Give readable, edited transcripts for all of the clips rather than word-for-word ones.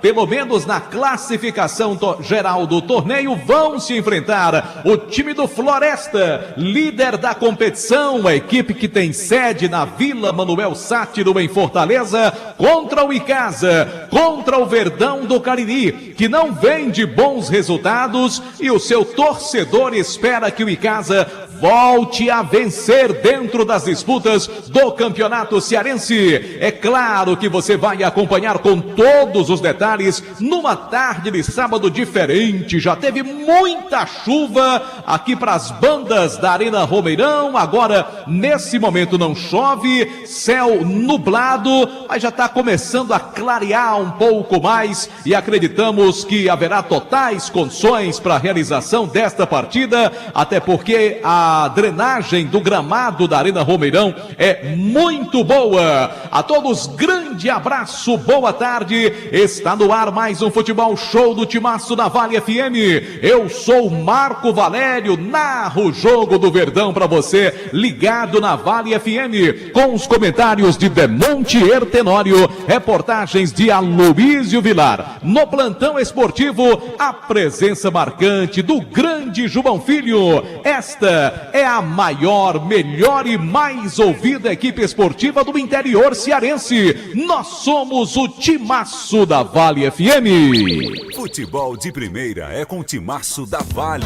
Pelo menos na classificação geral do torneio, vão se enfrentar o time do Floresta, líder da competição, a equipe que tem sede na Vila Manuel Sátiro, em Fortaleza, contra o Icasa, contra o Verdão do Cariri, que não vem de bons resultados e o seu torcedor espera que o Icasa volte a vencer dentro das disputas do Campeonato Cearense. É claro que você vai acompanhar com todos os detalhes numa tarde de sábado diferente. Já teve muita chuva aqui para as bandas da Arena Romeirão. Agora, nesse momento não chove, céu nublado, mas já está começando a clarear um pouco mais e acreditamos que haverá totais condições para a realização desta partida, até porque a drenagem do gramado da Arena Romeirão é muito boa. A todos, grande abraço, boa tarde. Está no ar mais um Futebol Show do Timaço da Vale FM. Eu sou Marco Valério, narro o jogo do Verdão para você, ligado na Vale FM, com os comentários de Demonte Ertenório, reportagens de Aloísio Vilar. No plantão esportivo, a presença marcante do grande João Filho. Esta é a maior, melhor e mais ouvida equipe esportiva do interior cearense. Nós somos o Timaço da Vale FM. Futebol de primeira é com o Timaço da Vale.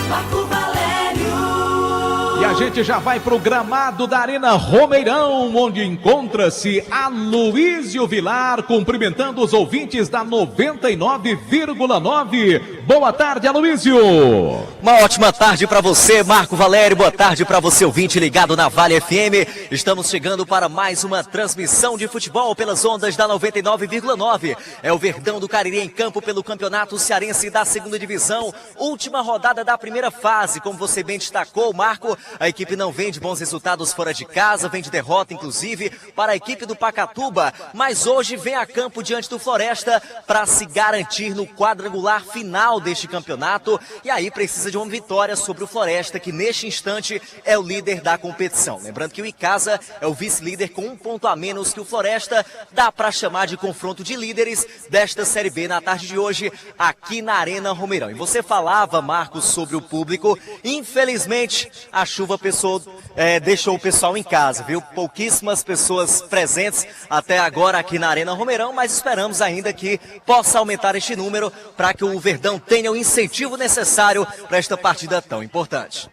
Marco Valério. E a gente já vai para o gramado da Arena Romeirão, onde encontra-se Aloísio Vilar, cumprimentando os ouvintes da 99,9. Boa tarde, Aloísio. Uma ótima tarde para você, Marco Valério. Boa tarde para você, ouvinte ligado na Vale FM. Estamos chegando para mais uma transmissão de futebol pelas ondas da 99,9. É o Verdão do Cariri em campo pelo Campeonato Cearense da Segunda Divisão. Última rodada da primeira fase, como você bem destacou, Marco. A equipe não vem de bons resultados fora de casa, vem de derrota, inclusive, para a equipe do Pacatuba. Mas hoje vem a campo diante do Floresta para se garantir no quadrangular final deste campeonato. E aí precisa de uma vitória sobre o Floresta, que neste instante é o líder da competição. Lembrando que o Icasa é o vice-líder com um ponto a menos que o Floresta. Dá para chamar de confronto de líderes desta Série B na tarde de hoje, aqui na Arena Romeirão. E você falava, Marcos, sobre o público. Infelizmente, a chuva deixou o pessoal em casa, viu? Pouquíssimas pessoas presentes até agora aqui na Arena Romeirão, mas esperamos ainda que possa aumentar este número para que o Verdão tenha o incentivo necessário para esta partida tão importante.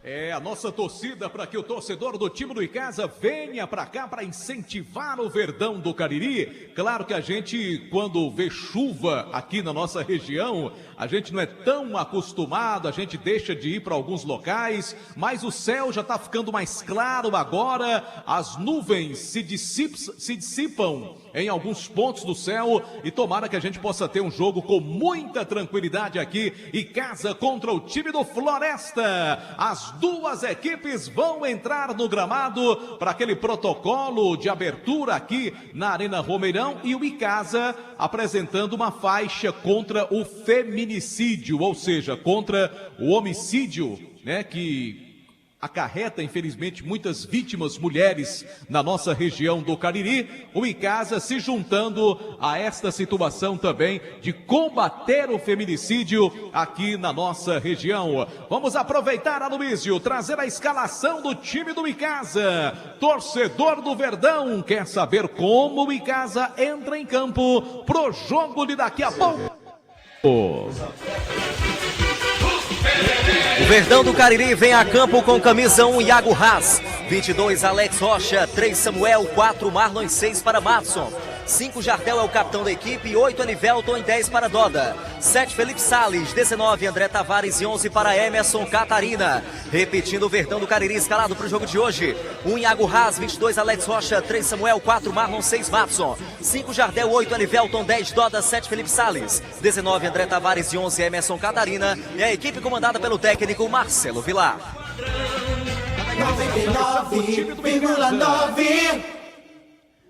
É a nossa torcida para que o torcedor do time do Icasa venha para cá para incentivar o Verdão do Cariri. Claro que a gente, quando vê chuva aqui na nossa região, a gente não é tão acostumado, a gente deixa de ir para alguns locais, mas o céu já está ficando mais claro agora, as nuvens se dissipam em alguns pontos do céu e tomara que a gente possa ter um jogo com muita tranquilidade aqui. Icasa contra o time do Floresta. As duas equipes vão entrar no gramado para aquele protocolo de abertura aqui na Arena Romeirão e o Icasa apresentando uma faixa contra o feminicídio, ou seja, contra o homicídio, né, que acarreta, infelizmente, muitas vítimas mulheres na nossa região do Cariri. O Icasa se juntando a esta situação também de combater o feminicídio aqui na nossa região. Vamos aproveitar, Aloísio, trazer a escalação do time do Icasa. Torcedor do Verdão quer saber como o Icasa entra em campo pro jogo de daqui a pouco. O Verdão do Cariri vem a campo com camisa 1, Iago Haas, 22, Alex Rocha, 3, Samuel, 4, Marlon, 6 para Matson, 5, Jardel é o capitão da equipe, 8, Anivelton e 10 para Doda, 7, Felipe Salles, 19, André Tavares e 11 para Emerson Catarina. Repetindo, o Verdão do Cariri escalado para o jogo de hoje: 1, Iago Haas, 22, Alex Rocha, 3, Samuel, 4, Marlon, 6, Matson, 5, Jardel, 8, Anivelton, 10, Doda, 7, Felipe Salles, 19, André Tavares e 11, Emerson Catarina. E a equipe comandada pelo técnico Marcelo Vilar. 99,9.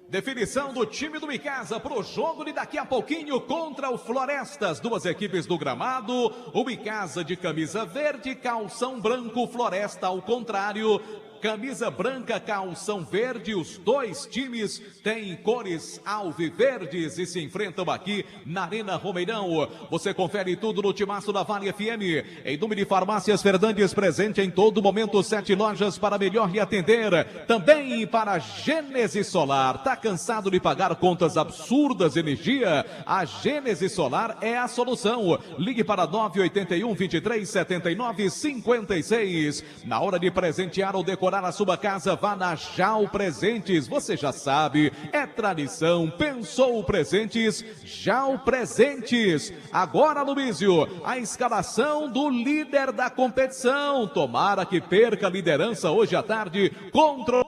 Definição do time do Icasa para o jogo de daqui a pouquinho contra o Floresta. As duas equipes do gramado, o Icasa de camisa verde, calção branco, Floresta ao contrário, camisa branca, calção verde. Os dois times têm cores alviverdes e se enfrentam aqui na Arena Romeirão. Você confere tudo no Timaço da Vale FM. Em nome de Farmácias Fernandes, presente em todo momento, 7 lojas para melhor lhe atender. Também para Gênesis Solar. Tá cansado de pagar contas absurdas de energia? A Gênesis Solar é a solução. Ligue para 981 23 79 56. Na hora de presentear ou decorar a sua casa, vá na Jau Presentes. Você já sabe, é tradição. Pensou Presentes, Jau Presentes. Agora, Luísio, a escalação do líder da competição. Tomara que perca a liderança hoje à tarde contra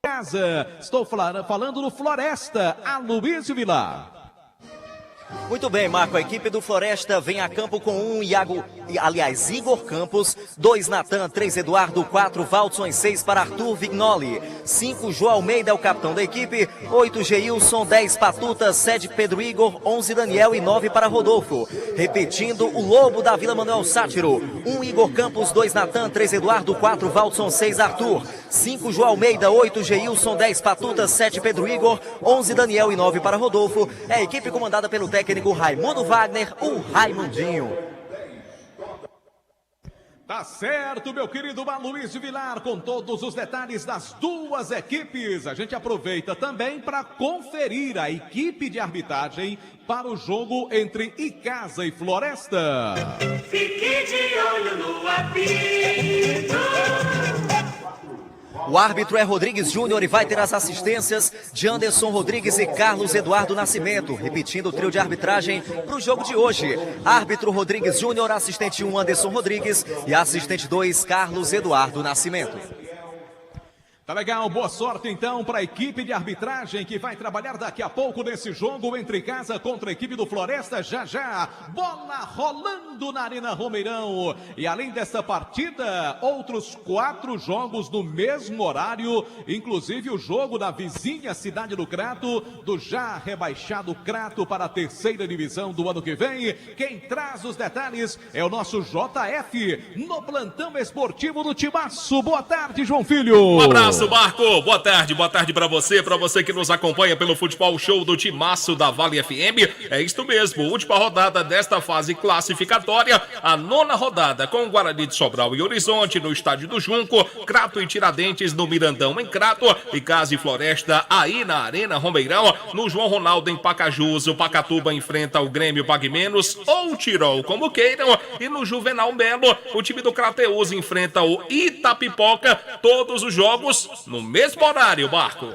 casa. Estou falando do Floresta, Aloysio Vilar. Muito bem, Marco, a equipe do Floresta vem a campo com Igor Campos, 2 Natan, 3 Eduardo, 4 Valdson, 6 para Arthur Vignoli, 5 João Almeida é o capitão da equipe, 8 Geilson, 10 Patuta, 7 Pedro Igor, 11 Daniel e 9 para Rodolfo. Repetindo, o Lobo da Vila Manuel Sátiro, 1 Igor Campos, 2 Natan, 3 Eduardo, 4 Valdson, 6 Arthur, 5 João Almeida, 8 Geilson, 10 Patuta, 7 Pedro Igor, 11 Daniel e 9 para Rodolfo. É a equipe comandada pelo técnico Raimundo Wagner, o Raimundinho. Tá certo, meu querido Aloysio Vilar, com todos os detalhes das duas equipes. A gente aproveita também para conferir a equipe de arbitragem para o jogo entre Icasa e Floresta. Fique de olho no apito. O árbitro é Rodrigues Júnior e vai ter as assistências de Anderson Rodrigues e Carlos Eduardo Nascimento, repetindo o trio de arbitragem para o jogo de hoje. Árbitro Rodrigues Júnior, assistente 1 Anderson Rodrigues e assistente 2 Carlos Eduardo Nascimento. Tá legal, boa sorte então para a equipe de arbitragem que vai trabalhar daqui a pouco nesse jogo entre Casa contra a equipe do Floresta. Já, bola rolando na Arena Romeirão. E além dessa partida, outros 4 jogos no mesmo horário, inclusive o jogo da vizinha cidade do Crato, do já rebaixado Crato para a 3ª divisão do ano que vem. Quem traz os detalhes é o nosso JF, no plantão esportivo do Timaço. Boa tarde, João Filho. Um abraço, Marco. Boa tarde para você que nos acompanha pelo Futebol Show do Timaço da Vale FM. É isto mesmo, última rodada desta fase classificatória, a 9ª rodada com Guarani de Sobral e Horizonte no Estádio do Junco, Crato e Tiradentes no Mirandão em Crato, e Casa e Floresta aí na Arena Romeirão, no João Ronaldo em Pacajus. O Pacatuba enfrenta o Grêmio Pague Menos ou o Tirol, como queiram, e no Juvenal Melo o time do Crateus enfrenta o Itapipoca. Todos os jogos no mesmo horário, Marco.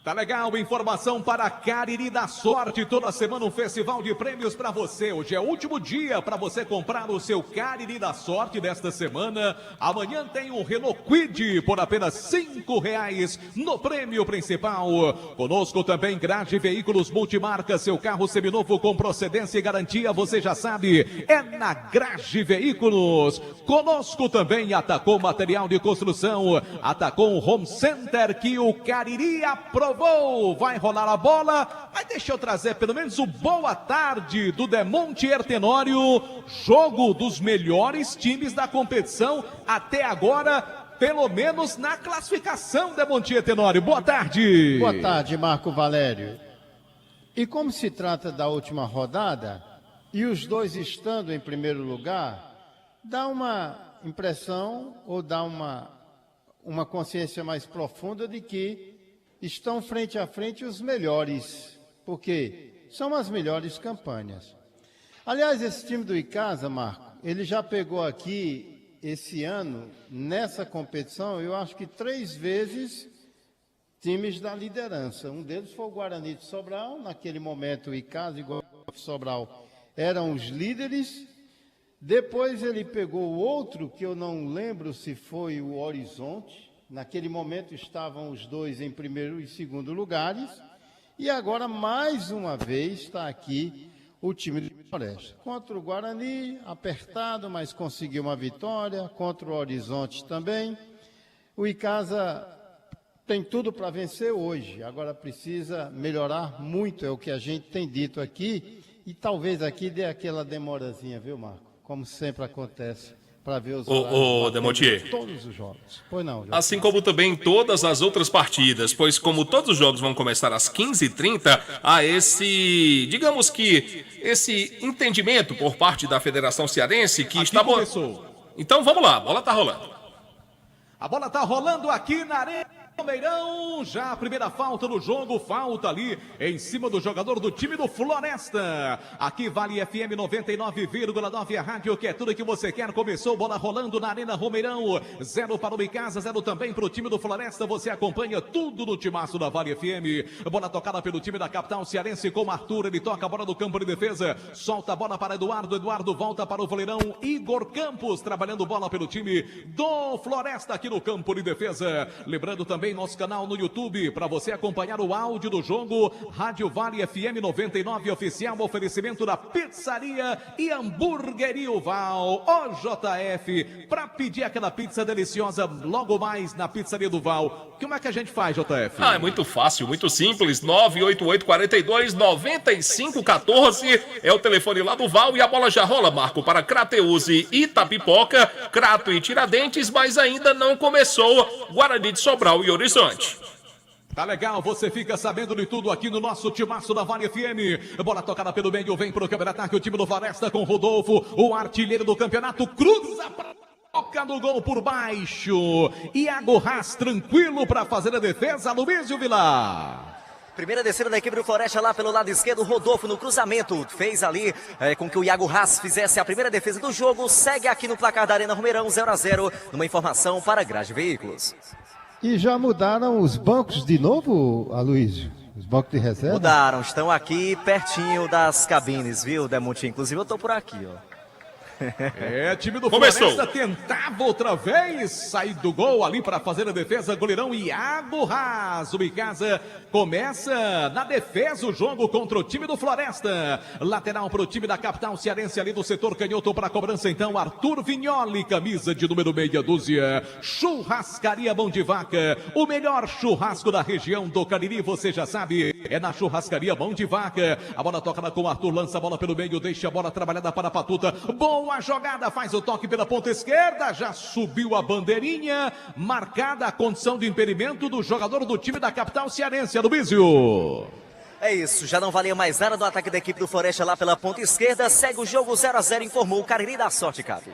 Tá legal, informação para Cariri da Sorte. Toda semana um festival de prêmios para você. Hoje é o último dia para você comprar o seu Cariri da Sorte desta semana. Amanhã tem um Renault Kwid por apenas R$5 no prêmio principal. Conosco também Grade Veículos Multimarca, seu carro seminovo com procedência e garantia, você já sabe, é na Grade Veículos. Conosco também Atacom Material de Construção, Atacom Home Center, que o Cariri aprovou. Vai rolar a bola, mas deixa eu trazer pelo menos o boa tarde do Demonte Hertenório, jogo dos melhores times da competição até agora, pelo menos na classificação, Demonte Hertenório. Boa tarde. Boa tarde, Marco Valério. E como se trata da última rodada, e os dois estando em primeiro lugar, dá uma impressão ou dá uma consciência mais profunda de que estão frente a frente os melhores, porque são as melhores campanhas. Aliás, esse time do Icasa, Marco, ele já pegou aqui esse ano, nessa competição, eu acho que 3 vezes times da liderança. Um deles foi o Guarani de Sobral, naquele momento o Icasa e o Guarani de Sobral eram os líderes. Depois ele pegou o outro, que eu não lembro se foi o Horizonte. Naquele momento estavam os dois em primeiro e segundo lugares. E agora, mais uma vez, está aqui o time do Floresta. Contra o Guarani, apertado, mas conseguiu uma vitória. Contra o Horizonte também. O Icasa tem tudo para vencer hoje. Agora precisa melhorar muito, é o que a gente tem dito aqui. E talvez aqui dê aquela demorazinha, viu, Marco? Como sempre acontece para ver os Ô, Demontier. de todos os jogos. Pois não, Jorge. Assim como também todas as outras partidas, pois como todos os jogos vão começar às 15h30, há esse, digamos que, esse entendimento por parte da Federação Cearense que Aqui está... começou. Então vamos lá, a bola tá rolando. A bola tá rolando aqui na Arena Romeirão, já a primeira falta no jogo, falta ali em cima do jogador do time do Floresta. Aqui vale FM 99,9, a rádio que é tudo que você quer. Começou, bola rolando na Arena Romeirão, 0 para o Icasa, 0 também para o time do Floresta. Você acompanha tudo no timaço da Vale FM. Bola tocada pelo time da capital cearense com Arthur, ele toca a bola do campo de defesa, solta a bola para Eduardo volta para o goleirão Igor Campos, trabalhando bola pelo time do Floresta aqui no campo de defesa. Lembrando também nosso canal no YouTube, para você acompanhar o áudio do jogo, Rádio Vale FM 99 oficial, oferecimento da Pizzaria e Hamburgueria Val, OJF, para pedir aquela pizza deliciosa logo mais na Pizzaria do Val. Como é que a gente faz, JF? É muito fácil, muito simples, 988-42-9514 é o telefone lá do Val e a bola já rola, Marco, para Crateus e Itapipoca, Crato e Tiradentes, mas ainda não começou Guarani de Sobral e Horizonte. Tá legal, você fica sabendo de tudo aqui no nosso timaço da Vale FM. Bola tocada pelo meio, vem pro câmera-ataque o time do Floresta com Rodolfo, o artilheiro do campeonato, cruza pra toca do gol por baixo. Iago Haas tranquilo para fazer a defesa, Luísio Vilar. Primeira descida da equipe do Floresta lá pelo lado esquerdo, Rodolfo no cruzamento, fez ali com que o Iago Haas fizesse a primeira defesa do jogo, segue aqui no placar da Arena Romeirão 0-0, numa informação para Grade Veículos. E já mudaram os bancos de novo, Aloysio? Os bancos de reserva? Mudaram, estão aqui pertinho das cabines, viu, Demontinho? Inclusive eu tô por aqui, ó. É, time do Começou. Floresta tentava outra vez sair do gol ali para fazer a defesa, goleirão Iago Haas. O Icasa começa na defesa o jogo contra o time do Floresta. Lateral para o time da capital cearense ali do setor canhoto para a cobrança então, Arthur Vignoli, camisa de número meia dúzia. Churrascaria Mão de Vaca, o melhor churrasco da região do Cariri, você já sabe, é na Churrascaria Mão de Vaca. A bola toca com o Arthur, lança a bola pelo meio, deixa a bola trabalhada para a Patuta. Boa jogada, faz o toque pela ponta esquerda, já subiu a bandeirinha, marcada a condição de impedimento do jogador do time da capital cearense, Aloysio. É isso, já não valia mais nada do ataque da equipe do Floresta lá pela ponta esquerda, segue o jogo 0-0, informou o Cariri da Sorte, Cato.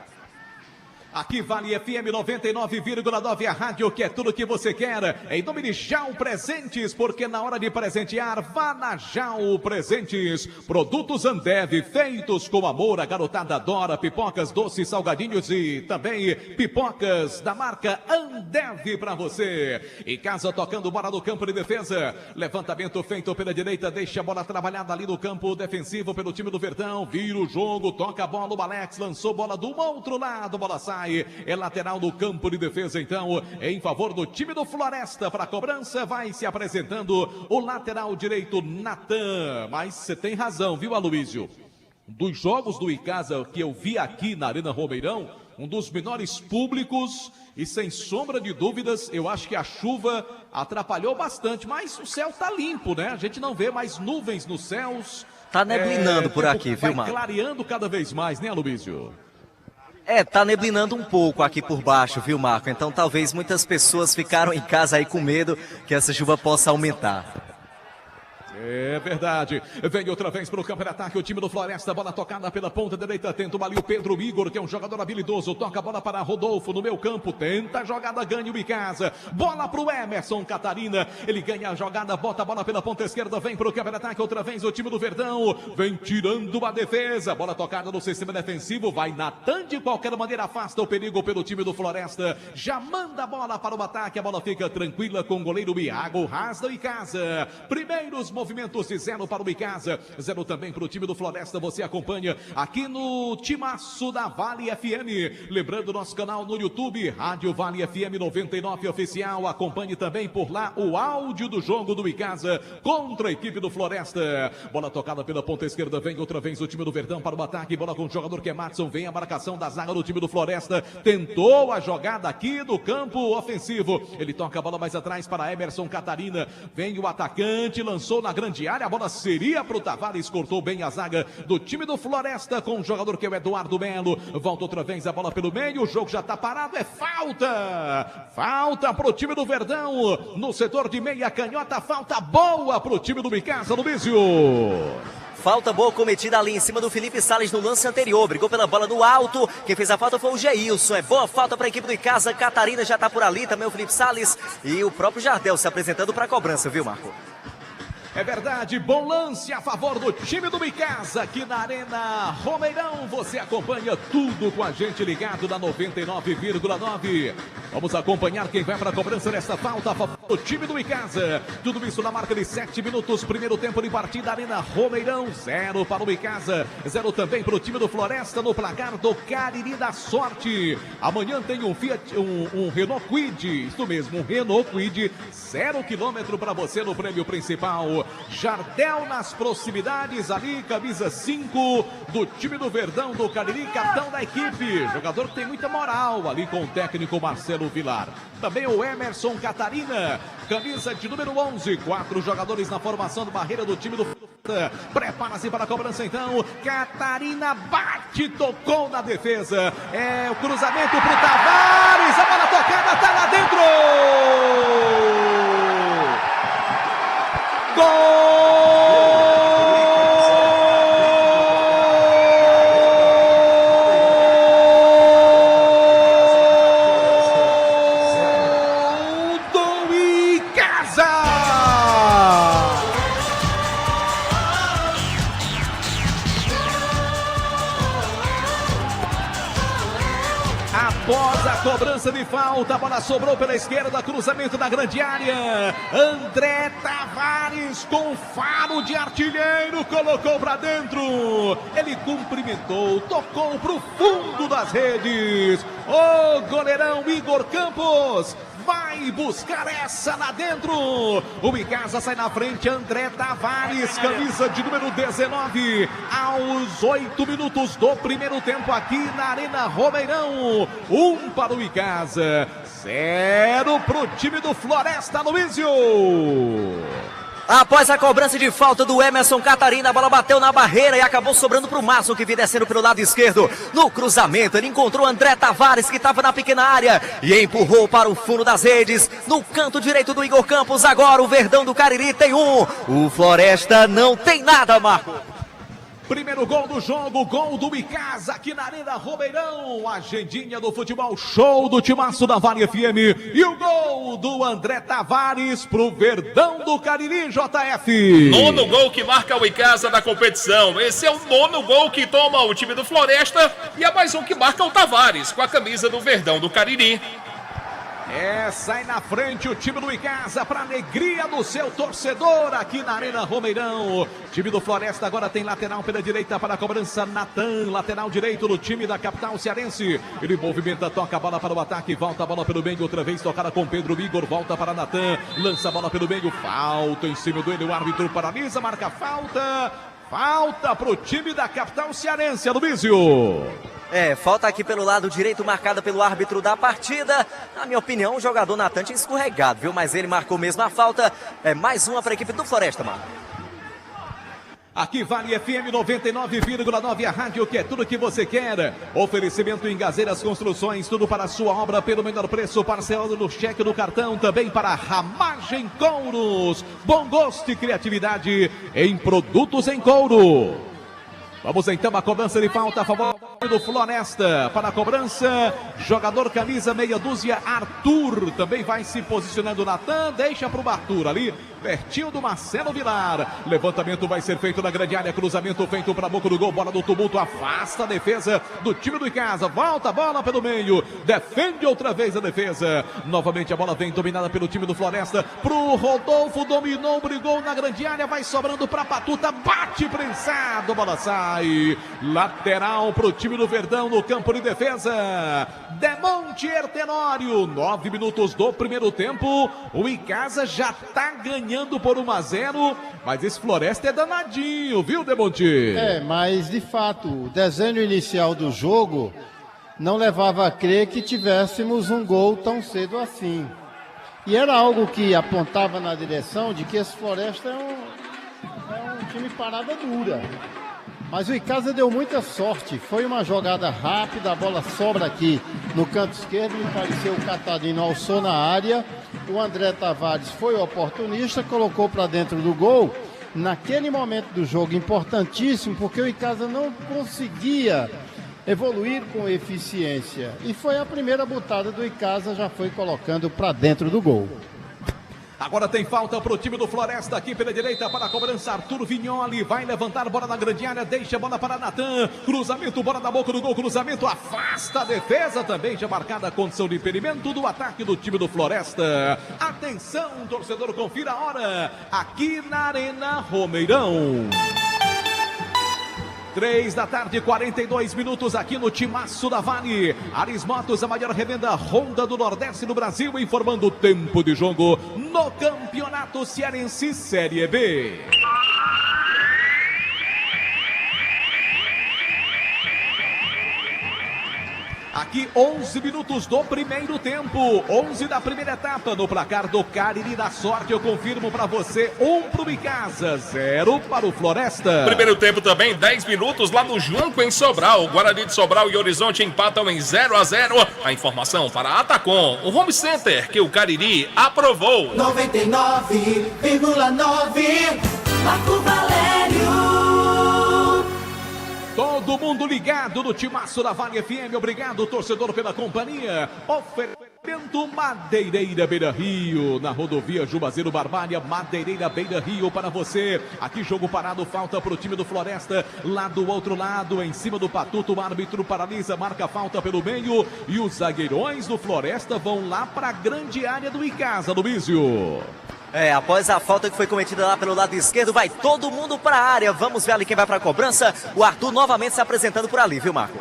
Aqui vale FM 99,9, a rádio que é tudo que você quer. Em nome de Jau Presentes, porque na hora de presentear, vá na Jau Presentes. Produtos Ambev, feitos com amor, a garotada adora. Pipocas, doces, salgadinhos e também pipocas da marca Ambev para você. Em casa tocando bola no campo de defesa. Levantamento feito pela direita, deixa a bola trabalhada ali no campo defensivo pelo time do Verdão. Vira o jogo, toca a bola, o Alex lançou bola do outro lado, bola sai. É lateral no campo de defesa, então, em favor do time do Floresta. Para a cobrança, vai se apresentando o lateral direito, Natan. Mas você tem razão, viu, Aloysio? Dos jogos do Icasa que eu vi aqui na Arena Romeirão, um dos menores públicos e, sem sombra de dúvidas, eu acho que a chuva atrapalhou bastante, mas o céu tá limpo, né? A gente não vê mais nuvens nos céus. Tá neblinando por aqui, viu, Vai Marco? clareando cada vez mais, né, Aloysio? Tá neblinando um pouco aqui por baixo, viu, Marco? Então talvez muitas pessoas ficaram em casa aí com medo que essa chuva possa aumentar. É verdade. Vem outra vez para o campo de ataque o time do Floresta. Bola tocada pela ponta direita. Tenta ali o Pedro Igor, que é um jogador habilidoso. Toca a bola para Rodolfo no meu campo. Tenta a jogada, ganha o Icasa. Bola para o Emerson Catarina. Ele ganha a jogada, bota a bola pela ponta esquerda. Vem para o campo de ataque outra vez o time do Verdão. Vem tirando a defesa. Bola tocada no sistema defensivo. Vai Natan de qualquer maneira. Afasta o perigo pelo time do Floresta. Já manda a bola para o ataque. A bola fica tranquila com o goleiro Iago Haas do Icasa. Primeiros movimentos de 0 para o Icasa, 0 também para o time do Floresta. Você acompanha aqui no timaço da Vale FM. Lembrando nosso canal no YouTube, Rádio Vale FM 99 oficial. Acompanhe também por lá o áudio do jogo do Icasa contra a equipe do Floresta. Bola tocada pela ponta esquerda, vem outra vez o time do Verdão para o ataque. Bola com o jogador que é Matson, vem a marcação da zaga do time do Floresta. Tentou a jogada aqui do campo ofensivo. Ele toca a bola mais atrás para Emerson Catarina. Vem o atacante, lançou na grande área, a bola seria pro Tavares, cortou bem a zaga do time do Floresta com o jogador que é o Eduardo Melo. Volta outra vez a bola pelo meio, o jogo já tá parado, é falta! Falta pro time do Verdão, no setor de meia canhota, falta boa pro time do Micasa, Luísio. Falta boa cometida ali em cima do Felipe Salles no lance anterior. Brigou pela bola no alto. Quem fez a falta foi o Geilson. É boa falta para a equipe do Icasa. Catarina já está por ali. Também o Felipe Salles e o próprio Jardel se apresentando para a cobrança, viu, Marco? É verdade, bom lance a favor do time do Micasa aqui na Arena Romeirão. Você acompanha tudo com a gente ligado na 99,9. Vamos acompanhar quem vai para a cobrança dessa falta a favor do time do Micasa. Tudo isso na marca de 7 minutos, primeiro tempo de partida, Arena Romeirão. 0 para o Micasa, 0 também para o time do Floresta no placar do Cariri da Sorte. Amanhã tem um Renault Kwid, isso mesmo, um Renault Kwid, 0 km para você no prêmio principal. Jardel nas proximidades ali, camisa 5 do time do Verdão do Cariri, capitão da equipe, jogador que tem muita moral ali com o técnico Marcelo Vilar. Também o Emerson Catarina, camisa de número 11, 4 jogadores na formação do barreira do time do prepara-se para a cobrança então, Catarina bate, tocou na defesa, é o cruzamento pro Tavares, a bola tocada, tá lá dentro! Gol do Icasa! Após a cobrança de falta, a bola sobrou pela esquerda, cruzamento da grande área. André Tavares com faro de artilheiro, colocou para dentro. Ele cumprimentou, tocou para o fundo das redes. O goleirão Igor Campos vai buscar essa lá dentro. O Icasa sai na frente, André Tavares, camisa de número 19, aos 8 minutos do primeiro tempo aqui na Arena Romeirão. 1 para o Icasa, 0 para o time do Floresta, Luísio. Após a cobrança de falta do Emerson Catarina, a bola bateu na barreira e acabou sobrando para o Márcio, que vinha descendo pelo lado esquerdo. No cruzamento, ele encontrou André Tavares, que estava na pequena área, e empurrou para o fundo das redes. No canto direito do Igor Campos, agora o Verdão do Cariri tem um. O Floresta não tem nada, Marco. Primeiro gol do jogo, gol do Icasa aqui na Arena Romeirão. Agendinha do futebol show do timaço da Vale FM. E o gol do André Tavares pro Verdão do Cariri, JF. Nono gol que marca o Icasa da competição. Esse é o nono gol que toma o time do Floresta. E é mais um que marca o Tavares com a camisa do Verdão do Cariri. Sai na frente o time do Icasa para alegria do seu torcedor aqui na Arena Romeirão. Time do Floresta agora tem lateral pela direita para a cobrança, Natan, lateral direito do time da capital cearense. Ele movimenta, toca a bola para o ataque, volta a bola pelo meio, outra vez tocada com Pedro Igor, volta para Natan, lança a bola pelo meio, falta em cima dele, o árbitro paralisa, marca falta. Falta para o time da capital cearense, Aloysio. Falta aqui pelo lado direito, marcada pelo árbitro da partida. Na minha opinião, o jogador Natan tinha escorregado, viu? Mas ele marcou mesmo a falta. Mais uma para a equipe do Floresta, mano. Aqui Vale FM 99,9, a rádio que é tudo que você quer. Oferecimento em Gazeiras Construções, tudo para a sua obra pelo menor preço, parcelado no cheque do cartão, também para Ramagem Couros. Bom gosto e criatividade em produtos em couro. Vamos então à cobrança de falta a favor do Floresta. Para a cobrança, jogador camisa meia dúzia, Arthur. Também vai se posicionando Natan, deixa para o Arthur ali, pertinho do Marcelo Vilar. Levantamento vai ser feito na grande área, cruzamento feito para a boca do gol, bola do tumulto, afasta a defesa do time do Icasa. Volta a bola pelo meio, defende outra vez a defesa. Novamente a bola vem dominada pelo time do Floresta, pro Rodolfo, dominou, brigou na grande área, vai sobrando para Patuta, bate prensado, a bola sai. Lateral pro time do Verdão no campo de defesa. Demonte Tenório, 9 minutos do primeiro tempo. O Icasa já tá ganhando por 1-0, mas esse Floresta é danadinho, viu, Demonte? Mas de fato, o desenho inicial do jogo não levava a crer que tivéssemos um gol tão cedo assim. E era algo que apontava na direção de que esse Floresta time parada dura. Mas o Icasa deu muita sorte. Foi uma jogada rápida, a bola sobra aqui no canto esquerdo. Me pareceu o Catarino alçou na área. O André Tavares foi oportunista, colocou para dentro do gol. Naquele momento do jogo importantíssimo, porque o Icasa não conseguia evoluir com eficiência. E foi a primeira botada do Icasa, já foi colocando para dentro do gol. Agora tem falta para o time do Floresta aqui pela direita para a cobrança. Arthur Vignoli vai levantar, bola na grande área, deixa a bola para Natan. Cruzamento, bola na boca do gol, cruzamento, afasta a defesa. Também já marcada a condição de impedimento do ataque do time do Floresta. Atenção, torcedor, confira a hora aqui na Arena Romeirão. 3 da tarde, 42 minutos aqui no Timaço da Vale. Aris Motos, a maior revenda Honda do Nordeste no Brasil, informando o tempo de jogo no Campeonato Cearense Série B. Aqui 11 minutos do primeiro tempo, 11 da primeira etapa no placar do Cariri da Sorte. Eu confirmo para você, 1 para o Icasa, 0 para o Floresta. Primeiro tempo também, 10 minutos lá no Junco em Sobral. Guarani de Sobral e Horizonte empatam em 0-0. A informação para a Atacom, o home center que o Cariri aprovou. 99,9 Marco Valério. Todo mundo ligado no Timaço da Vale FM. Obrigado, torcedor, pela companhia. Oferecimento Madeireira Beira Rio. Na rodovia Juazeiro Barbalha, Madeireira Beira Rio para você. Aqui jogo parado, falta para o time do Floresta. Lá do outro lado, em cima do Patuto, o árbitro paralisa, marca falta pelo meio. E os zagueirões do Floresta vão lá para a grande área do Icasa, Luísio. Após a falta que foi cometida lá pelo lado esquerdo, vai todo mundo para a área. Vamos ver ali quem vai para a cobrança. O Arthur novamente se apresentando por ali, viu, Marco?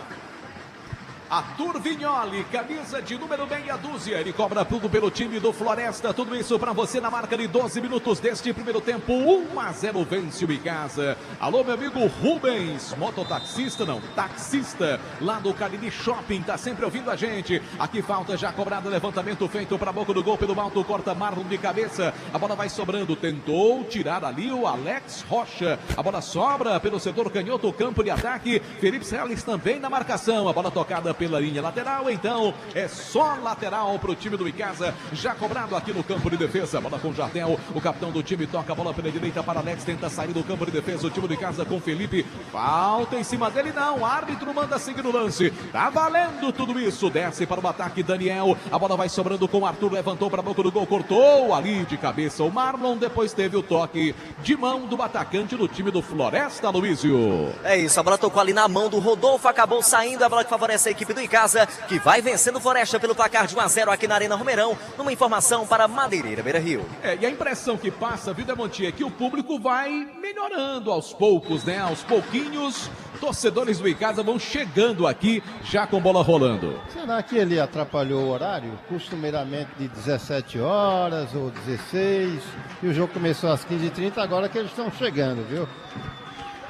Arthur Vignoli, camisa de número meia dúzia. Ele cobra tudo pelo time do Floresta. Tudo isso para você na marca de 12 minutos deste primeiro tempo. 1-0 vence o Icasa. Alô, meu amigo Rubens, mototaxista, não, taxista, lá do Cariri Shopping, tá sempre ouvindo a gente. Aqui falta já cobrada, levantamento feito para a boca do gol pelo alto, corta Marlon de cabeça. A bola vai sobrando, tentou tirar ali o Alex Rocha. A bola sobra pelo setor canhoto, campo de ataque. Felipe Celes também na marcação. A bola tocada pela linha lateral, então é só lateral para o time do Icasa, já cobrado aqui no campo de defesa. Bola com Jardel, o capitão do time toca a bola pela direita para Alex, tenta sair do campo de defesa, o time do Icasa com Felipe, falta em cima dele, não, o árbitro manda seguir o lance, tá valendo tudo isso, desce para o ataque Daniel, a bola vai sobrando com o Arthur, levantou para a boca do gol, cortou ali de cabeça o Marlon, depois teve o toque de mão do atacante do time do Floresta, Luísio. É isso, a bola tocou ali na mão do Rodolfo, acabou saindo, a bola que favorece a equipe do Icasa, que vai vencendo o Floresta pelo placar de 1-0 aqui na Arena Romeirão, numa informação para Madeireira Beira Rio. E a impressão que passa, viu, Demonti, é que o público vai melhorando aos poucos, né? Aos pouquinhos, torcedores do Icasa vão chegando aqui, já com bola rolando. Será que ele atrapalhou o horário? Costumeiramente de 17 horas ou 16, e o jogo começou às 15h30, agora que eles estão chegando, viu?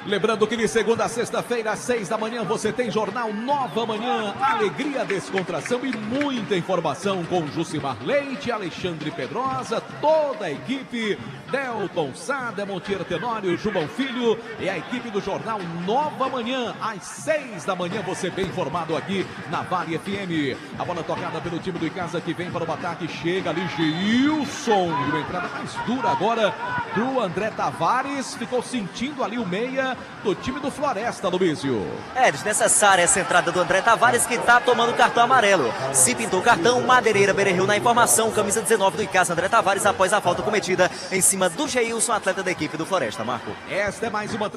Lembrando que de segunda a sexta-feira, às 6 da manhã, você tem Jornal Nova Manhã, alegria, descontração e muita informação com Jucimar Leite, Alexandre Pedrosa, toda a equipe, Delton Sada, Monteiro Tenório, Jubão Filho e a equipe do Jornal Nova Manhã, às 6 da manhã, você bem informado aqui na Vale FM. A bola tocada pelo time do Icasa que vem para o ataque, chega ali Gilson, uma entrada mais dura agora do André Tavares, ficou sentindo ali o meia do time do Floresta, Luísio. Desnecessária essa entrada do André Tavares, que tá tomando cartão amarelo. Se pintou o cartão, Madeireira Beira Rio na informação, camisa 19 do Icasa, André Tavares, após a falta cometida em cima do Geilson, atleta da equipe do Floresta, Marco. Esta é mais uma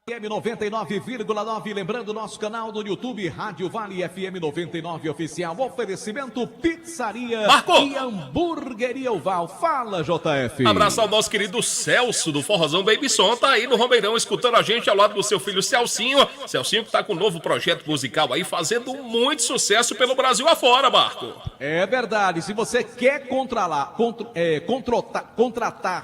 FM 99,9, lembrando nosso canal do YouTube, Rádio Vale FM 99 Oficial, oferecimento Pizzaria Marco. E Hamburgueria Oval. Fala, JF. Abraço ao nosso querido Celso do Forrozão Baby Som, tá aí no Romeirão escutando a gente ao lado do seu filho Celcinho. Celcinho que tá com um novo projeto musical aí, fazendo muito sucesso pelo Brasil afora, Marco. É verdade, se você quer contratar,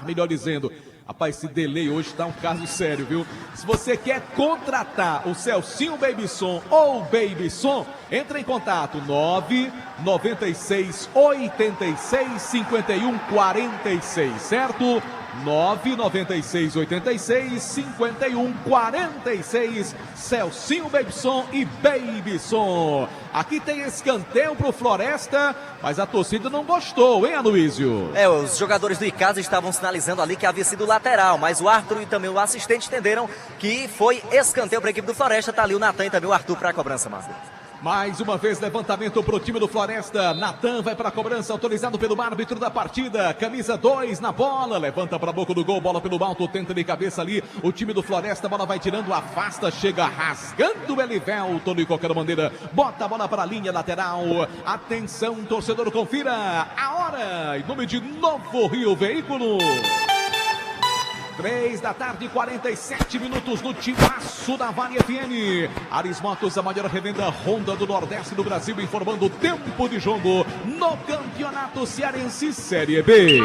melhor dizendo. Rapaz, esse delay hoje tá um caso sério, viu? Se você quer contratar o Celcinho Baby Som ou Baby Som, entre em contato 996 86 51 46, certo? 996865146. Celcinho Babyson e Babyson. Aqui tem escanteio pro Floresta, mas a torcida não gostou, hein, Aloysio? Os jogadores do Icasa estavam sinalizando ali que havia sido lateral, mas o árbitro e também o assistente entenderam que foi escanteio para a equipe do Floresta. Tá ali o Natan e também o Arthur para a cobrança, Márcio. Mais uma vez, levantamento para o time do Floresta. Natan vai para a cobrança, autorizado pelo árbitro da partida. Camisa 2 na bola, levanta para a boca do gol, bola pelo alto, tenta de cabeça ali. O time do Floresta, bola vai tirando, afasta, chega rasgando o Elivelton de qualquer maneira. Bota a bola para a linha lateral. Atenção, torcedor, confira a hora. Em nome de Novo Rio Veículos. 3h47 no Timaço da Vale FM. Aris Motos, a maior revenda Honda do Nordeste do Brasil, informando o tempo de jogo no Campeonato Cearense Série B.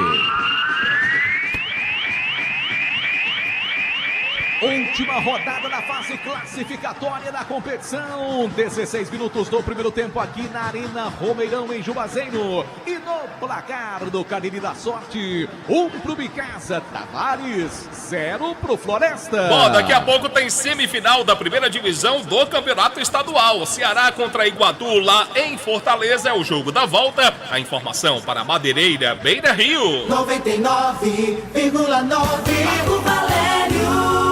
Última rodada da fase classificatória da competição. 16 minutos do primeiro tempo aqui na Arena Romeirão, em Juazeiro. E no placar do Cariri da Sorte, 1 pro Bicasa, Tavares, 0 pro Floresta. Bom, daqui a pouco tem semifinal da primeira divisão do Campeonato Estadual. Ceará contra Iguatu lá em Fortaleza é o jogo da volta. A informação para Madeireira, Beira Rio. 99,9 Marco Valério.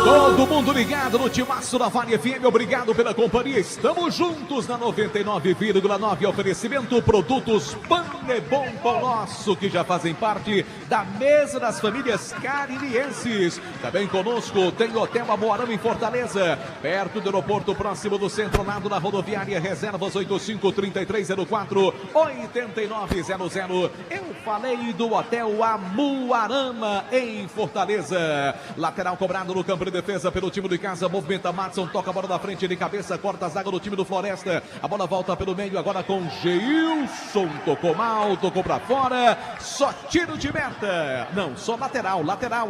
Todo mundo ligado no Timaço da Vale FM, obrigado pela companhia. Estamos juntos na 99,9. Oferecimento Produtos Panebon Pão Nosso, que já fazem parte da mesa das famílias caririenses. Também conosco tem o Hotel Amoarama em Fortaleza, perto do aeroporto, próximo do centro, lado da rodoviária. Reservas 85-3304-8900. Eu falei do Hotel Amoarama em Fortaleza. Lateral cobrado no campo de defesa pelo time de casa, movimenta Madson, toca a bola da frente de cabeça, corta a zaga do time do Floresta, a bola volta pelo meio, agora com Geilson, tocou mal, tocou pra fora, só tiro de meta, não, só lateral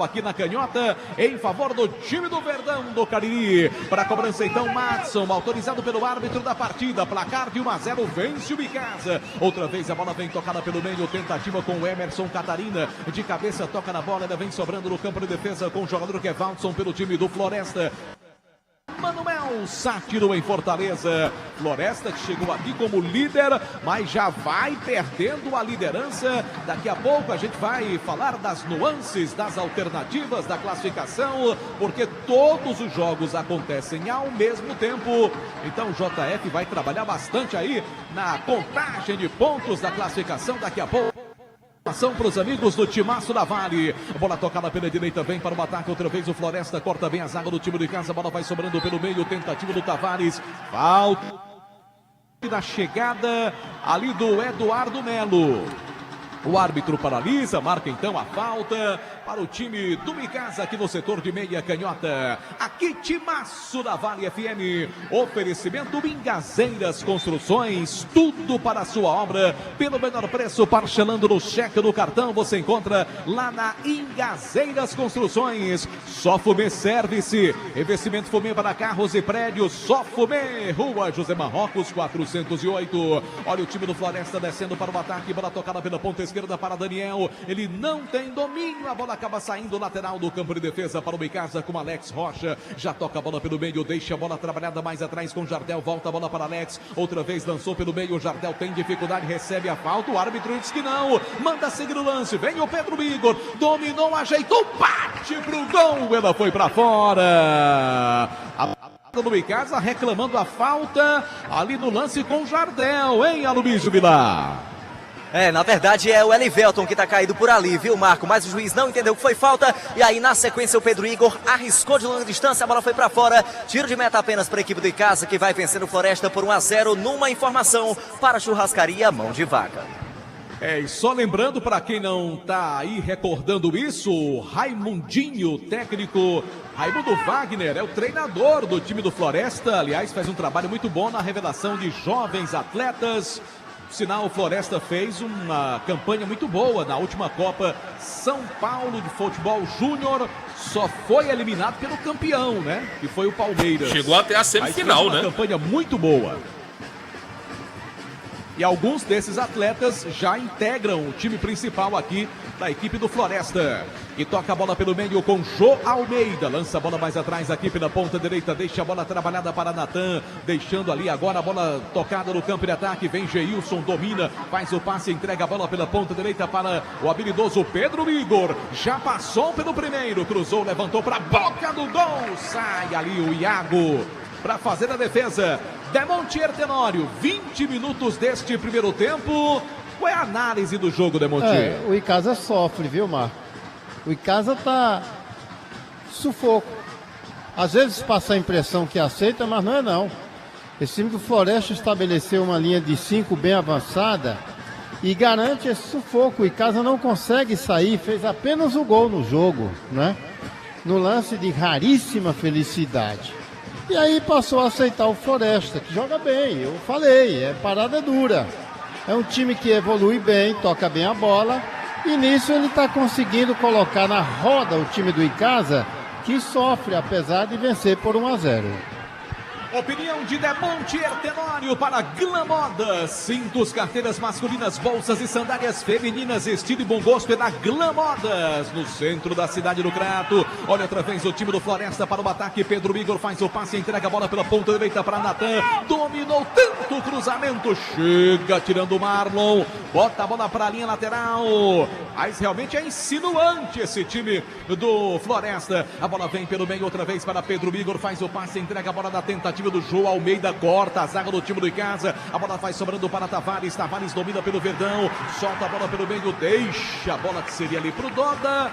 aqui na canhota, em favor do time do Verdão do Cariri. Para a cobrança então, Madson, autorizado pelo árbitro da partida, placar de 1-0, vence o Bicasa. Outra vez a bola vem tocada pelo meio, tentativa com o Emerson Catarina, de cabeça toca na bola, ela vem sobrando no campo de defesa com o jogador que é Valdson pelo time do Floresta. Manuel Sátiro em Fortaleza. Floresta que chegou aqui como líder, mas já vai perdendo a liderança. Daqui a pouco a gente vai falar das nuances, das alternativas da classificação, porque todos os jogos acontecem ao mesmo tempo. Então o JF vai trabalhar bastante aí na contagem de pontos da classificação daqui a pouco. Ação para os amigos do Timaço da Vale. A bola tocada pela direita, vem para o ataque outra vez o Floresta, corta bem a zaga do time de casa, a bola vai sobrando pelo meio, tentativa do Tavares, falta da chegada ali do Eduardo Melo. O árbitro paralisa, marca então a falta para o time do Bicasa aqui no setor de meia canhota. Aqui Timaço da Vale FM, oferecimento Ingazeiras Construções, tudo para a sua obra, pelo menor preço, parcelando no cheque do cartão, você encontra lá na Ingazeiras Construções. Só Fumê Service, investimento Fumê para carros e prédios, Só Fumê, Rua José Marrocos 408. Olha o time do Floresta descendo para o ataque, bola tocada pela ponta esquerda para Daniel, ele não tem domínio, a bola acaba saindo lateral do campo de defesa para o Bicasa com Alex Rocha, já toca a bola pelo meio, deixa a bola trabalhada mais atrás com Jardel, volta a bola para Alex, outra vez lançou pelo meio, o Jardel tem dificuldade, recebe a falta, o árbitro diz que não, manda seguir o lance, vem o Pedro Igor, dominou, ajeitou, bate pro gol, ela foi para fora. Do Bicasa reclamando a falta ali no lance com Jardel, hein, Aloysio Vilar? Na verdade é o Elivelton que tá caído por ali, viu, Marco? Mas o juiz não entendeu que foi falta. E aí, na sequência, o Pedro Igor arriscou de longa distância, a bola foi pra fora. Tiro de meta apenas para a equipe do Icasa, que vai vencendo o Floresta por 1-0 numa informação para a churrascaria Mão de Vaca. E só lembrando para quem não tá aí recordando isso, Raimundinho, técnico Raimundo Wagner, é o treinador do time do Floresta. Aliás, faz um trabalho muito bom na revelação de jovens atletas. Sinal, o Floresta fez uma campanha muito boa na última Copa São Paulo de Futebol Júnior. Só foi eliminado pelo campeão, né? Que foi o Palmeiras. Chegou até a semifinal, né? Uma campanha muito boa. E alguns desses atletas já integram o time principal aqui da equipe do Floresta. E toca a bola pelo meio com Jô Almeida. Lança a bola mais atrás aqui pela ponta direita. Deixa a bola trabalhada para Natan. Deixando ali agora a bola tocada no campo de ataque. Vem Geilson, domina. Faz o passe, entrega a bola pela ponta direita para o habilidoso Pedro Igor. Já passou pelo primeiro. Cruzou, levantou para a boca do gol. Sai ali o Iago para fazer a defesa. Demontier Tenório, 20 minutos deste primeiro tempo. Qual é a análise do jogo, Demontier? O Icasa sofre, viu, Marco? O Icasa tá sufoco. Às vezes passa a impressão que aceita, mas não é não. Esse time do Floresta estabeleceu uma linha de 5 bem avançada e garante esse sufoco. O Icasa não consegue sair, fez apenas o gol no jogo, né? No lance de raríssima felicidade. E aí passou a aceitar o Floresta, que joga bem, eu falei, é parada dura. É um time que evolui bem, toca bem a bola. E nisso ele está conseguindo colocar na roda o time do Icasa, que sofre, apesar de vencer por 1-0. Opinião de Demontier Tenório para Glamodas. Cintos, carteiras masculinas, bolsas e sandálias femininas, estilo e bom gosto é da Glamodas, no centro da cidade do Crato. Olha outra vez o time do Floresta para o ataque. Pedro Igor faz o passe, entrega a bola pela ponta direita para Natan. Dominou tanto o cruzamento, chega tirando o Marlon, bota a bola para a linha lateral. Mas realmente é insinuante esse time do Floresta. A bola vem pelo meio outra vez para Pedro Igor, faz o passe, entrega a bola da tentativa do Jô Almeida, corta a zaga do time do Icasa. A bola vai sobrando para Tavares. Tavares domina pelo Verdão, solta a bola pelo meio, deixa a bola que seria ali pro Doda.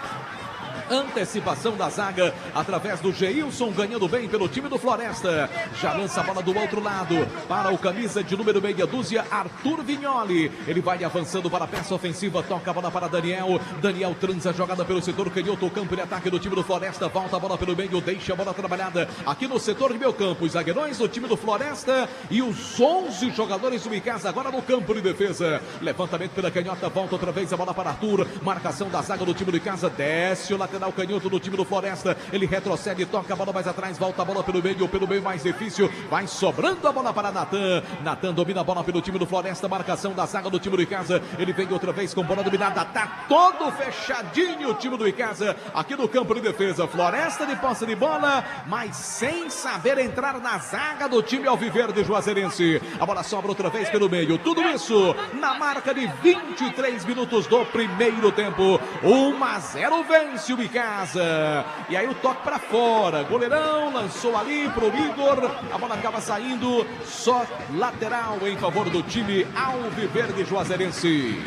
Antecipação da zaga através do Geilson, ganhando bem pelo time do Floresta. Já lança a bola do outro lado para o camisa de número meia dúzia, Arthur Vignoli. Ele vai avançando para a peça ofensiva, toca a bola para Daniel. Daniel transa a jogada pelo setor canhoto, o campo de ataque do time do Floresta. Volta a bola pelo meio, deixa a bola trabalhada aqui no setor de meio campo. Os zagueirões do time do Floresta e os 11 jogadores do Icasa agora no campo de defesa. Levantamento pela canhota, volta outra vez a bola para Arthur. Marcação da zaga do time do Icasa, desce o lateral canhoto do time do Floresta, ele retrocede, toca a bola mais atrás, volta a bola pelo meio mais difícil, vai sobrando a bola para Natan. Natan domina a bola pelo time do Floresta, marcação da zaga do time do Icasa, ele vem outra vez com bola dominada, tá todo fechadinho o time do Icasa, aqui no campo de defesa. Floresta de posse de bola, mas sem saber entrar na zaga do time alviverde juazeirense. A bola sobra outra vez pelo meio, tudo isso na marca de 23 minutos do primeiro tempo. 1-0 vence o Icasa. E aí o toque para fora, goleirão lançou ali pro Igor, a bola acaba saindo, só lateral em favor do time alviverde juazeirense.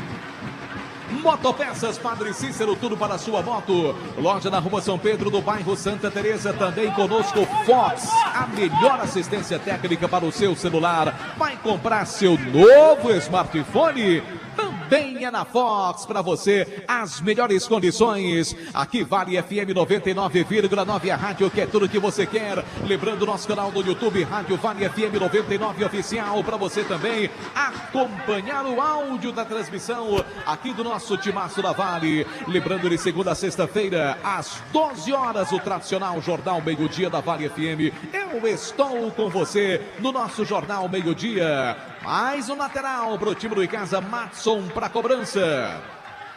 Motopeças Padre Cícero, tudo para a sua moto. Loja na Rua São Pedro, do bairro Santa Teresa. Também conosco Fox, a melhor assistência técnica para o seu celular. Vai comprar seu novo smartphone? Também é na Fox para você as melhores condições. Aqui Vale FM 99,9, a rádio que é tudo que você quer. Lembrando nosso canal do YouTube, Rádio Vale FM 99 Oficial, para você também acompanhar o áudio da transmissão aqui do nosso Timaço da Vale. Lembrando de segunda a sexta-feira, às 12 horas, o tradicional Jornal Meio-Dia da Vale FM. Eu estou com você no nosso Jornal Meio-Dia. Mais um lateral para o time do Icasa, Matson para cobrança.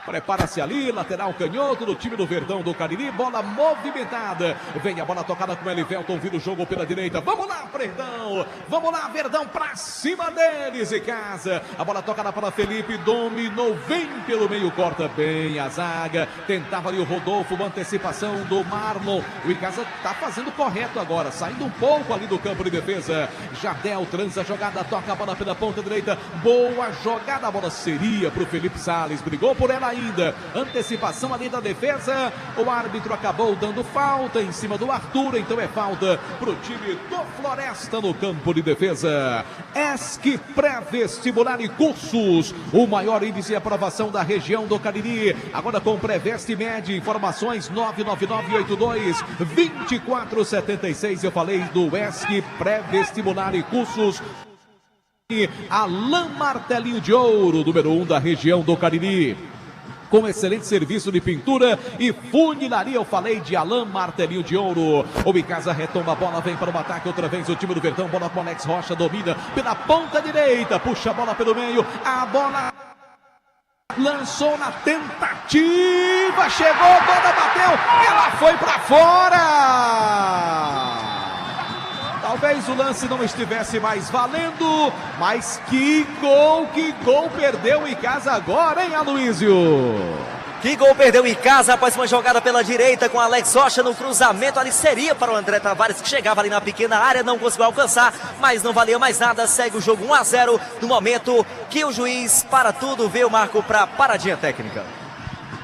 Prepara-se ali, lateral canhoto do time do Verdão do Cariri, bola movimentada, vem a bola tocada com o Elivelton, vira o jogo pela direita, vamos lá Verdão, vamos lá Verdão, pra cima deles, Icasa, a bola tocada para Felipe, dominou, vem pelo meio, corta bem a zaga, tentava ali o Rodolfo, uma antecipação do Marlon, o Icasa tá fazendo correto agora, saindo um pouco ali do campo de defesa, Jardel transa a jogada, toca a bola pela ponta direita, boa jogada, a bola seria pro Felipe Salles, brigou por ela ainda, antecipação ali da defesa, o árbitro acabou dando falta em cima do Arthur, então é falta pro time do Floresta no campo de defesa. ESC Pré-Vestibular e Cursos, o maior índice de aprovação da região do Cariri, agora com Pré-Veste Med, informações 999822476, eu falei do ESC Pré-Vestibular e Cursos. Alain Martelinho de Ouro, número 1 da região do Cariri. com excelente serviço de pintura e funilaria. Eu falei de Alain Martelinho de Ouro. O Icasa retoma a bola, vem para o ataque outra vez o time do Verdão. Bola com Alex Rocha, domina pela ponta direita, puxa a bola pelo meio, a bola lançou na tentativa, chegou, toda bateu, ela foi para fora. Talvez o lance não estivesse mais valendo, mas que gol perdeu o Icasa agora, hein, Aloísio? Que gol perdeu em casa após uma jogada pela direita com Alex Rocha no cruzamento. Ali seria para o André Tavares, que chegava ali na pequena área, não conseguiu alcançar, mas não valia mais nada. Segue o jogo 1-0 no momento que o juiz para tudo, vê o Marco para paradinha técnica.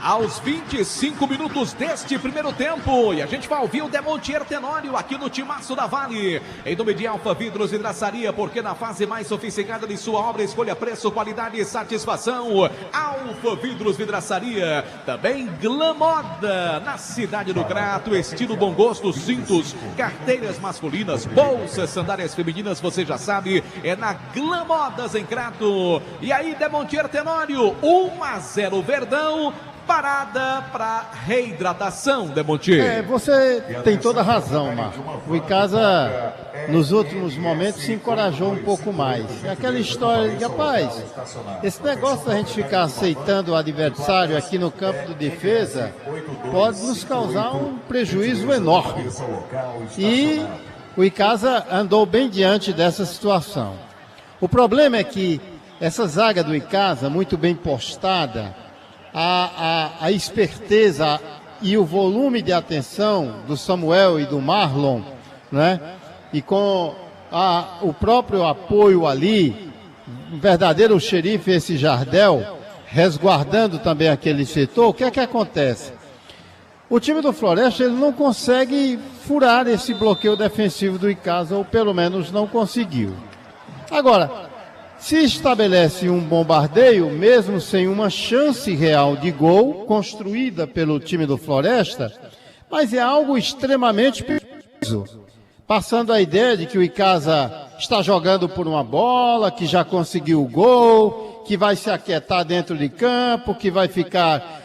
Aos 25 minutos deste primeiro tempo, e a gente vai ouvir o Demontier Tenório aqui no Timaço da Vale, em nome de Alfa Vidros Vidraçaria, porque na fase mais sofisticada de sua obra, escolha preço, qualidade e satisfação. Alfa Vidros Vidraçaria, também Glamoda, na cidade do Crato, estilo bom gosto, cintos, carteiras masculinas, bolsas, sandálias femininas, você já sabe, é na Glamodas em Crato. E aí, Demontier Tenório, 1-0 Verdão. Parada para reidratação, Demontier. Você tem toda a razão, Marco. O Icasa, nos últimos momentos, se encorajou um pouco mais. É aquela história de, rapaz, esse negócio da gente ficar aceitando o adversário aqui no campo de defesa pode nos causar um prejuízo enorme. E o Icasa andou bem diante dessa situação. O problema é que essa zaga do Icasa, muito bem postada, a esperteza e o volume de atenção do Samuel e do Marlon, né? E com o próprio apoio ali, um verdadeiro xerife, esse Jardel, resguardando também aquele setor, o que é que acontece? O time do Floresta ele não consegue furar esse bloqueio defensivo do Icasa, ou pelo menos não conseguiu. Agora, se estabelece um bombardeio, mesmo sem uma chance real de gol, construída pelo time do Floresta, mas é algo extremamente perigoso, passando a ideia de que o Icasa está jogando por uma bola, que já conseguiu o gol, que vai se aquietar dentro de campo, que vai ficar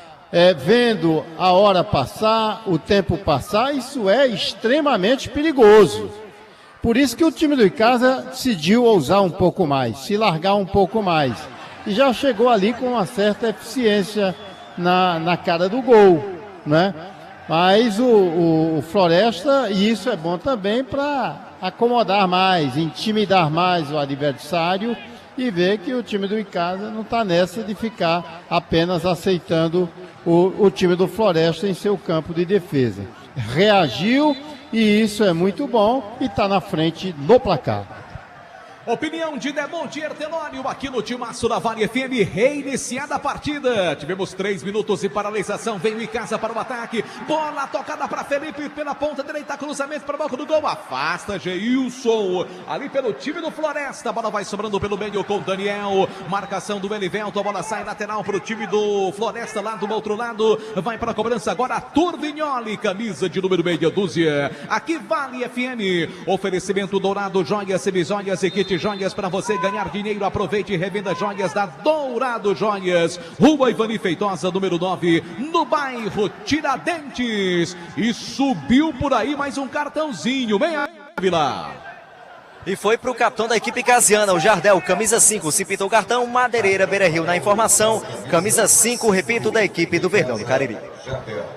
vendo a hora passar, o tempo passar. Isso é extremamente perigoso. Por isso que o time do Icasa decidiu ousar um pouco mais, se largar um pouco mais. E já chegou ali com uma certa eficiência na cara do gol, né? Mas o Floresta, e isso é bom também para acomodar mais, intimidar mais o adversário e ver que o time do Icasa não está nessa de ficar apenas aceitando o time do Floresta em seu campo de defesa. Reagiu. E isso é muito bom e está na frente no placar. Opinião de Demontier Tenório aqui no Timaço da Vale FM, reiniciada a partida. Tivemos 3 minutos de paralisação, vem o Icasa para o ataque. Bola tocada para Felipe pela ponta direita, cruzamento para o banco do gol. Afasta Geilson ali pelo time do Floresta. A bola vai sobrando pelo meio com Daniel. Marcação do Elivelto, a bola sai lateral para o time do Floresta lá do outro lado. Vai para a cobrança agora a Turbignoli, camisa de número meia dúzia. Aqui Vale FM, oferecimento Dourado Joias, Semijoias e Kit Joias para você ganhar dinheiro. Aproveite e revenda joias da Dourado Joias, Rua Ivani Feitosa, número 9, no bairro Tiradentes. E subiu por aí mais um cartãozinho. Vem aí, Vila. E foi para o capitão da equipe casiana, o Jardel, camisa 5, se pintou o cartão, Madeireira, Beira Rio na informação, camisa 5, repito, da equipe do Verdão do Cariri.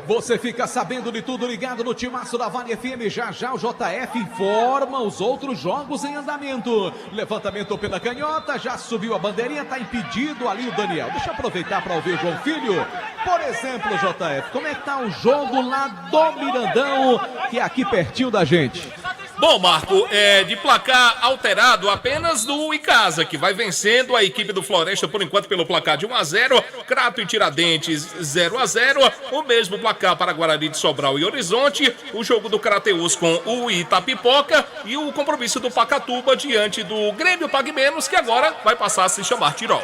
Você fica sabendo de tudo ligado no Timaço da Vale FM. Já já o JF informa os outros jogos em andamento. Levantamento pela canhota, já subiu a bandeirinha, está impedido ali o Daniel. Deixa eu aproveitar para ouvir o João Filho. Por exemplo, JF, como é que está o jogo lá do Mirandão, que é aqui pertinho da gente? Bom, Marco, de placar alterado apenas do Icasa, que vai vencendo a equipe do Floresta, por enquanto, pelo placar de 1-0. Crato e Tiradentes, 0-0. O mesmo placar para Guarani de Sobral e Horizonte. O jogo do Crateús com o Itapipoca e o compromisso do Pacatuba diante do Grêmio Pague Menos, que agora vai passar a se chamar Tirol.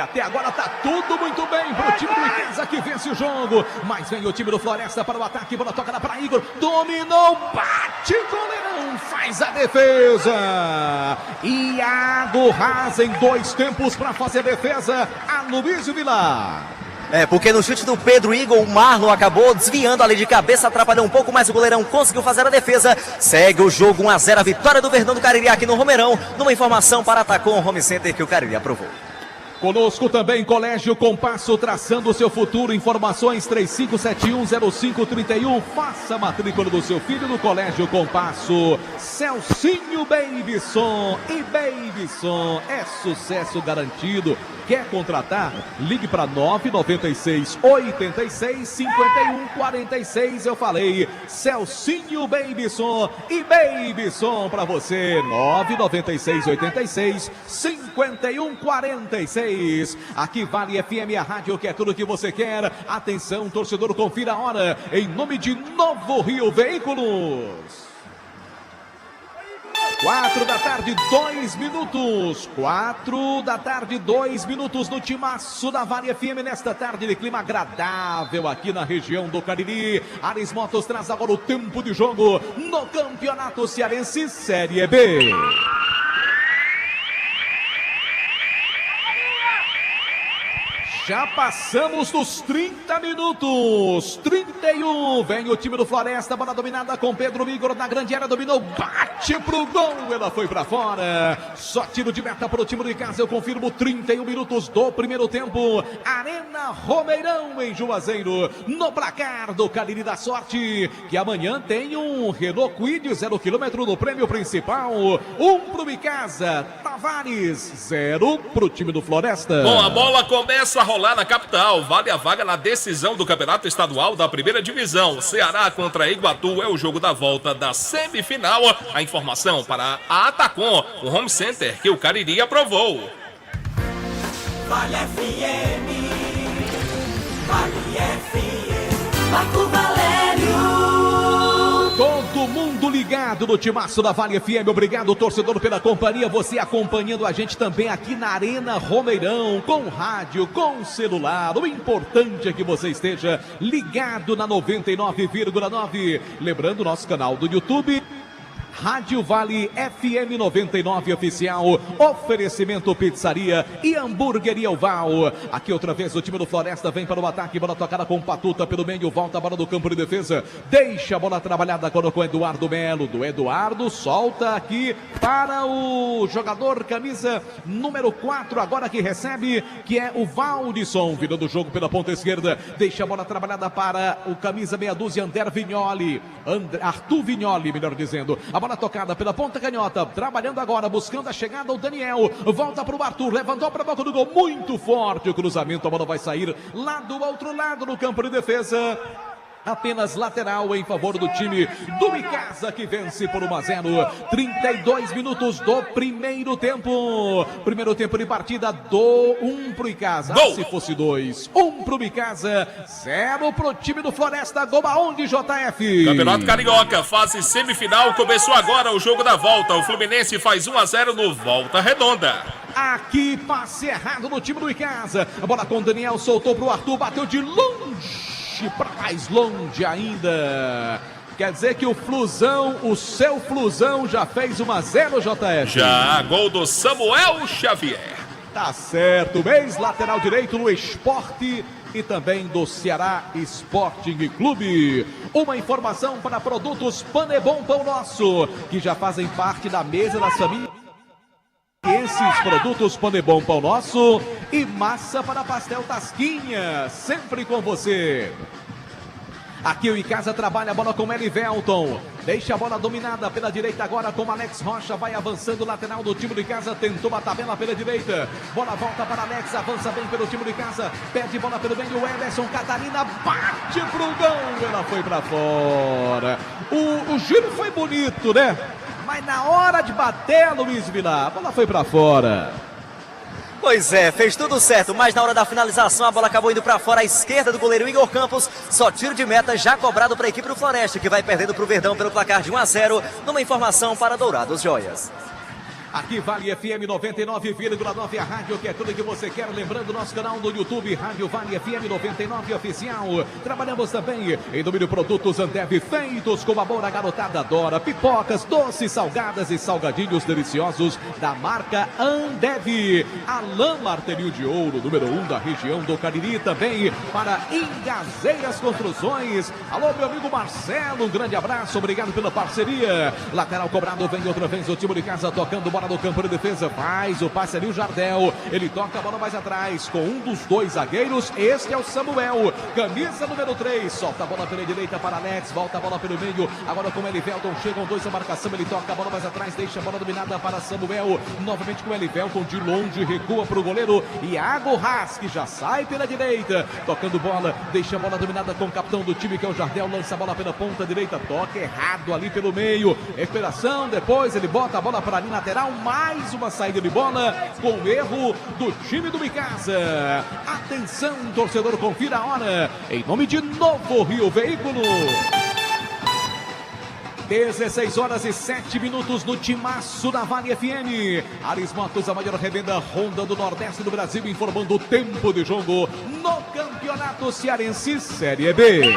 Até agora tá tudo muito bem pro time do Icasa que vence o jogo. Mas vem o time do Floresta para o ataque, bola tocada para Igor, dominou, bate, goleirão, faz a defesa. Iago Haas em 2 tempos para fazer a defesa. Aloísio Vilar. Porque no chute do Pedro Igor, o Marlon acabou desviando ali de cabeça, atrapalhou um pouco, mas o goleirão conseguiu fazer a defesa. Segue o jogo 1-0, a vitória do Verdão do Cariri aqui no Romeirão. Numa informação para Atacom Home Center que o Cariri aprovou. Conosco também Colégio Compasso, traçando o seu futuro. Informações 35710531. Faça a matrícula do seu filho no Colégio Compasso. Celcinho Babyson e Babyson é sucesso garantido. Quer contratar? Ligue para 996 86 51 46. Eu falei Celcinho Babyson e Babyson para você. 996 86 51 46. Aqui Vale FM, a rádio que é tudo que você quer. Atenção, torcedor, confira a hora. Em nome de Novo Rio Veículos. 4 da tarde, 2 minutos. 4 da tarde, 2 minutos no timaço da Vale FM nesta tarde de clima agradável aqui na região do Cariri. Ares Motos traz agora o tempo de jogo no Campeonato Cearense Série B. Já passamos dos 30 minutos. 31. Vem o time do Floresta. Bola dominada com Pedro Igor na grande área. Dominou. Bate pro gol. Ela foi pra fora. Só tiro de meta pro time de casa. Eu confirmo 31 minutos do primeiro tempo. Arena Romeirão em Juazeiro. No placar do Cariri da Sorte. Que amanhã tem um Renault Kwid 0 km no prêmio principal. 1 pro Micasa. Tavares 0 pro time do Floresta. Bom, a bola começa a rolar na capital. Vale a vaga na decisão do Campeonato Estadual da Primeira Divisão. Ceará contra Iguatu é o jogo da volta da semifinal. A informação para a Atacom, o home center que o Cariri aprovou. Vale FM, Vale FM, Marco Valério. Todo mundo ligado no timaço da Vale FM. Obrigado, torcedor, pela companhia. Você acompanhando a gente também aqui na Arena Romeirão, com rádio, com celular. O importante é que você esteja ligado na 99,9. Lembrando o nosso canal do YouTube, Rádio Vale FM 99 Oficial. Oferecimento Pizzaria e Hamburgueria Oval. Aqui outra vez o time do Floresta vem para o ataque. Bola tocada com Patuta pelo meio. Volta a bola do campo de defesa. Deixa a bola trabalhada agora com Eduardo Melo. Do Eduardo, solta aqui para o jogador camisa número 4. Agora que recebe, que é o Valdisson. Virando o jogo pela ponta esquerda. Deixa a bola trabalhada para o camisa meia dúzia, André Vignoli. Arthur Vignoli, melhor dizendo. A bola tocada pela ponta canhota, trabalhando agora, buscando a chegada o Daniel, volta para o Arthur, levantou para a boca do gol, muito forte o cruzamento, a bola vai sair lá do outro lado no campo de defesa. Apenas lateral em favor do time do Micasa, que vence por 1-0. 32 minutos do primeiro tempo. Primeiro tempo de partida do 1 pro Micasa. Se fosse 2, 1 pro Micasa, 0 pro time do Floresta. Gol aonde, JF? Campeonato Carioca, fase semifinal. Começou agora o jogo da volta. O Fluminense faz 1-0 no Volta Redonda. Aqui, passe errado no time do Micasa. A bola com o Daniel, soltou pro Arthur, bateu de longe. Para mais longe ainda. Quer dizer que o Flusão, o seu Flusão já fez 1-0, JF? Já, gol do Samuel Xavier. Tá certo, ex-lateral direito no Esporte e também do Ceará Sporting Clube. Uma informação para produtos Panebom Pão Nosso, que já fazem parte da mesa das famílias. Esses produtos Panebom Pão Nosso e massa para pastel Tasquinha, sempre com você. Aqui o Icasa trabalha a bola com Elivelton. Deixa a bola dominada pela direita agora com Alex Rocha. Vai avançando o lateral do time do Icasa. Tentou a tabela pela direita. Bola volta para Alex. Avança bem pelo time do Icasa. Perde bola pelo meio. O Everson Catarina bate pro gol. Ela foi para fora. O giro foi bonito, né? Mas na hora de bater, Luiz Vilar, a bola foi para fora. Pois é, fez tudo certo, mas na hora da finalização a bola acabou indo para fora à esquerda do goleiro Igor Campos. Só tiro de meta já cobrado para a equipe do Floresta, que vai perdendo para o Verdão pelo placar de 1-0, numa informação para Dourados Joias. Aqui Vale FM 99,9, a rádio que é tudo que você quer. Lembrando nosso canal no YouTube, Rádio Vale FM 99 Oficial. Trabalhamos também em domínio produtos Ambev, feitos com amor, a garotada adora. Pipocas, doces, salgadas e salgadinhos deliciosos da marca Ambev. Alain Martelinho de Ouro, número 1 da região do Cariri, também para Ingazeiras Construções. Alô, meu amigo Marcelo, um grande abraço, obrigado pela parceria. Lateral cobrado, vem outra vez o time de casa tocando bola no campo de defesa. Faz o passe ali o Jardel. Ele toca a bola mais atrás com um dos dois zagueiros. Este é o Samuel, camisa número 3. Solta a bola pela direita para Alex. Volta a bola pelo meio. Agora com o Elivelton. Chegam dois na marcação. Ele toca a bola mais atrás. Deixa a bola dominada para Samuel. Novamente com o Elivelton de longe. Recua para o goleiro Iago Haas, que já sai pela direita. Tocando bola. Deixa a bola dominada com o capitão do time, que é o Jardel. Lança a bola pela ponta direita. Toca errado ali pelo meio. Recuperação. Depois ele bota a bola para ali lateral. Mais uma saída de bola com erro do time do Micasa. Atenção, torcedor, confira a hora. Em nome de Novo Rio Veículo. 16 horas e 7 minutos no Timaço da Vale FM. Ares Motos, a maior revenda Honda do Nordeste do Brasil, informando o tempo de jogo no Campeonato Cearense Série B.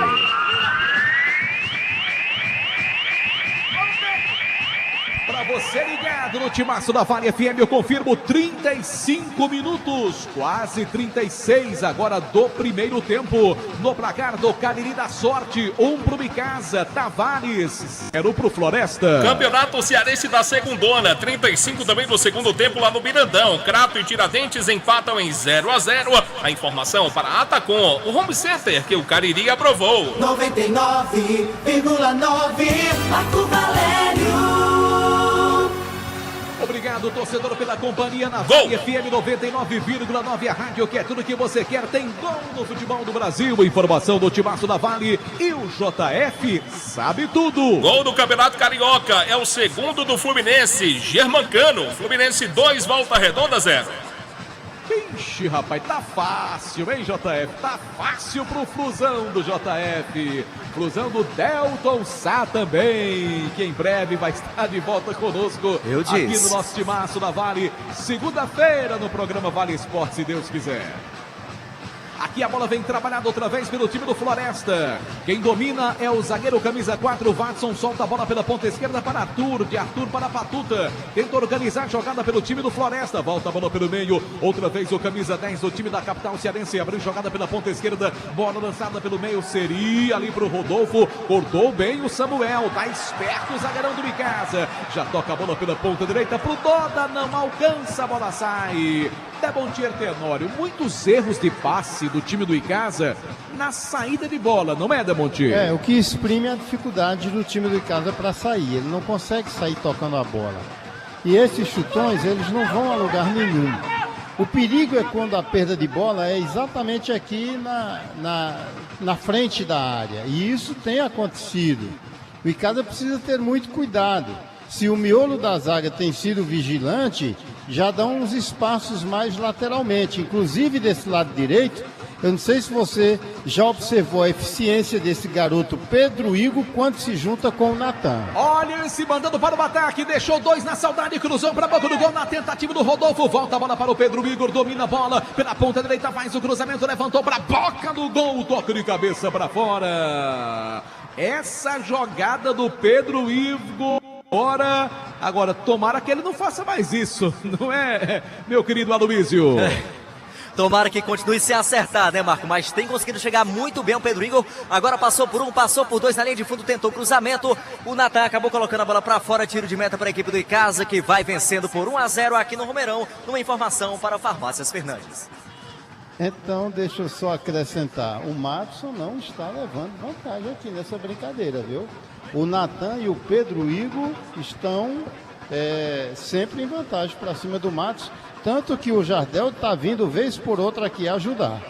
Para você ligado no Timaço da Vale FM, eu confirmo 35 minutos, quase 36 agora do primeiro tempo. No placar do Cariri da Sorte, 1 pro Micasa, Tavares, 0 pro Floresta. Campeonato Cearense da Segundona, 35 também do segundo tempo lá no Mirandão. Crato e Tiradentes empatam em 0-0. A informação para Atacom, o home center que o Cariri aprovou. 99,9 Marco Valério. Obrigado, torcedor, pela companhia na Vale FM 99,9, a rádio que é tudo que você quer. Tem gol no futebol do Brasil, informação do Timaço da Vale e o JF sabe tudo. Gol do Campeonato Carioca, é o segundo do Fluminense, Germancano. Fluminense 2, Volta Redonda 0. Ixi, rapaz, tá fácil, hein, JF? Tá fácil pro Flusão do JF. Flusão do Delton Sá também, que em breve vai estar de volta conosco. Eu disse. Aqui no nosso Timaço da Vale, segunda-feira no programa Vale Esporte, se Deus quiser. Aqui a bola vem trabalhada outra vez pelo time do Floresta. Quem domina é o zagueiro camisa 4, Watson. Solta a bola pela ponta esquerda para Arthur. De Arthur para Patuta. Tenta organizar a jogada pelo time do Floresta. Volta a bola pelo meio. Outra vez o camisa 10 do time da capital cearense. Abriu jogada pela ponta esquerda. Bola lançada pelo meio. Seria ali para o Rodolfo. Cortou bem o Samuel. Tá esperto o zagueirão do Micasa. Já toca a bola pela ponta direita para o Doda. Não alcança. A bola sai. Debontier Tenório. Muitos erros de passe do time do Icasa na saída de bola, não é, Debontier? É, o que exprime a dificuldade do time do Icasa para sair. Ele não consegue sair tocando a bola. E esses chutões, eles não vão a lugar nenhum. O perigo é quando a perda de bola é exatamente aqui na frente da área. E isso tem acontecido. O Icasa precisa ter muito cuidado. Se o miolo da zaga tem sido vigilante, já dão uns espaços mais lateralmente. Inclusive desse lado direito, eu não sei se você já observou a eficiência desse garoto Pedro Igor quando se junta com o Natan. Olha ele se mandando para o ataque, deixou dois na saudade, cruzou para a boca do gol na tentativa do Rodolfo. Volta a bola para o Pedro Igor, domina a bola pela ponta direita, faz o cruzamento, levantou para a boca do gol, toque de cabeça para fora. Essa jogada do Pedro Igor. Agora, tomara que ele não faça mais isso, não é, meu querido Aloísio? Tomara que continue sem acertar, né, Marco? Mas tem conseguido chegar muito bem o Pedro Igor. Agora passou por um, passou por dois na linha de fundo, tentou cruzamento. O Natan acabou colocando a bola para fora, tiro de meta para a equipe do Icasa, que vai vencendo por 1-0 aqui no Romeirão. Numa informação para Farmácias Fernandes. Então, deixa eu só acrescentar. O Madison não está levando vantagem aqui nessa brincadeira, viu? O Natan e o Pedro Igor estão sempre em vantagem para cima do Matos. Tanto que o Jardel está vindo vez por outra aqui ajudar.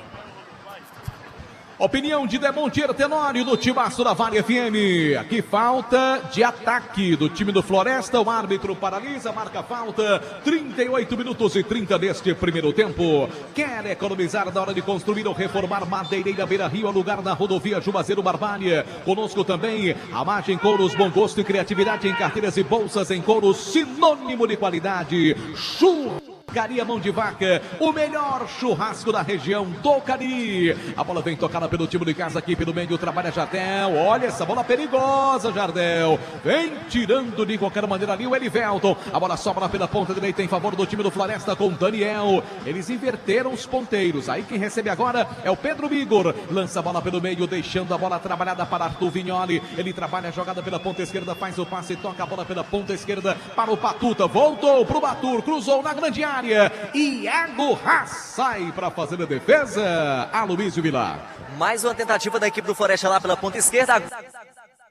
Opinião de Demontier Tenório do Timaço da Vale FM. Aqui falta de ataque do time do Floresta. O árbitro paralisa, marca falta. 38 minutos e 30 deste primeiro tempo. Quer economizar na hora de construir ou reformar? Madeireira Beira Rio, lugar na rodovia Juazeiro Barbalha. Conosco também a Margem Couros, bom gosto e criatividade em carteiras e bolsas em couro, sinônimo de qualidade. Churrascaria Mão de Vaca, o melhor churrasco da região do Cariri. A bola vem tocada pelo time de casa aqui pelo meio, trabalha Jardel. Olha essa bola perigosa, Jardel. Vem tirando de qualquer maneira ali o Elivelton. A bola sobra pela ponta direita em favor do time do Floresta com Daniel. Eles inverteram os ponteiros. Aí quem recebe agora é o Pedro Bigor. Lança a bola pelo meio, deixando a bola trabalhada para Arthur Vignoli. Ele trabalha a jogada pela ponta esquerda, faz o passe e toca a bola pela ponta esquerda para o Patuta. Voltou pro Batur, cruzou na grande área. Iago Haas sai para fazer a defesa. Aloysio Vilar. Mais uma tentativa da equipe do Floresta lá pela ponta esquerda.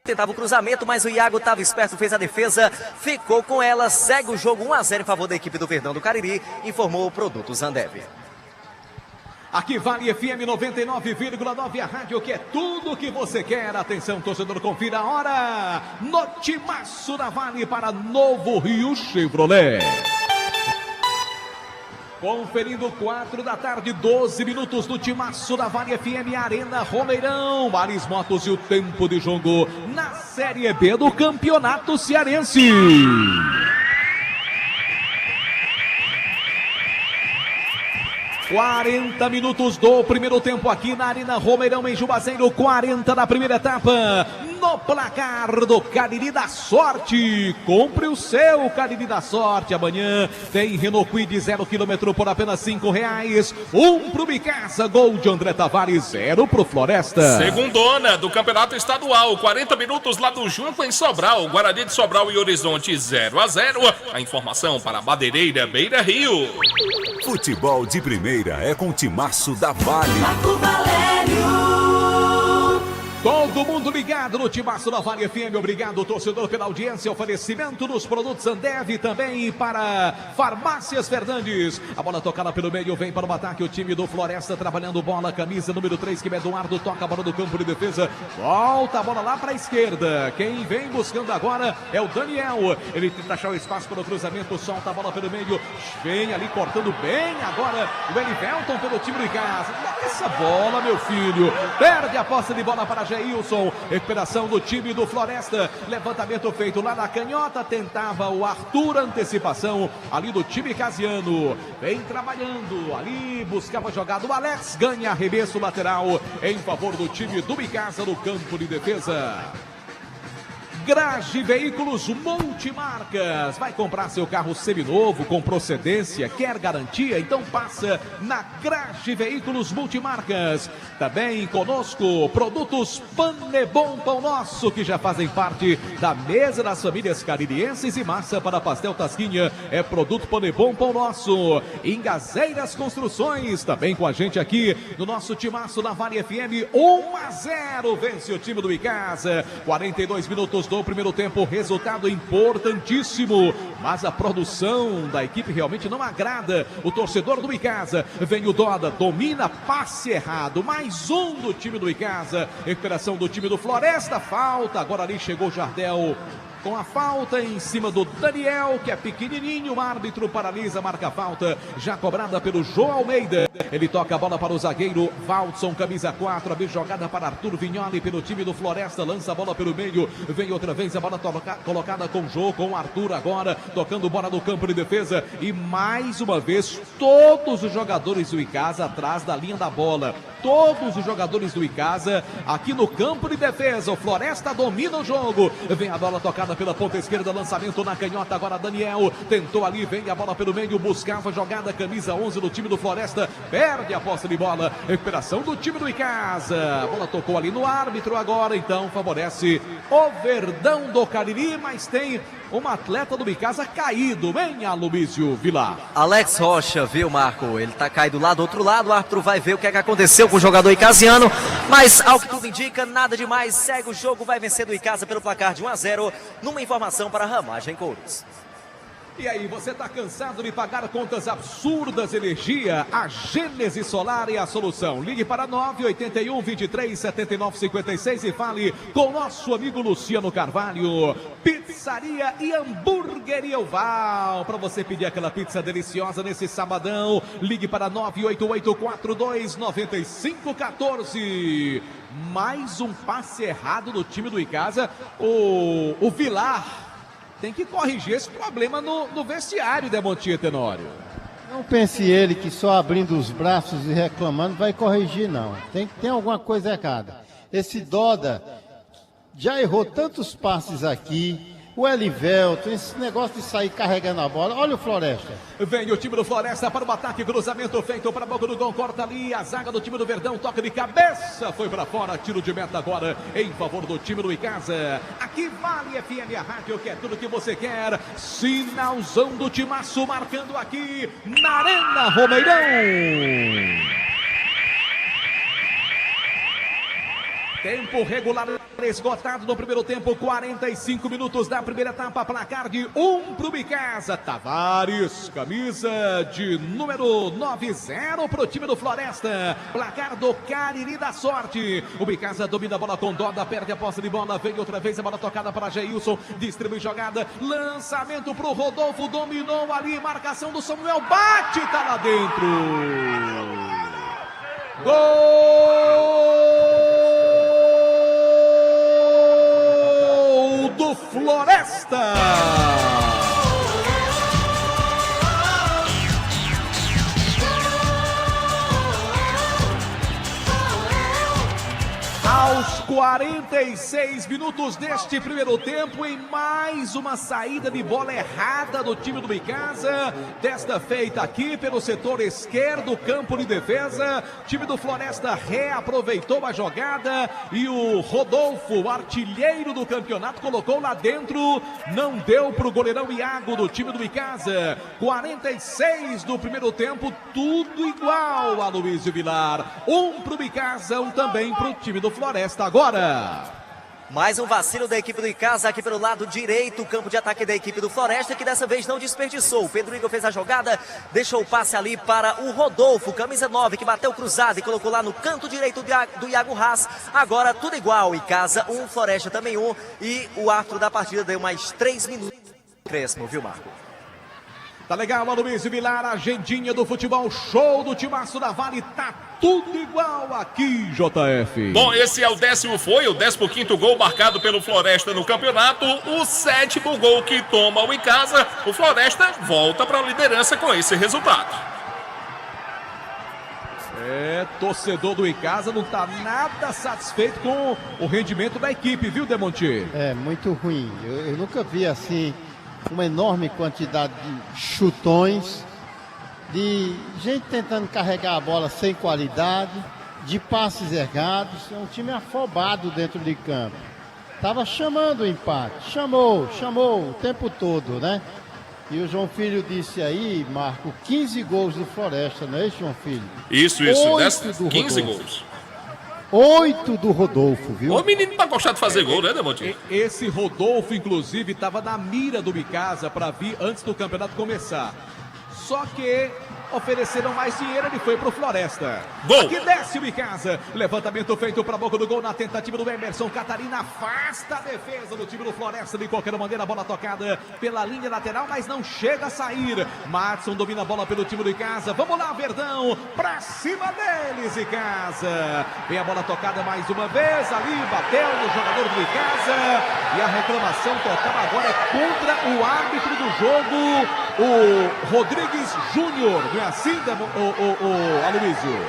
Tentava o cruzamento, mas o Iago estava esperto, fez a defesa, ficou com ela, segue o jogo 1-0 em favor da equipe do Verdão do Cariri, informou o Produto Zandev. Aqui Vale FM 99,9, a rádio que é tudo o que você quer. Atenção, torcedor, confira a hora. No Timaço da Vale para Novo Rio Chevrolet. Conferindo 4 da tarde, 12 minutos do Timaço da Vale FM, Arena Romeirão, Maris Motos e o tempo de jogo na Série B do Campeonato Cearense. ...40 minutos do primeiro tempo aqui na Arena Romeirão, em Juazeiro, 40 da primeira etapa. No placar do Cariri da Sorte. Compre o seu Cariri da Sorte. Amanhã tem Renault Kwid 0 km por apenas R$5. 1 pro Bicasa, gol de André Tavares, 0 pro Floresta. Segundona do Campeonato Estadual, 40 minutos lá do Junco em Sobral. Guarani de Sobral e Horizonte 0-0. A informação para Madeireira Beira Rio. Futebol de primeira é com o Timaço da Vale. Marco Valério. Todo mundo ligado no Timaço da Vale FM. Obrigado, torcedor, pela audiência. Oferecimento dos produtos Andev também para Farmácias Fernandes. A bola tocada pelo meio, vem para o ataque o time do Floresta, trabalhando bola, camisa número 3, que é Eduardo, toca a bola do campo de defesa. Volta a bola lá para a esquerda. Quem vem buscando agora é o Daniel. Ele tenta achar o espaço para o cruzamento, solta a bola pelo meio. Vem ali cortando bem agora o Elivelton pelo time de casa. Essa bola, meu filho. Perde a posse de bola para Geilson. Recuperação do time do Floresta. Levantamento feito lá na canhota. Tentava o Arthur, antecipação ali do time casiano. Vem trabalhando ali, buscava jogada. O Alex ganha arremesso lateral em favor do time do Bicasa no campo de defesa. Grage Veículos Multimarcas. Vai comprar seu carro seminovo com procedência, quer garantia? Então passa na Grage Veículos Multimarcas. Também conosco, produtos Panebon Pão Nosso, que já fazem parte da mesa das famílias caririenses, e massa para pastel Tasquinha é produto Panebon Pão Nosso. Engazeiras Construções, também com a gente aqui no nosso Timaço da Vale FM. 1-0 vence o time do Icasa. 42 minutos do primeiro tempo, resultado importantíssimo, mas a produção da equipe realmente não agrada o torcedor do Icasa. Vem o Doda, domina, passe errado, mais um do time do Icasa. Recuperação do time do Floresta, falta, agora ali chegou Jardel com a falta em cima do Daniel, que é pequenininho. O árbitro paralisa, marca a falta, já cobrada pelo João Almeida. Ele toca a bola para o zagueiro Valdson, camisa 4, a jogada para Arthur Vignoli pelo time do Floresta, lança a bola pelo meio, vem outra vez a bola colocada com o Jô, com o Arthur agora, tocando bola no campo de defesa, e mais uma vez todos os jogadores do Icasa atrás da linha da bola. Todos os jogadores do Icasa aqui no campo de defesa. O Floresta domina o jogo. Vem a bola tocada pela ponta esquerda, lançamento na canhota. Agora Daniel tentou ali, vem a bola pelo meio, buscava jogada, camisa 11 do time do Floresta. Perde a posse de bola. Recuperação do time do Icasa. A bola tocou ali no árbitro agora, então favorece o Verdão do Cariri, mas tem um atleta do Icasa caído. Vem Aloysio Vilar. Alex Rocha, viu, Marco? Ele tá caído lá do outro lado. O árbitro vai ver o que é que aconteceu com o jogador icasiano, mas ao que tudo indica, nada demais. Segue o jogo, vai vencer do Icasa pelo placar de 1-0. Numa informação para Ramagem Couros. E aí, você está cansado de pagar contas absurdas de energia? A Gênese Solar é a solução. Ligue para 981 23 79 56 e fale com nosso amigo Luciano Carvalho. Pizzaria e Hamburgueria Oval. Para você pedir aquela pizza deliciosa nesse sabadão, ligue para 988429514. Mais um passe errado do time do Icasa. O Vilar tem que corrigir esse problema no vestiário, Demontia Tenório. Não pense ele que só abrindo os braços e reclamando vai corrigir, não. Tem alguma coisa errada. Esse Doda já errou tantos passes aqui. O Elivelton, esse negócio de sair carregando a bola. Olha o Floresta. Vem o time do Floresta para o ataque, cruzamento feito para a boca do gol, corta ali, a zaga do time do Verdão, toca de cabeça, foi para fora, tiro de meta agora em favor do time do Icasa. Aqui Vale FM, a rádio que é tudo que você quer, sinalzão do timaço marcando aqui na Arena Romeirão. Tempo regular esgotado no primeiro tempo, 45 minutos da primeira etapa, placar de 1 para o Bicasa. Tavares, camisa de número 90 para o time do Floresta. Placar do Cariri da Sorte. O Bicasa domina a bola com Doda, perde a posse de bola, vem outra vez a bola tocada para Geilson, distribui jogada, lançamento para o Rodolfo, dominou ali, marcação do Samuel, bate, tá lá dentro. Gol do Floresta! Aos 46 minutos deste primeiro tempo, em mais uma saída de bola errada do time do Bicasa, desta feita aqui pelo setor esquerdo, campo de defesa, time do Floresta reaproveitou a jogada e o Rodolfo, o artilheiro do campeonato, colocou lá dentro, não deu para o goleirão Iago do time do Bicasa. 46 do primeiro tempo, tudo igual a Luizio Vilar, um para o Bicasa, um também para o time do Floresta agora. Mais um vacilo da equipe do Icasa aqui pelo lado direito, o campo de ataque da equipe do Floresta, que dessa vez não desperdiçou. O Pedro Igor fez a jogada, deixou o passe ali para o Rodolfo, camisa 9, que bateu cruzado e colocou lá no canto direito do Iago Haas. Agora tudo igual, Icasa 1, Floresta também 1, e o árbitro da partida deu mais 3 minutos. Crespo, viu, Marco? Tá legal, Aloysio Vilar, agendinha do futebol, show do timaço da Vale, tá tudo igual aqui, JF. Bom, esse é o 15º gol marcado pelo Floresta no campeonato, o 7º gol que toma o Icasa. O Floresta volta para a liderança com esse resultado. Torcedor do Icasa não tá nada satisfeito com o rendimento da equipe, viu, Demontier? É, muito ruim. Eu nunca vi assim uma enorme quantidade de chutões, de gente tentando carregar a bola sem qualidade, de passes errados. É um time afobado dentro de campo. Tava chamando o empate, chamou o tempo todo, né? E o João Filho disse aí, Marco, 15 gols do Floresta, não é isso, João Filho? Isso, 15 gols. 8 do Rodolfo, viu? O menino tá gostando de fazer gol, né, Demontinho? Esse Rodolfo, inclusive, estava na mira do Bicasa para vir antes do campeonato começar. Só que ofereceram mais dinheiro, ele foi pro Floresta. Gol! Aqui desce o Bicasa. Levantamento feito para a boca do gol na tentativa do Emerson. Catarina afasta a defesa do time do Floresta. De qualquer maneira, a bola tocada pela linha lateral, mas não chega a sair. Matson domina a bola pelo time do Icasa. Vamos lá, Verdão. Pra cima deles, Icasa. Vem a bola tocada mais uma vez. Ali, bateu no jogador do Icasa. E a reclamação total agora é contra o árbitro do jogo, o Rodrigues Júnior. Não é assim, Aloysio?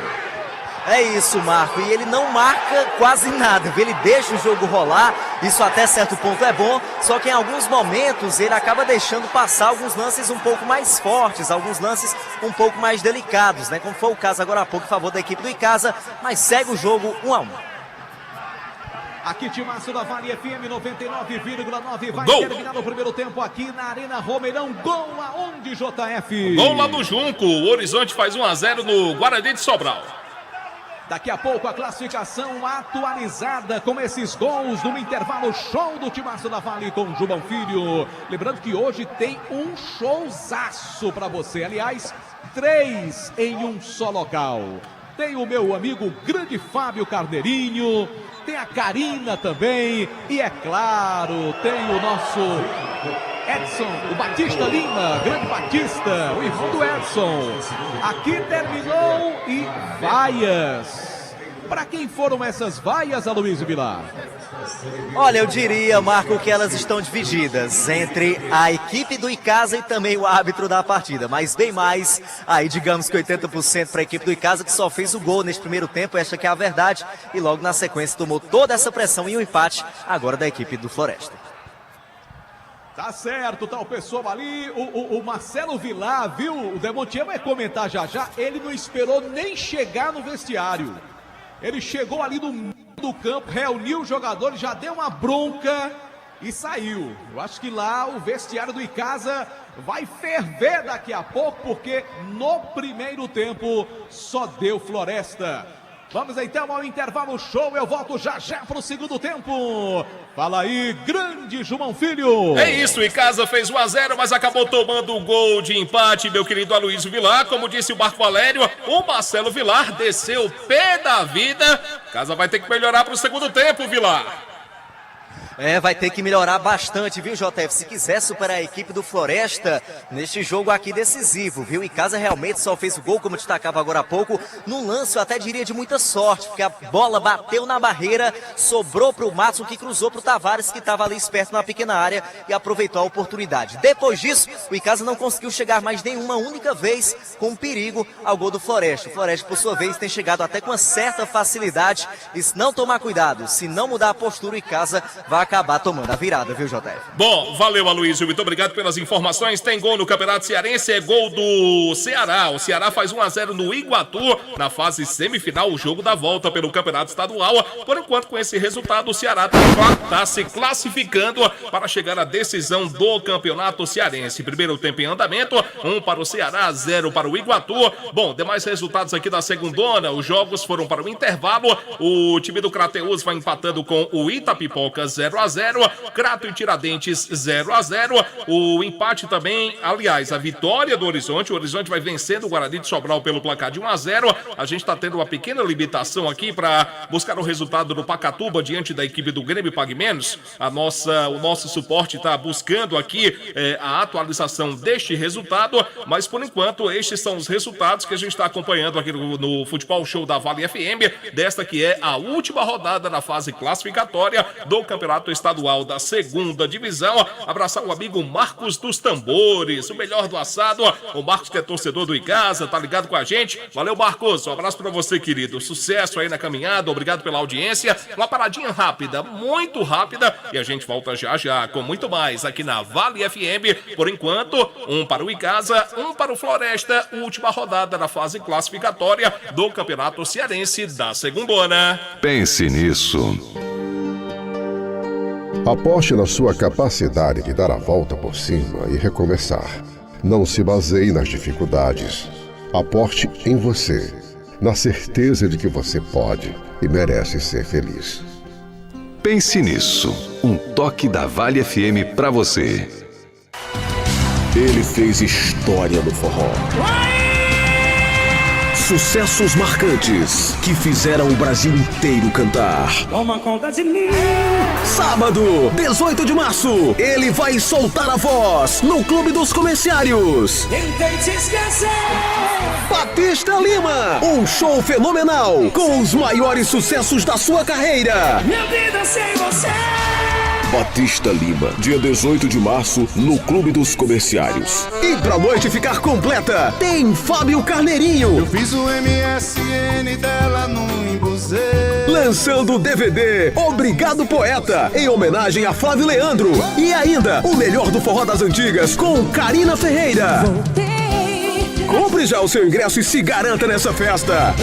É isso, Marco, e ele não marca quase nada, ele deixa o jogo rolar, isso até certo ponto é bom, só que em alguns momentos ele acaba deixando passar alguns lances um pouco mais fortes, alguns lances um pouco mais delicados, né? Como foi o caso agora há pouco em favor da equipe do Icasa, mas segue o jogo 1-1. Aqui timaço da Vale FM 99,9 vai Gol. terminar o primeiro tempo aqui na Arena Romeirão. Gol aonde, JF? Gol lá do Junco, o Horizonte faz 1-0 no Guarani de Sobral. Daqui a pouco a classificação atualizada com esses gols no intervalo show do Timaço da Vale com Jubão Filho. Lembrando que hoje tem um showzaço para você. Aliás, 3 em um só local. Tem o meu amigo grande Fábio Carneirinho, tem a Karina também e, é claro, tem o nosso Edson, o Batista Lima, grande Batista, o irmão do Edson. Aqui terminou e vaias. Para quem foram essas vaias, Aloysio Vilar? Olha, eu diria, Marco, que elas estão divididas entre a equipe do Icasa e também o árbitro da partida, mas bem mais, aí digamos que 80% para a equipe do Icasa, que só fez o gol neste primeiro tempo, esta que é a verdade, e logo na sequência tomou toda essa pressão e o empate agora da equipe do Floresta. Tá certo, tá o pessoal ali, o Marcelo Vilar, viu? O Demontier vai comentar já já, ele não esperou nem chegar no vestiário. Ele chegou ali no meio do campo, reuniu os jogadores, já deu uma bronca e saiu. Eu acho que lá o vestiário do Icasa vai ferver daqui a pouco, porque no primeiro tempo só deu Floresta. Vamos então ao intervalo show, eu volto já já para o segundo tempo. Fala aí, grande Jumão Filho. É isso, o Icasa fez 1-0, mas acabou tomando o gol de empate, meu querido Aloysio Vilar. Como disse o Marco Valério, o Marcelo Vilar desceu o pé da vida. Icasa vai ter que melhorar para o segundo tempo, Vilar. Vai ter que melhorar bastante, viu, JF? Se quiser superar a equipe do Floresta neste jogo aqui decisivo, viu? Icasa realmente só fez o gol, como destacava agora há pouco, num lance, eu até diria, de muita sorte, porque a bola bateu na barreira, sobrou para o Matson, que cruzou para o Tavares, que estava ali esperto na pequena área e aproveitou a oportunidade. Depois disso, o Icasa não conseguiu chegar mais nenhuma única vez com perigo ao gol do Floresta. O Floresta, por sua vez, tem chegado até com uma certa facilidade, e se não tomar cuidado, se não mudar a postura, o Icasa vai acabar tomando a virada, viu, JF? Bom, valeu, Aloysio, muito obrigado pelas informações. Tem gol no Campeonato Cearense, é gol do Ceará. O Ceará faz 1-0 no Iguatu, na fase semifinal, o jogo da volta pelo Campeonato Estadual. Por enquanto, com esse resultado, o Ceará está se classificando para chegar à decisão do Campeonato Cearense. Primeiro tempo em andamento, 1 para o Ceará, 0 para o Iguatu. Bom, demais resultados aqui da segundona, os jogos foram para o intervalo. O time do Crateús vai empatando com o Itapipoca 0-0, Crato e Tiradentes 0-0, o empate também, aliás, a vitória do Horizonte, o Horizonte vai vencendo o Guarani de Sobral pelo placar de 1-0, a gente está tendo uma pequena limitação aqui para buscar o resultado do Pacatuba diante da equipe do Grêmio Pague Menos, o nosso suporte está buscando aqui a atualização deste resultado, mas por enquanto estes são os resultados que a gente está acompanhando aqui no Futebol Show da Vale FM, desta que é a última rodada da fase classificatória do Campeonato Estadual da segunda divisão. Abraçar o amigo Marcos dos Tambores, o melhor do assado. O Marcos, que é torcedor do Icasa, tá ligado com a gente. Valeu, Marcos, um abraço pra você, querido. Sucesso aí na caminhada, obrigado pela audiência. Uma paradinha rápida, muito rápida, e a gente volta já já com muito mais aqui na Vale FM. Por enquanto, 1 para o Icasa, 1 para o Floresta, última rodada da fase classificatória do Campeonato Cearense da segundona. Pense nisso. Aposte na sua capacidade de dar a volta por cima e recomeçar. Não se baseie nas dificuldades. Aposte em você, na certeza de que você pode e merece ser feliz. Pense nisso. Um toque da Vale FM pra você. Ele fez história no forró. Sucessos marcantes que fizeram o Brasil inteiro cantar. Toma conta de mim. Sábado, 18 de março, ele vai soltar a voz no Clube dos Comerciários. Tentei te esquecer. Batista Lima, um show fenomenal com os maiores sucessos da sua carreira. Minha vida sem você. Batista Lima, dia 18 de março, no Clube dos Comerciários. E pra noite ficar completa, tem Fábio Carneirinho. Eu fiz o MSN dela no embusê. Lançando o DVD Obrigado Poeta, em homenagem a Flávio Leandro. E ainda, o melhor do forró das antigas, com Karina Ferreira. Compre já o seu ingresso e se garanta nessa festa.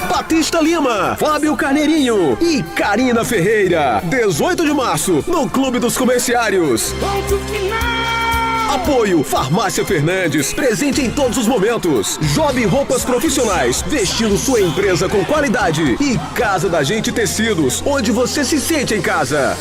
Batista Lima, Fábio Carneirinho e Karina Ferreira. 18 de março, no Clube dos Comerciários. Apoio Farmácia Fernandes, presente em todos os momentos. Job Roupas Profissionais, vestindo sua empresa com qualidade. E Casa da Gente Tecidos, onde você se sente em casa.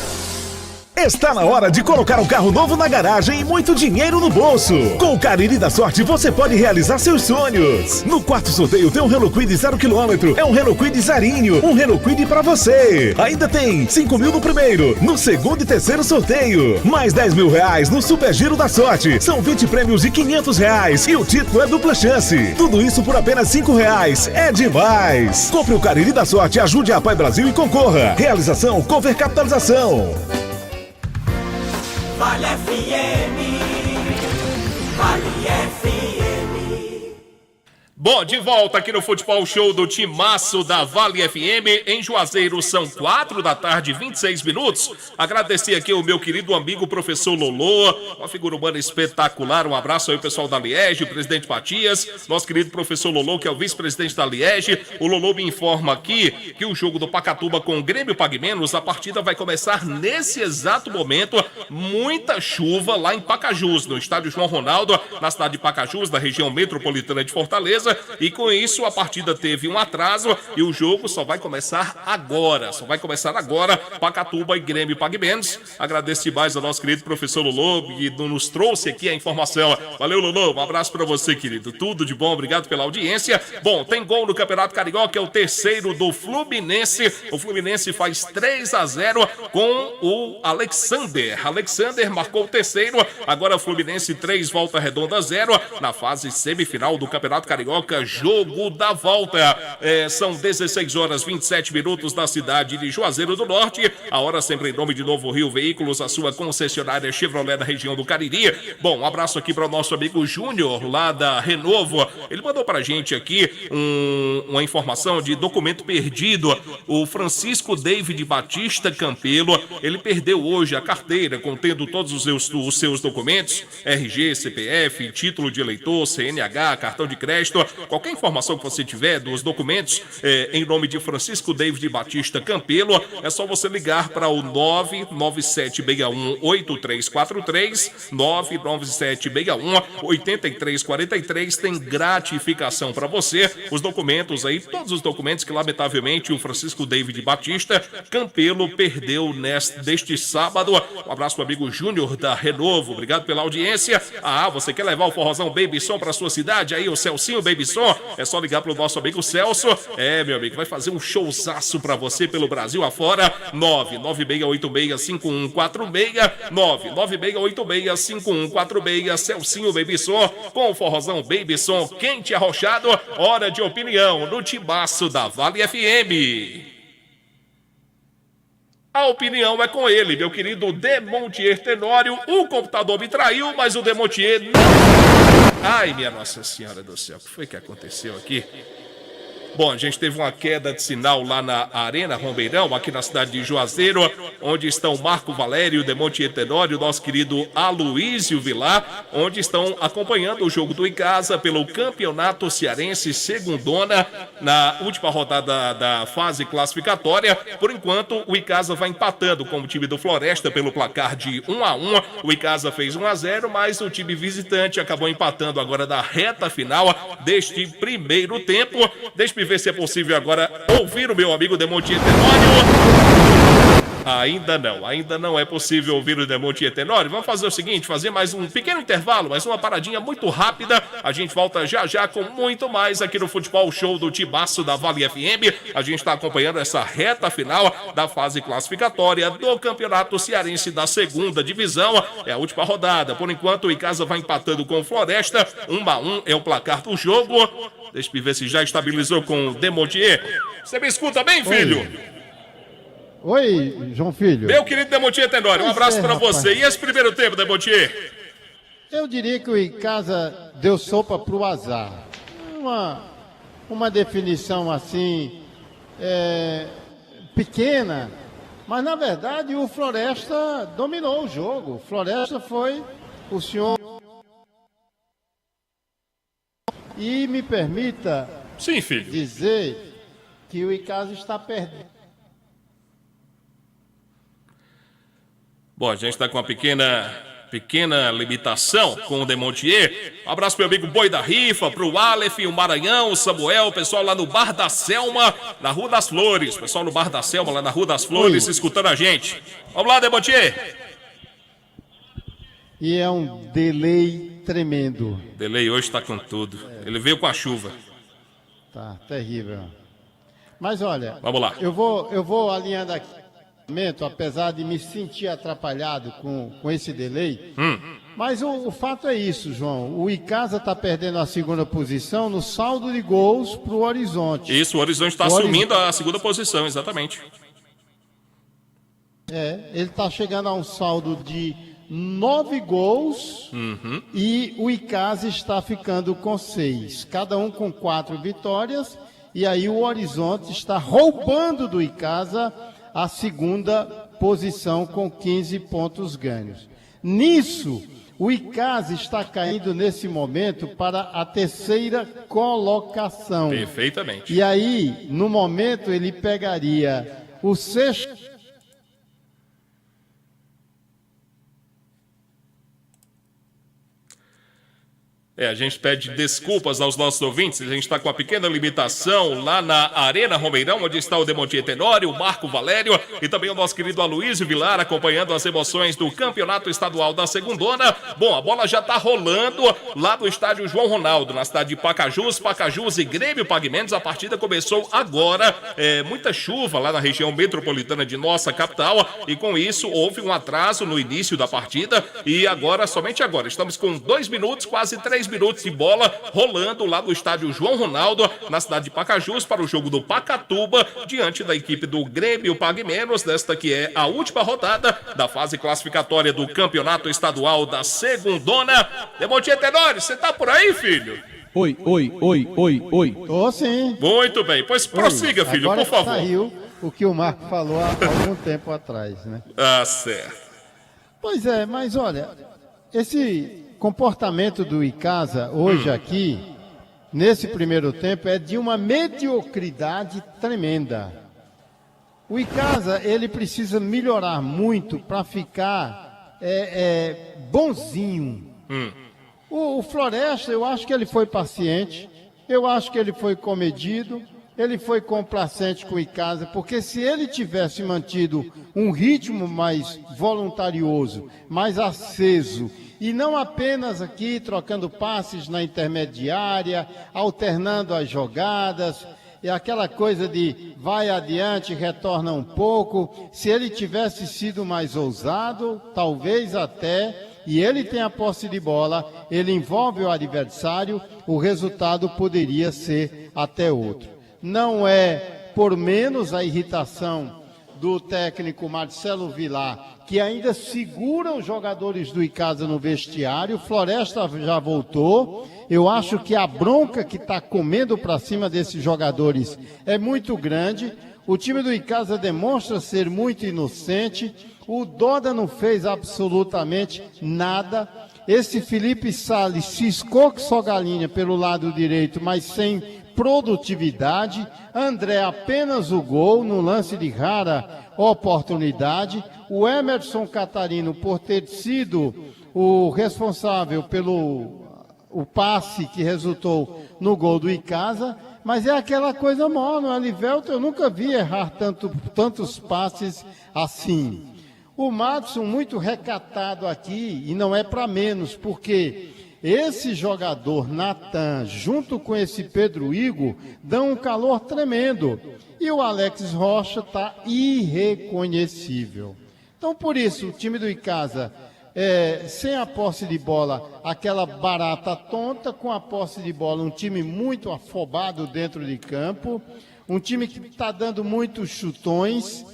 Está na hora de colocar um carro novo na garagem e muito dinheiro no bolso. Com o Cariri da Sorte você pode realizar seus sonhos. No quarto sorteio tem um Renault Kwid 0 km, é um Renault Kwid zerinho, um Renault Kwid pra você. Ainda tem 5 mil no primeiro, no segundo e terceiro sorteio. Mais 10 mil reais no Super Giro da Sorte. São 20 prêmios de 500 reais e o título é dupla chance. Tudo isso por apenas 5 reais. É demais. Compre o Cariri da Sorte, ajude a Pai Brasil e concorra. Realização Cover Capitalização. Vale FM, Vale FM. Bom, de volta aqui no Futebol Show do Timaço da Vale FM. Em Juazeiro são 4 da tarde, 26 minutos. Agradecer aqui o meu querido amigo professor Lolô, uma figura humana espetacular. Um abraço aí ao pessoal da Liege, o presidente Matias, nosso querido professor Lolô, que é o vice-presidente da Liege. O Lolô me informa aqui que o jogo do Pacatuba com o Grêmio Pague Menos, a partida vai começar nesse exato momento. Muita chuva lá em Pacajus, no estádio João Ronaldo, na cidade de Pacajus, da região metropolitana de Fortaleza. E com isso a partida teve um atraso e o jogo só vai começar agora. Pacatuba e Grêmio Pague Menos. Agradeço demais ao nosso querido professor Lolô, que nos trouxe aqui a informação. Valeu, Lolô, um abraço pra você, querido. Tudo de bom, obrigado pela audiência. Bom, tem gol no Campeonato Carioca, é o terceiro do Fluminense. O Fluminense faz 3-0 com o Alexander. Alexander marcou o terceiro. Agora o Fluminense 3, Volta Redonda 0 na fase semifinal do Campeonato Carioca. Jogo da volta. São 16 horas 27 minutos na cidade de Juazeiro do Norte. A hora sempre em nome de Novo Rio Veículos, a sua concessionária Chevrolet da região do Cariri. Bom, um abraço aqui para o nosso amigo Júnior, lá da Renovo. Ele mandou para a gente aqui uma informação de documento perdido. O Francisco David Batista Campelo, ele perdeu hoje a carteira contendo todos os seus documentos, RG, CPF, título de eleitor, CNH, cartão de crédito. Qualquer informação que você tiver dos documentos em nome de Francisco David Batista Campelo, é só você ligar para o 99761-8343, 99761-8343, tem gratificação para você. Os documentos aí, todos os documentos que lamentavelmente o Francisco David Batista Campelo perdeu deste sábado. Um abraço para o amigo Júnior da Renovo, obrigado pela audiência. Você quer levar o forrozão Baby Som para sua cidade? Aí o Celcinho Baby Som, é só ligar pro nosso amigo Celso. Meu amigo, vai fazer um showzaço pra você pelo Brasil afora. 996865146, 996865146, Celcinho Baby Som, com o forrozão Baby Som quente e arrochado. Hora de opinião no Timaço da Vale FM. A opinião é com ele, meu querido Demontier Tenório. O computador me traiu, mas o Demontier não... Ai, minha Nossa Senhora do Céu, o que foi que aconteceu aqui? Bom, a gente teve uma queda de sinal lá na Arena Rombeirão, aqui na cidade de Juazeiro, onde estão Marco Valério, Demontier Tenório, nosso querido Aloísio Vilar, onde estão acompanhando o jogo do Icasa pelo Campeonato Cearense Segundona, na última rodada da fase classificatória. Por enquanto, o Icasa vai empatando com o time do Floresta pelo placar de 1-1. O Icasa fez 1-0, mas o time visitante acabou empatando agora da reta final deste primeiro tempo. Deixa-me ver se é possível agora ouvir o meu amigo Demontier Tenório. Ainda não é possível ouvir o Demontier Tenório. Vamos fazer o seguinte, fazer mais um pequeno intervalo, mais uma paradinha muito rápida. A gente volta já com muito mais aqui no Futebol Show do Timaço da Vale FM. A gente está acompanhando essa reta final da fase classificatória do Campeonato Cearense da segunda divisão. É a última rodada. Por enquanto, o Icasa vai empatando com o Floresta. 1-1 é o placar do jogo. Deixa eu ver se já estabilizou com o Demontier. Você me escuta bem, filho? Oi, João Filho. Meu querido Demontier Tenório, um abraço para você. E esse primeiro tempo, Demontier? Eu diria que o Icasa deu sopa para o azar. Uma definição assim, pequena, mas na verdade o Floresta dominou o jogo. O Floresta foi o senhor... E me permita Sim, filho. dizer que o Icasa está perdendo. Bom, a gente está com uma pequena pequena limitação com o Demontier. Um abraço pro meu amigo Boi da Rifa, pro Aleph, o Maranhão, o Samuel, o pessoal lá no Bar da Selma, na Rua das Flores. O pessoal no Bar da Selma, lá na Rua das Flores, escutando a gente. Vamos lá, Demontier. E é um delay tremendo. Delay hoje tá com tudo. Ele veio com a chuva. Tá terrível. Mas olha, vamos lá. Eu vou alinhando aqui, apesar de me sentir atrapalhado com esse delay. Mas o fato é isso, João. O Icasa está perdendo a segunda posição no saldo de gols para o Horizonte. Isso, o Horizonte está assumindo a segunda posição, exatamente. Ele está chegando a um saldo de 9 gols e o Icasa está ficando com 6. Cada um com 4 vitórias. E aí o Horizonte está roubando do Icasa a segunda posição com 15 pontos ganhos. Nisso, o Icasa está caindo nesse momento para a terceira colocação. Perfeitamente. E aí, no momento, ele pegaria o sexto. A gente pede desculpas aos nossos ouvintes, a gente está com uma pequena limitação lá na Arena Romeirão, onde está o Demontier Tenório, o Marco Valério e também o nosso querido Aloysio Vilar, acompanhando as emoções do Campeonato Estadual da Segundona. Bom, a bola já está rolando lá do estádio João Ronaldo, na cidade de Pacajus e Grêmio Pagamentos. A partida começou agora, muita chuva lá na região metropolitana de nossa capital, e com isso houve um atraso no início da partida, e agora, somente agora, estamos com 2 minutos, quase 3 minutos de bola rolando lá do estádio João Ronaldo, na cidade de Pacajus, para o jogo do Pacatuba, diante da equipe do Grêmio Pague Menos, desta que é a última rodada da fase classificatória do Campeonato Estadual da Segundona. Demontier Tenório, você tá por aí, filho? Oi. Tô sim. Muito bem, pois prossiga, filho, agora por favor. Saiu o que o Marco falou há algum tempo atrás, né? Ah, certo. Pois é, mas olha, esse comportamento do Icasa hoje aqui, nesse primeiro tempo, é de uma mediocridade tremenda. O Icasa, ele precisa melhorar muito para ficar bonzinho. O Floresta, eu acho que ele foi paciente, eu acho que ele foi comedido, ele foi complacente com o Icasa, porque se ele tivesse mantido um ritmo mais voluntarioso, mais aceso, e não apenas aqui trocando passes na intermediária, alternando as jogadas, e aquela coisa de vai adiante, retorna um pouco. Se ele tivesse sido mais ousado, talvez até, e ele tem a posse de bola, ele envolve o adversário, o resultado poderia ser até outro. Não é por menos a irritação do técnico Marcelo Vilar, que ainda segura os jogadores do Icasa no vestiário. Floresta já voltou. Eu acho que a bronca que está comendo para cima desses jogadores é muito grande. O time do Icasa demonstra ser muito inocente. O Doda não fez absolutamente nada. Esse Felipe Salles ciscou que só galinha pelo lado direito, mas sem produtividade. André apenas o gol no lance de rara oportunidade. O Emerson Catarino, por ter sido o responsável pelo passe que resultou no gol do Icasa, mas é aquela coisa morna. O Alivelto, eu nunca vi errar tantos passes assim. O Madison muito recatado aqui, e não é para menos, porque esse jogador Natan, junto com esse Pedro Igor, dão um calor tremendo. E o Alex Rocha está irreconhecível. Então, por isso, o time do Icasa, sem a posse de bola, aquela barata tonta, com a posse de bola, um time muito afobado dentro de campo, um time que está dando muitos chutões,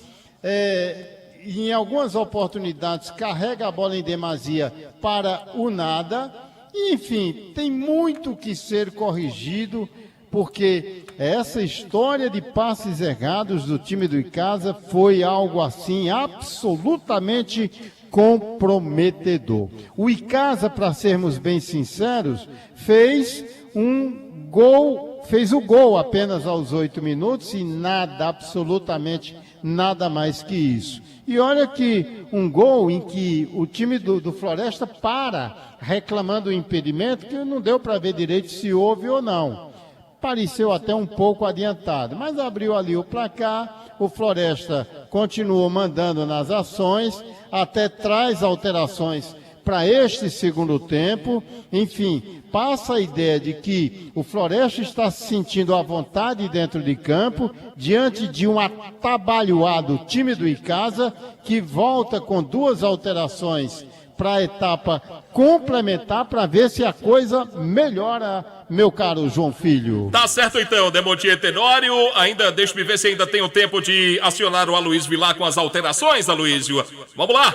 em algumas oportunidades carrega a bola em demasia para o nada. Enfim, tem muito que ser corrigido, porque essa história de passes errados do time do Icasa foi algo assim absolutamente comprometedor. O Icasa, para sermos bem sinceros, fez o gol apenas aos 8 minutos e nada, absolutamente nada mais que isso. E olha que um gol em que o time do Floresta para reclamando o impedimento, que não deu para ver direito se houve ou não. Pareceu até um pouco adiantado, mas abriu ali o placar, o Floresta continuou mandando nas ações, até traz alterações para este segundo tempo. Enfim, passa a ideia de que o Floresta está se sentindo à vontade dentro de campo, diante de um atabalhoado time do Icasa, que volta com 2 alterações para a etapa complementar, para ver se a coisa melhora, meu caro João Filho. Tá certo então, Demontier Tenório. Ainda, deixa-me ver se ainda tenho tempo de acionar o Aloysio Vilar com as alterações, Aloysio. Vamos lá.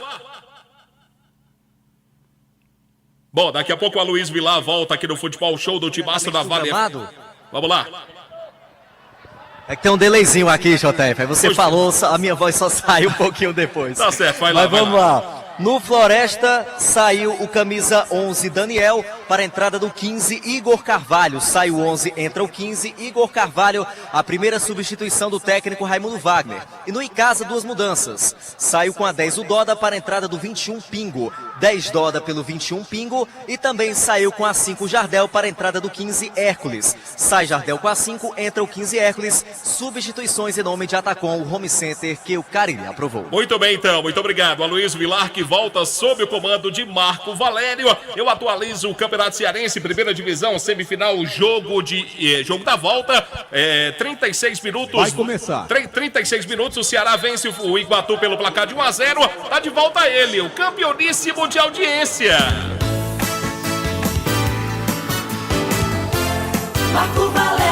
Bom, daqui a pouco o Aloysio Vilar volta aqui no Futebol Show do Timaço da Vale. Vamos lá. É que tem um delayzinho aqui, JF. Aí você falou, a minha voz só saiu um pouquinho depois. Tá certo, vai lá. Mas vamos lá. No Floresta, saiu o camisa 11, Daniel, para a entrada do 15, Igor Carvalho. Sai o 11, entra o 15, Igor Carvalho, a primeira substituição do técnico Raimundo Wagner. E no Icasa, 2 mudanças. Saiu com a 10 o Doda para a entrada do 21, Pingo. 10 Doda pelo 21, Pingo. E também saiu com a 5 Jardel para a entrada do 15, Hércules. Sai Jardel com a 5, entra o 15, Hércules. Substituições em nome de Atacom, o home center que o Cariri aprovou. Muito bem então, muito obrigado. Aloysio Vilar, que volta sob o comando de Marco Valério. Eu atualizo o Campeonato Cearense, primeira divisão, semifinal, jogo da volta, 36 minutos. Vai começar. 36 minutos, o Ceará vence o Iguatu pelo placar de 1-0. Tá de volta ele, o campeoníssimo de audiência. Marco Valério.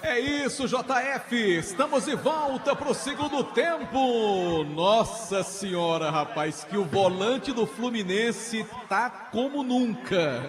É isso, JF, estamos de volta pro segundo tempo. Nossa senhora, rapaz, que o volante do Fluminense tá como nunca.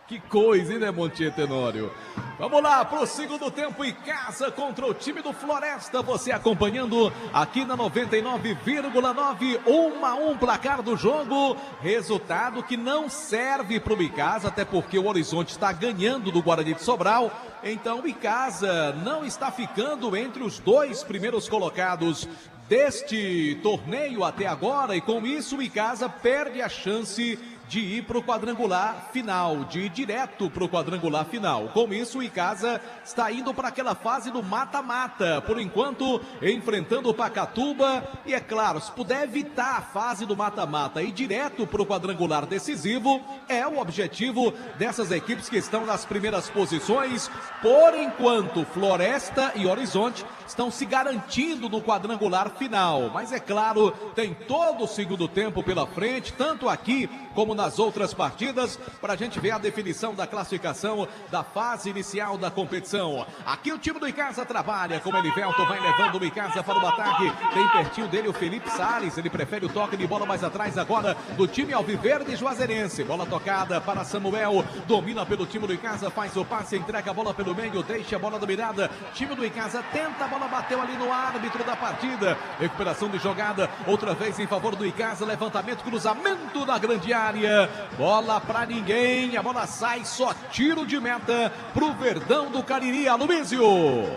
Que coisa, hein, né, Montier Tenório? Vamos lá pro segundo tempo, Icasa contra o time do Floresta. Você acompanhando aqui na 99,9, 1-1 placar do jogo. Resultado que não serve para o Icasa, até porque o Horizonte está ganhando do Guarani de Sobral. Então o Icasa não está ficando entre os 2 primeiros colocados deste torneio até agora. E com isso o Icasa perde a chance de ir para o quadrangular final, de ir direto para o quadrangular final. Com isso, o Icasa está indo para aquela fase do mata-mata, por enquanto enfrentando o Pacatuba. E é claro, se puder evitar a fase do mata-mata e ir direto para o quadrangular decisivo, é o objetivo dessas equipes que estão nas primeiras posições. Por enquanto, Floresta e Horizonte estão se garantindo no quadrangular final. Mas é claro, tem todo o segundo tempo pela frente, tanto aqui como nas outras partidas, para a gente ver a definição da classificação da fase inicial da competição. Aqui o time do Icasa trabalha, como Elivelton vai levando o Icasa para o ataque. Tem pertinho dele o Felipe Salles, ele prefere o toque de bola mais atrás agora do time alviverde juazeirense. Bola tocada para Samuel, domina pelo time do Icasa, faz o passe, entrega a bola pelo meio, deixa a bola dominada. Time do Icasa tenta, a bola bateu ali no árbitro da partida. Recuperação de jogada, outra vez em favor do Icasa, levantamento, cruzamento na grande área. Bola pra ninguém, a bola sai, só tiro de meta pro Verdão do Cariri, Aloysio.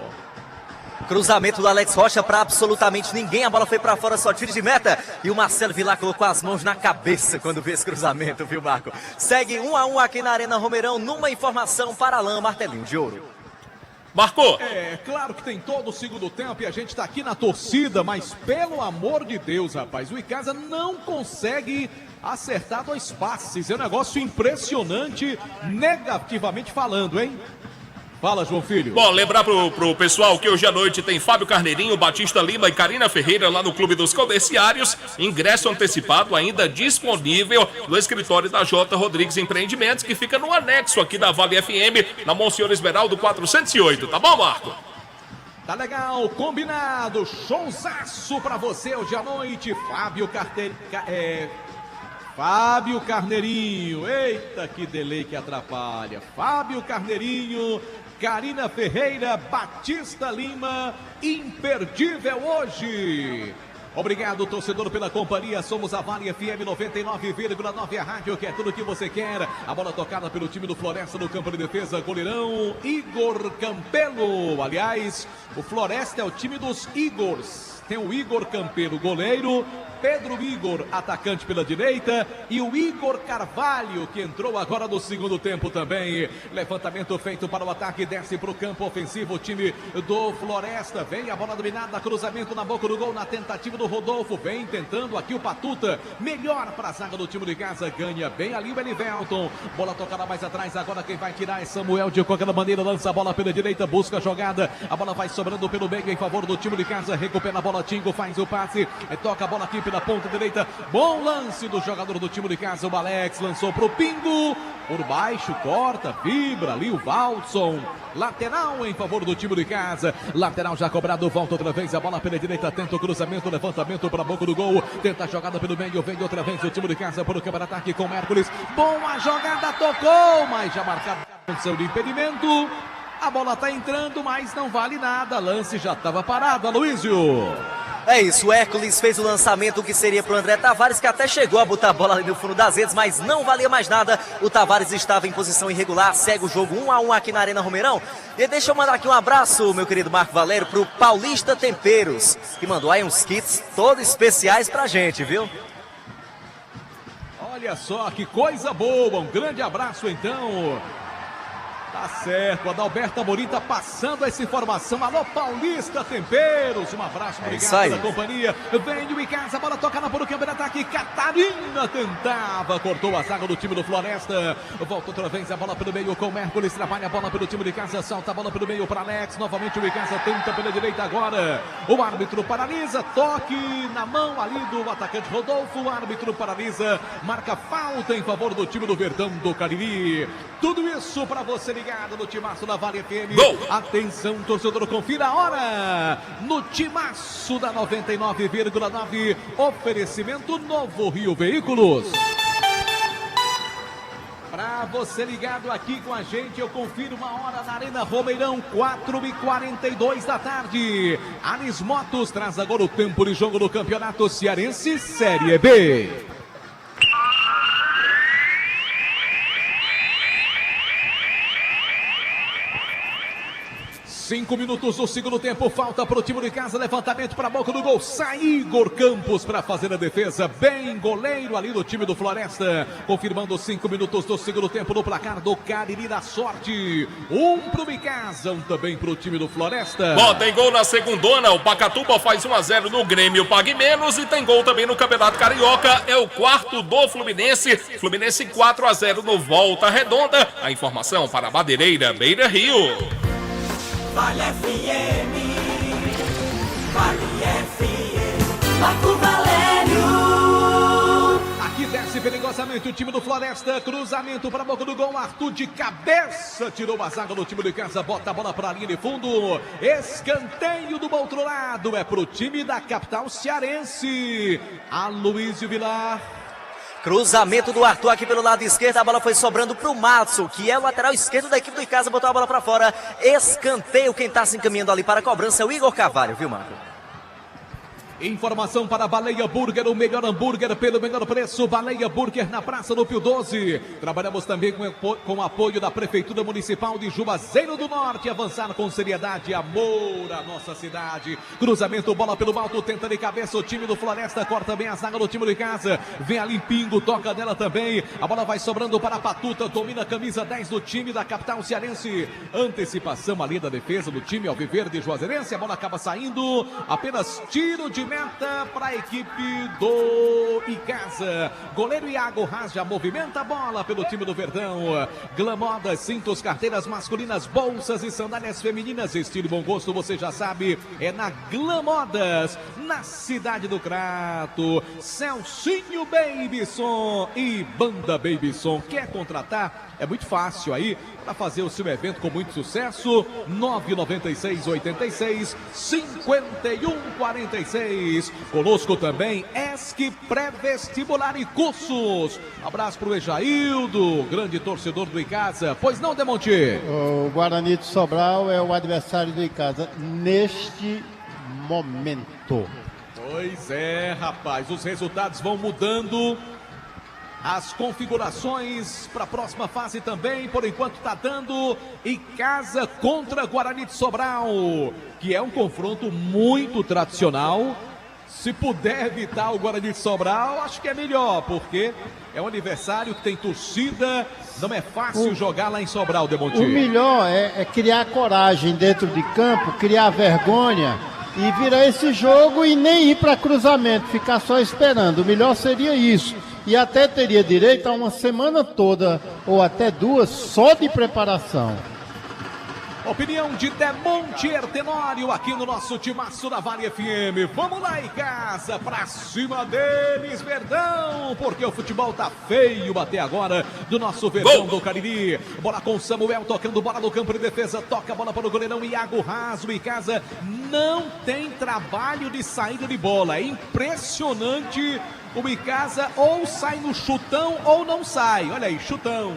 Cruzamento do Alex Rocha para absolutamente ninguém, a bola foi para fora, só tiro de meta. E o Marcelo Vilar colocou as mãos na cabeça quando viu esse cruzamento, viu, Marco? Segue 1-1 aqui na Arena Romeirão, numa informação para Alain Martelinho de Ouro. Marcou. É, claro que tem todo o segundo tempo e a gente tá aqui na torcida, mas pelo amor de Deus, rapaz, o Icasa não consegue acertar 2 passes. É um negócio impressionante, negativamente falando, hein? Fala, João Filho. Bom, lembrar pro pessoal que hoje à noite tem Fábio Carneirinho, Batista Lima e Karina Ferreira lá no Clube dos Comerciários. Ingresso antecipado ainda disponível no escritório da J. Rodrigues Empreendimentos, que fica no anexo aqui da Vale FM, na Monsenhor Esmeraldo 408. Tá bom, Marco? Tá legal, combinado. Showzaço pra você hoje à noite. Fábio Carneirinho, eita que delay que atrapalha. Fábio Carneirinho, Karina Ferreira, Batista Lima, imperdível hoje. Obrigado, torcedor, pela companhia. Somos a Vale FM 99,9, a rádio que é tudo o que você quer. A bola tocada pelo time do Floresta no campo de defesa. Goleirão Igor Campelo. Aliás, o Floresta é o time dos Igors. Tem o Igor Campelo, goleiro. Pedro Igor, atacante pela direita, e o Igor Carvalho, que entrou agora no segundo tempo também. Levantamento feito para o ataque, desce para o campo ofensivo, o time do Floresta. Vem a bola dominada, cruzamento na boca do gol, na tentativa do Rodolfo. Vem tentando aqui o Patuta, melhor para a zaga do time de casa, ganha bem ali o Elivelton. Bola tocada mais atrás, agora quem vai tirar é Samuel de qualquer maneira, lança a bola pela direita, busca a jogada. A bola vai sobrando pelo meio em favor do time de casa, recupera a bola, Tingo faz o passe, toca a bola aqui pela ponta direita, bom lance do jogador do time de casa, o Alex, lançou pro Pingo, por baixo, corta, vibra ali o Valdson, lateral em favor do time de casa, lateral já cobrado, volta outra vez, a bola pela direita, tenta o cruzamento, levantamento para a boca do gol, tenta a jogada pelo meio, vem outra vez o time de casa para o câmara-ataque com Hércules, boa jogada, tocou, mas já marcado a função de impedimento, a bola tá entrando, mas não vale nada, lance já estava parado, Aloísio. É isso, o Hércules fez o lançamento que seria para o André Tavares, que até chegou a botar a bola ali no fundo das redes, mas não valia mais nada. O Tavares estava em posição irregular, segue o jogo 1-1 aqui na Arena Romeirão. E deixa eu mandar aqui um abraço, meu querido Marco Valério, para o Paulista Temperos, que mandou aí uns kits todos especiais pra gente, viu? Olha só que coisa boa, um grande abraço então. Tá certo, Adalberto Amorim tá passando essa informação. Alô, Paulista Temperos, um abraço, obrigado pela companhia. Vem o Icasa, a bola tocada por o campo de ataque. Catarina tentava, cortou a zaga do time do Floresta. Volta outra vez a bola pelo meio com o Hércules, trabalha a bola pelo time de casa, salta a bola pelo meio para Alex. Novamente o Icasa tenta pela direita agora. O árbitro paralisa, toque na mão ali do atacante Rodolfo. O árbitro paralisa, marca falta em favor do time do Verdão do Cariri. Tudo isso para você ligado no Timaço da Vale FM. Gol! Atenção, torcedor, confira a hora no Timaço da 99,9. Oferecimento Novo Rio Veículos. Para você ligado aqui com a gente, eu confiro uma hora na Arena Romeirão, 4h42 da tarde. Anis Motos traz agora o tempo de jogo do Campeonato Cearense Série B. 5 minutos do segundo tempo, falta para o time de casa, levantamento para a boca do gol, sai Igor Campos para fazer a defesa, bem goleiro ali do time do Floresta, confirmando 5 minutos do segundo tempo no placar do Cariri da Sorte, um para o Icasa, um também para o time do Floresta. Bom, tem gol na segundona, o Pacatuba faz 1-0 no Grêmio Pague Menos e tem gol também no Campeonato Carioca, é o quarto do Fluminense, Fluminense 4-0 no Volta Redonda, a informação para a Madeireira Beira Rio. Vale FM, Vale FM, Marco Valério. Aqui desce perigosamente o time do Floresta, cruzamento para a boca do gol, Arthur de cabeça, tirou a zaga do time de casa, bota a bola para a linha de fundo, escanteio do outro lado, é para o time da capital cearense, Aloísio Vilar. Cruzamento do Arthur aqui pelo lado esquerdo, a bola foi sobrando pro Matson, que é o lateral esquerdo da equipe do Icasa, botou a bola para fora, escanteio, quem tá se encaminhando ali para a cobrança é o Igor Carvalho, viu, Marco? Informação para Baleia Burger, o melhor hambúrguer pelo menor preço. Baleia Burger na Praça do Pio 12. Trabalhamos também com o apoio da Prefeitura Municipal de Juazeiro do Norte. Avançar com seriedade, amor à nossa cidade. Cruzamento, bola pelo alto, tenta de cabeça o time do Floresta. Corta bem a zaga do time de casa. Vem ali Pingo, toca dela também. A bola vai sobrando para a Patuta. Domina a camisa 10 do time da capital cearense. Antecipação ali da defesa do time Alviverde Juazeirense. A bola acaba saindo. Apenas tiro de meta para a equipe do Icasa. Goleiro Iago Raja movimenta a bola pelo time do Verdão. Glamodas, cintos, carteiras masculinas, bolsas e sandálias femininas. Estilo e bom gosto, você já sabe, é na Glamodas, na cidade do Crato. Celcinho Babyson e Banda Babyson. Quer contratar? É muito fácil aí para fazer o seu evento com muito sucesso. 996 86 51 46. Conosco também ESC Pré-Vestibular e Cursos. Abraço para o Ejaildo, grande torcedor do Icasa. Pois não, Demonte? O Guarani de Sobral é o adversário do Icasa neste momento. Pois é, rapaz, os resultados vão mudando. As configurações para a próxima fase também, por enquanto está dando Icasa contra Guarani de Sobral, que é um confronto muito tradicional. Se puder evitar o Guarani de Sobral, acho que é melhor, porque é um aniversário que tem torcida, não é fácil jogar lá em Sobral, Demonti. O melhor é criar coragem dentro de campo, criar vergonha e virar esse jogo e nem ir para cruzamento, ficar só esperando. O melhor seria isso. E até teria direito a uma semana toda, ou até 2, só de preparação. Opinião de Demontier Tenório aqui no nosso timaço da Vale FM. Vamos lá em casa, pra cima deles, Verdão, porque o futebol tá feio até agora do nosso Verdão do Cariri. Bola com Samuel, tocando bola no campo de defesa, toca a bola para o goleirão Iago Raso. Em casa não tem trabalho de saída de bola, é impressionante. O Icasa ou sai no chutão ou não sai. Olha aí, chutão.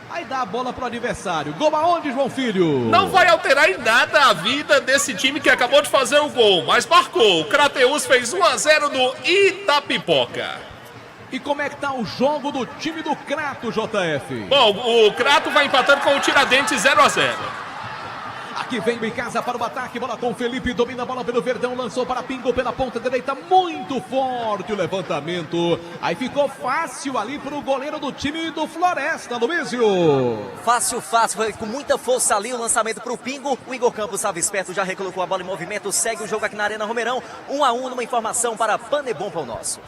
Aí dá a bola pro adversário. Gol aonde, João Filho? Não vai alterar em nada a vida desse time que acabou de fazer o gol, mas marcou. O Crateús fez 1-0 no Itapipoca. E como é que tá o jogo do time do Crato, JF? Bom, o Crato vai empatando com o Tiradentes 0-0. Aqui vem o Icasa para o ataque, bola com o Felipe, domina a bola pelo Verdão, lançou para Pingo pela ponta direita, muito forte o levantamento. Aí ficou fácil ali para o goleiro do time do Floresta, Luísio. Fácil, foi com muita força ali o lançamento para o Pingo. O Igor Campos estava esperto, já recolocou a bola em movimento, segue o jogo aqui na Arena Romeirão. 1-1 numa informação para Panebom para o nosso.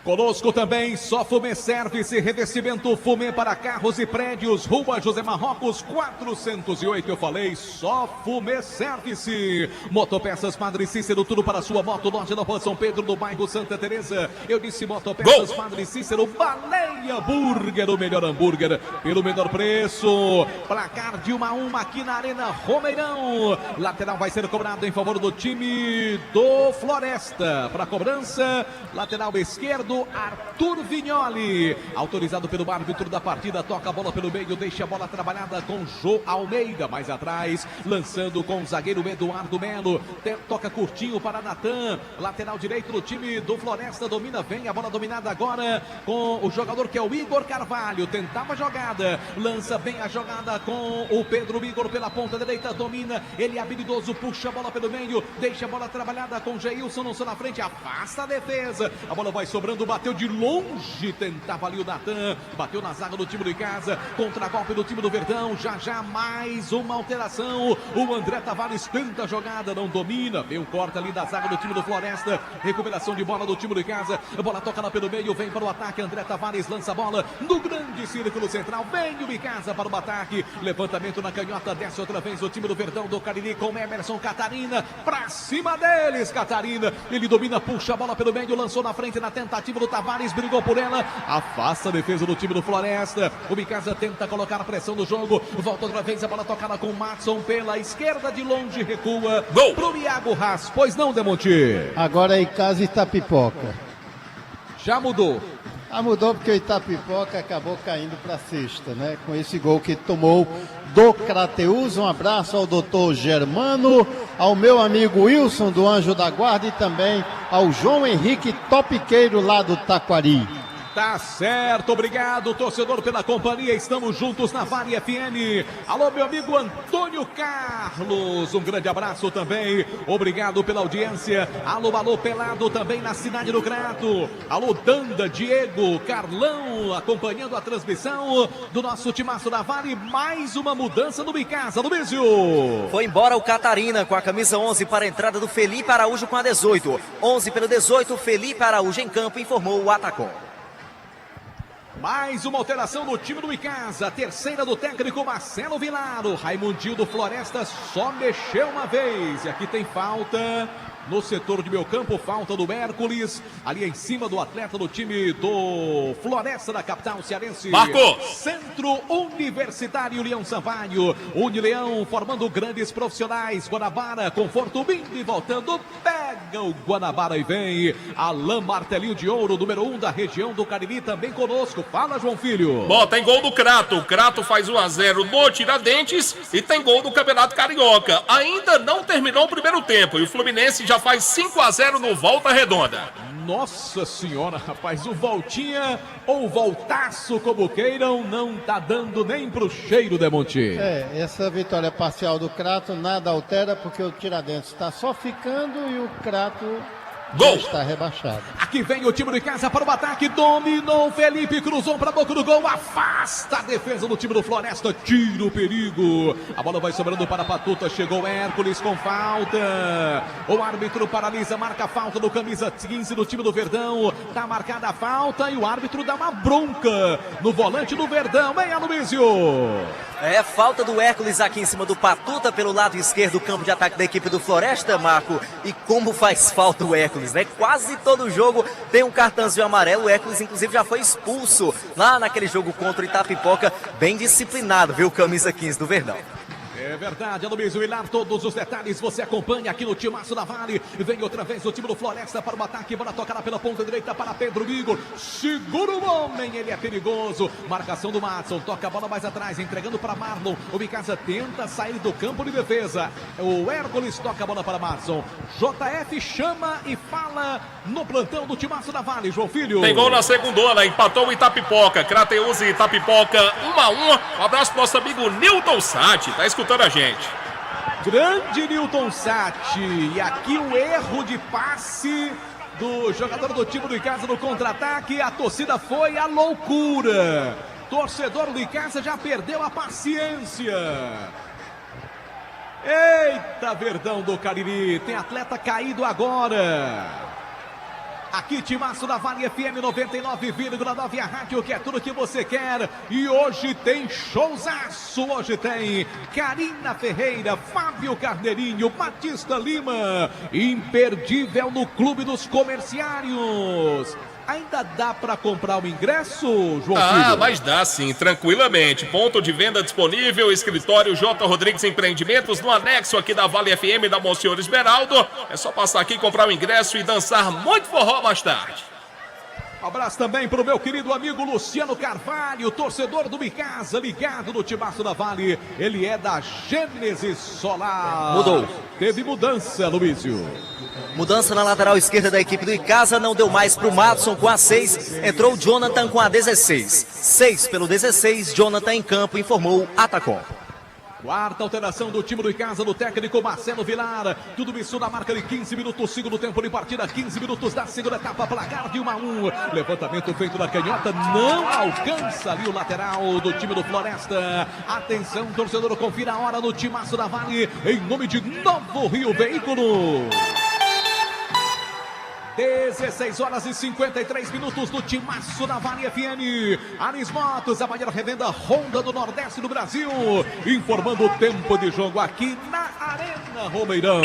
Conosco também, só Fumê Service, revestimento Fumê para carros e prédios, Rua José Marrocos, 408, eu falei, só Fumê Service. Motopeças Padre Cícero, tudo para sua moto, loja da Rua São Pedro, no bairro Santa Teresa. Eu disse Motopeças Padre Cícero, Baleia Burger, o melhor hambúrguer, pelo menor preço. Placar de 1-1 aqui na Arena Romeirão. Lateral vai ser cobrado em favor do time do Floresta. Para cobrança, lateral esquerdo, Arthur Vignoli, autorizado pelo árbitro da partida, toca a bola pelo meio, deixa a bola trabalhada com Jô Almeida, mais atrás, lançando com o zagueiro Eduardo Melo, toca curtinho para Natan, lateral direito do time do Floresta, domina, vem a bola dominada agora com o jogador que é o Igor Carvalho, tentava a jogada, lança bem a jogada com o Pedro Igor pela ponta direita, domina, ele é habilidoso, puxa a bola pelo meio, deixa a bola trabalhada com Geilson, não só na frente, afasta a defesa, a bola vai sobrando, bateu de longe, tentava ali o Natan, bateu na zaga do time do Icasa, contra-golpe do time do Verdão, já mais uma alteração, o André Tavares tenta a jogada, não domina, vem um corte ali da zaga do time do Floresta, recuperação de bola do time do Icasa, a bola toca lá pelo meio, vem para o ataque, André Tavares lança a bola no grande círculo central, vem o Icasa para o ataque, levantamento na canhota, desce outra vez o time do Verdão do Cariri com Emerson Catarina, pra cima deles, Catarina, ele domina, puxa a bola pelo meio, lançou na frente na tentativa do Tavares, brigou por ela, afasta a defesa do time do Floresta, o Icasa tenta colocar a pressão no jogo, volta outra vez a bola tocada com o Matson pela esquerda, de longe recua, gol pro Iago Haas, pois não, Demonti? Agora é Icasa e Itapipoca. Já mudou. Mudou porque o Itapipoca acabou caindo para a sexta, né? Com esse gol que tomou do Crateús. Um abraço ao doutor Germano, ao meu amigo Wilson do Anjo da Guarda e também ao João Henrique Topiqueiro lá do Taquari. Tá certo, obrigado, torcedor, pela companhia. Estamos juntos na Vale FM. Alô, meu amigo Antônio Carlos, um grande abraço também. Obrigado pela audiência. Alô, Pelado também na cidade do Crato. Alô, Danda, Diego, Carlão, acompanhando a transmissão do nosso timaço da Vale. Mais uma mudança no Icasa, no Bísio. Foi embora o Catarina com a camisa 11 para a entrada do Felipe Araújo com a 18. 11 pelo 18, Felipe Araújo em campo, informou o Atacom. Mais uma alteração no time do Icasa, terceira do técnico Marcelo Vilar. O Raimundinho do Floresta só mexeu uma vez. E aqui tem falta no setor de meio campo, falta do Hércules, ali em cima do atleta do time do Floresta da capital cearense. Marcou! Centro Universitário Leão Sampaio, Unileão formando grandes profissionais. Guanabara, conforto vindo e voltando, pega o Guanabara e vem. Alain Martelinho de Ouro, número 1 da região do Cariri, também conosco. Fala, João Filho. Bom, tem gol do Crato. O Crato faz 1-0 no Tiradentes e tem gol do Campeonato Carioca. Ainda não terminou o primeiro tempo e o Fluminense já já faz 5-0 no Volta Redonda. Nossa senhora, rapaz, o Voltinha ou Voltaço, como queiram, não tá dando nem pro cheiro, Demonte. Essa vitória parcial do Crato nada altera, porque o Tiradentes está só ficando e o Crato Gol! está rebaixado. Aqui vem o time de casa para o ataque, dominou Felipe, cruzou para a boca do gol, afasta a defesa do time do Floresta, tira o perigo. A bola vai sobrando para a Patuta, chegou Hércules com falta. O árbitro paralisa, marca a falta do camisa 15 do time do Verdão. Tá marcada a falta e o árbitro dá uma bronca no volante do Verdão, hein, Aloysio? É falta do Hércules aqui em cima do Patuta pelo lado esquerdo do campo de ataque da equipe do Floresta, Marco. E como faz falta o Hércules, né? Quase todo jogo tem um cartãozinho amarelo. O Hércules, inclusive, já foi expulso lá naquele jogo contra o Itapipoca. Bem disciplinado, viu? Camisa 15 do Verdão. É verdade, Aloysio Hilar, todos os detalhes você acompanha aqui no Timaço da Vale. Vem outra vez o time do Floresta para o ataque, bola tocará pela ponta direita para Pedro Igor. Segura o homem, ele é perigoso. Marcação do Madson, toca a bola mais atrás, entregando para Marlon. O Micasa tenta sair do campo de defesa. O Hércules toca a bola para Madson. JF chama e fala no plantão do Timaço da Vale, João Filho. Tem gol na segundona, empatou o Itapipoca. Crateus e Itapipoca 1-1. Um abraço pro nosso amigo Nilton Sati, tá escutando a gente. Grande Nilton Sati. E aqui o erro de passe do jogador do time do Icasa no contra-ataque. A torcida foi à loucura. Torcedor do Icasa já perdeu a paciência. Eita, Verdão do Cariri. Tem atleta caído agora. Aqui, Timaço da Vale FM 99,9, a rádio que é tudo que você quer. E hoje tem showzaço, hoje tem Karina Ferreira, Fábio Carneirinho, Batista Lima. Imperdível no Clube dos Comerciários. Ainda dá para comprar o ingresso, João Filho? Mas dá sim, tranquilamente. Ponto de venda disponível, escritório J. Rodrigues Empreendimentos, no anexo aqui da Vale FM da Monsenhor Esmeraldo. É só passar aqui, comprar o ingresso e dançar muito forró mais tarde. Abraço também para o meu querido amigo Luciano Carvalho, torcedor do Micasa, ligado no Timaço da Vale. Ele é da Gênesis Solar. Mudou. Teve mudança, Luísio. Mudança na lateral esquerda da equipe do Icasa, não deu mais para o Madson com a 6, entrou o Jonathan com a 16. 6 pelo 16, Jonathan em campo, informou Atacom. Quarta alteração do time do Icasa, do técnico Marcelo Vilar. Tudo isso na marca de 15 minutos, segundo tempo de partida, 15 minutos da segunda etapa, placar de 1-1. Levantamento feito na canhota, não alcança ali o lateral do time do Floresta. Atenção, torcedor, confira a hora no Timaço da Vale, em nome de Novo Rio Veículo. 16 horas e 53 minutos do Timaço da Vale FM. Anis Motos, a maior revenda Honda do Nordeste do Brasil. Informando o tempo de jogo aqui na Arena Romeirão.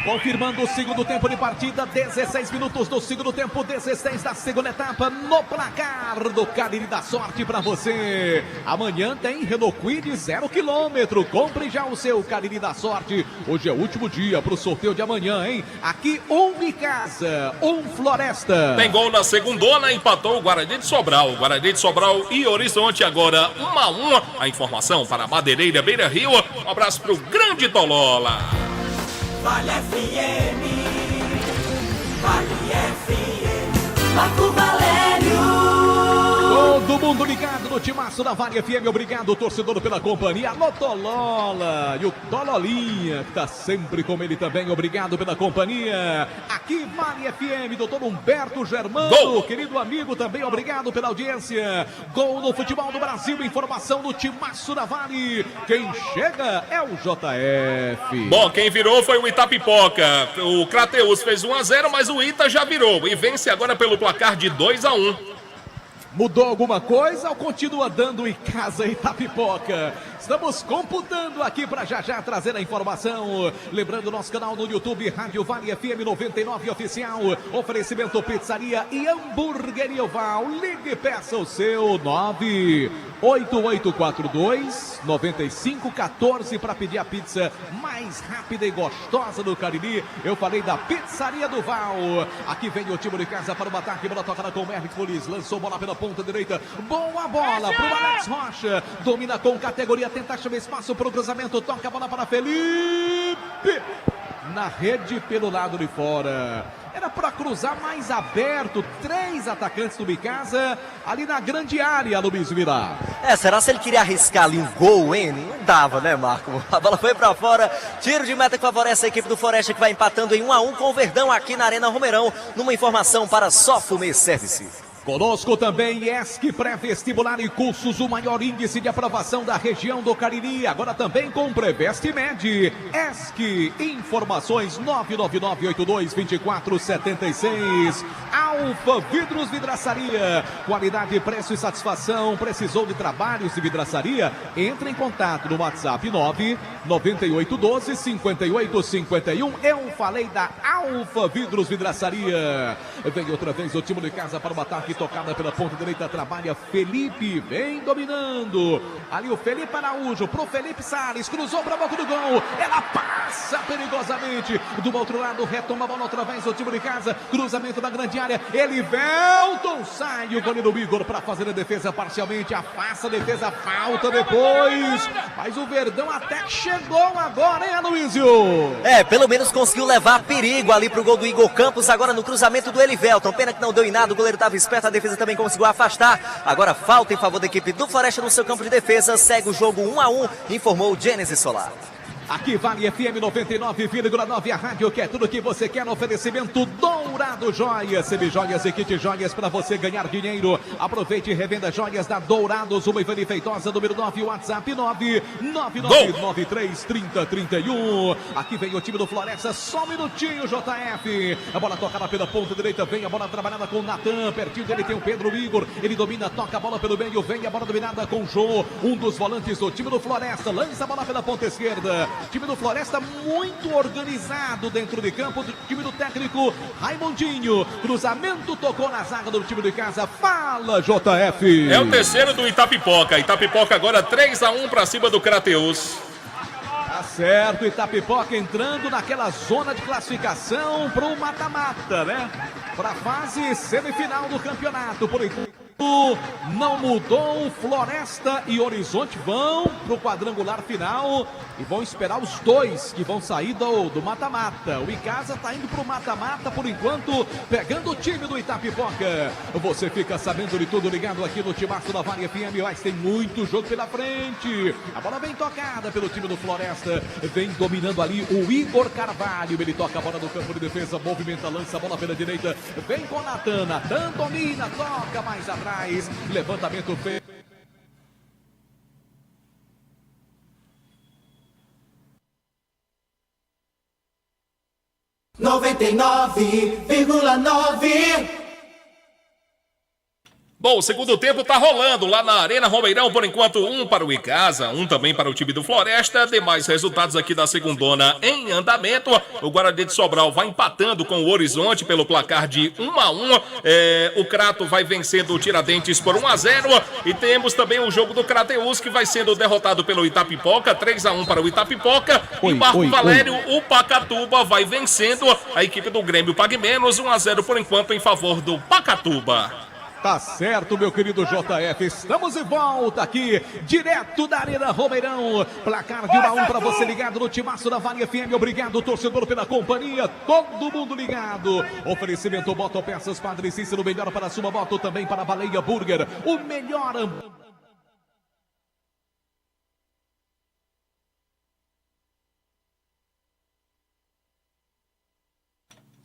Confirmando o segundo tempo de partida, 16 minutos do segundo tempo, 16 da segunda etapa, no placar do Cariri da Sorte para você. Amanhã tem Renault Kwid 0 km, compre já o seu Cariri da Sorte. Hoje é o último dia para o sorteio de amanhã, hein? Aqui, Micasa, Floresta. Tem gol na segundona, empatou o Guarani de Sobral. Guarani de Sobral e Horizonte agora 1-1. A informação para a Madeireira Beira Rio. Um abraço para o grande Tolola. Vale FM, Vale FM, Marco Valério. Todo mundo ligado no Timaço da Vale FM, obrigado torcedor pela companhia. Alô Tolola e o Tololinha, que tá sempre com ele também, obrigado pela companhia. Aqui Vale FM, doutor Humberto Germano, gol. Querido amigo, também obrigado pela audiência. Gol no futebol do Brasil, informação do Timaço da Vale. Quem chega é o JF. Bom, quem virou foi o Itapipoca. O Crateus fez 1-0, mas o Ita já virou e vence agora pelo placar de 2-1. Mudou alguma coisa ou continua dando em casa Itapipoca? Estamos computando aqui para já trazer a informação. Lembrando nosso canal no YouTube, Rádio Vale FM 99 Oficial. Oferecimento Pizzaria e Hamburgueria Oval. Ligue e peça o seu 98842-9514 para pedir a pizza mais rápida e gostosa do Cariri. Eu falei da Pizzaria do Val. Aqui vem o time de casa para o ataque. Bola tocada com o Hércules. Lançou bola pela ponta direita. Boa bola para o Alex Rocha. Domina com categoria tentar chamar espaço para o cruzamento, toca a bola para Felipe. Na rede pelo lado de fora. Era para cruzar mais aberto. 3 atacantes do Icasa ali na grande área, Luiz Vilar. Será se ele queria arriscar ali um gol, hein? Não dava, né, Marco? A bola foi para fora. Tiro de meta que favorece a equipe do Floresta, que vai empatando em 1-1 com o Verdão aqui na Arena Romeirão. Numa informação para Sofume Service. Conosco também ESC Pré-Vestibular e Cursos, o maior índice de aprovação da região do Cariri. Agora também com Preveste Med. ESC, informações 999822476. Alfa Vidros Vidraçaria. Qualidade, preço e satisfação. Precisou de trabalhos de vidraçaria? Entre em contato no WhatsApp 99812-5851. Eu falei da Alfa Vidros Vidraçaria. Vem outra vez o time de casa para o ataque. Tocada pela ponta direita, trabalha Felipe, vem dominando. Ali o Felipe Araújo pro Felipe Salles, cruzou para a boca do gol. Ela passa perigosamente. Do outro lado, retoma a bola outra vez o time de casa. Cruzamento da grande área. Elivelton sai o goleiro Igor para fazer a defesa parcialmente. Afasta a defesa, falta depois. Mas o Verdão até que chegou agora, hein, Aloysio? Pelo menos conseguiu levar perigo ali pro gol do Igor Campos. Agora no cruzamento do Elivelton. Pena que não deu em nada, o goleiro estava esperto. A defesa também conseguiu afastar. Agora falta em favor da equipe do Floresta no seu campo de defesa. Segue o jogo 1-1, informou o Gênesis Solar. Aqui Vale FM 99,9, a rádio que é tudo que você quer no oferecimento Dourado Joias. Semijoias e kit joias para você ganhar dinheiro. Aproveite e revenda joias da Dourados, uma Ivani Feitosa, número 9, WhatsApp 999933031. Aqui vem o time do Floresta, só um minutinho, JF. A bola tocada pela ponta direita, vem a bola trabalhada com o Natan. Pertinho dele tem o Pedro Igor, ele domina, toca a bola pelo meio, vem a bola dominada com o Jô, um dos volantes do time do Floresta. Lança a bola pela ponta esquerda. Time do Floresta muito organizado dentro de campo, do time do técnico Raimundinho. Cruzamento tocou na zaga do time de casa. Fala, JF. É o terceiro do Itapipoca. Itapipoca agora 3-1 para cima do Crateus. Tá certo, Itapipoca entrando naquela zona de classificação para o mata-mata, né? Para a fase semifinal do campeonato. Por enquanto não mudou. Floresta e Horizonte vão pro quadrangular final e vão esperar os dois que vão sair do mata-mata. O Icasa tá indo pro mata-mata por enquanto, pegando o time do Itapipoca. Você fica sabendo de tudo ligado aqui no Timaço da Vale FM, mas tem muito jogo pela frente. A bola vem tocada pelo time do Floresta, vem dominando ali o Igor Carvalho. Ele toca a bola no campo de defesa, movimenta, lança a bola pela direita, vem com Natan. Natan domina, toca mais atrás. Levantamento feito. Bom, o segundo tempo tá rolando lá na Arena Romeirão, por enquanto 1 para o Icasa, 1 também para o time do Floresta. Demais resultados aqui da segundona em andamento. O Guarani de Sobral vai empatando com o Horizonte pelo placar de 1-1. O Crato vai vencendo o Tiradentes por 1-0. E temos também o jogo do Crateus, que vai sendo derrotado pelo Itapipoca, 3-1 para o Itapipoca. E Marco Valério, o Pacatuba vai vencendo a equipe do Grêmio Pague Menos, 1-0 por enquanto em favor do Pacatuba. Tá certo, meu querido JF. Estamos de volta aqui, direto da Arena Romeirão. Placar de 1-1 para você ligado no Timaço da Vale FM. Obrigado, torcedor, pela companhia. Todo mundo ligado. Oferecimento Moto Peças Padre Cícero, melhor para a sua moto, também para a Baleia Burger. O melhor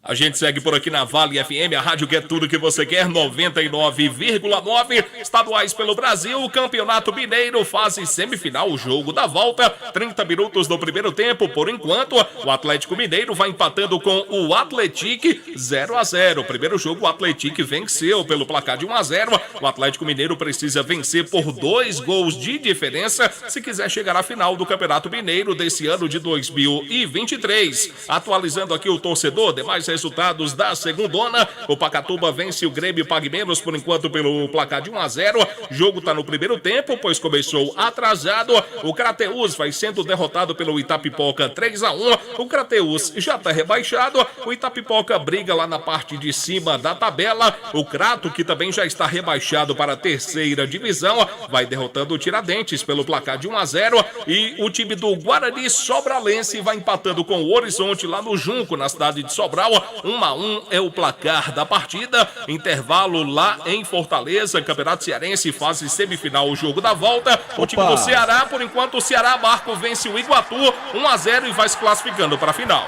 A gente segue por aqui na Vale FM, a rádio que é tudo que você quer, 99,9, estaduais pelo Brasil, Campeonato Mineiro, fase semifinal, o jogo da volta, 30 minutos do primeiro tempo, por enquanto, o Atlético Mineiro vai empatando com o Atlético 0-0, primeiro jogo o Atlético venceu pelo placar de 1-0, o Atlético Mineiro precisa vencer por 2 gols de diferença, se quiser chegar à final do Campeonato Mineiro desse ano de 2023, atualizando aqui o torcedor, demais resultados da segundona. O Pacatuba vence o Grêmio Pague Menos, por enquanto, pelo placar de 1-0. Jogo está no primeiro tempo, pois começou atrasado. O Crateús vai sendo derrotado pelo Itapipoca 3-1. O Crateús já está rebaixado. O Itapipoca briga lá na parte de cima da tabela. O Crato, que também já está rebaixado para a terceira divisão, vai derrotando o Tiradentes pelo placar de 1-0. E o time do Guarani Sobralense vai empatando com o Horizonte lá no Junco, na cidade de Sobral. 1-1 é o placar da partida. Intervalo lá em Fortaleza, Campeonato Cearense, fase semifinal, o jogo da volta. O time do Ceará, por enquanto, o Ceará Marco vence o Iguatu 1-0 e vai se classificando para a final.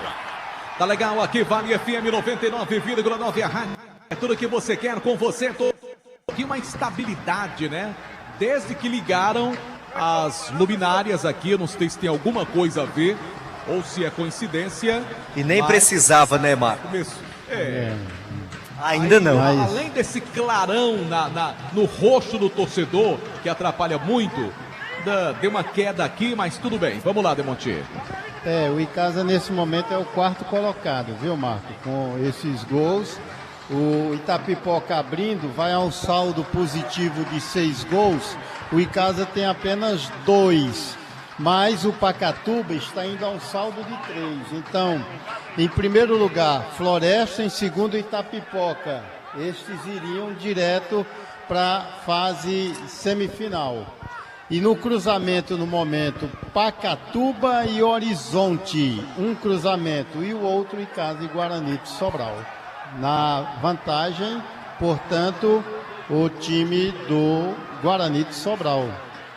Tá legal aqui, Vale FM 99,9, a rádio. É tudo que você quer com você. Aqui uma estabilidade, né? Desde que ligaram as luminárias aqui, eu não sei se tem alguma coisa a ver ou se é coincidência. E nem precisava, né, Marco? Ainda não. Além desse clarão no rosto do torcedor, que atrapalha muito, deu uma queda aqui, mas tudo bem. Vamos lá, Demontier. O Icasa nesse momento é o quarto colocado, viu, Marco? Com esses gols, o Itapipoca abrindo vai ao saldo positivo de 6 gols. O Icasa tem apenas 2, mas o Pacatuba está indo a um saldo de 3. Então, em primeiro lugar, Floresta, em segundo, Itapipoca. Estes iriam direto para a fase semifinal. E no cruzamento, no momento, Pacatuba e Horizonte. Um cruzamento e o outro, Icasa e Guarani de Sobral. Na vantagem, portanto, o time do Guarani de Sobral,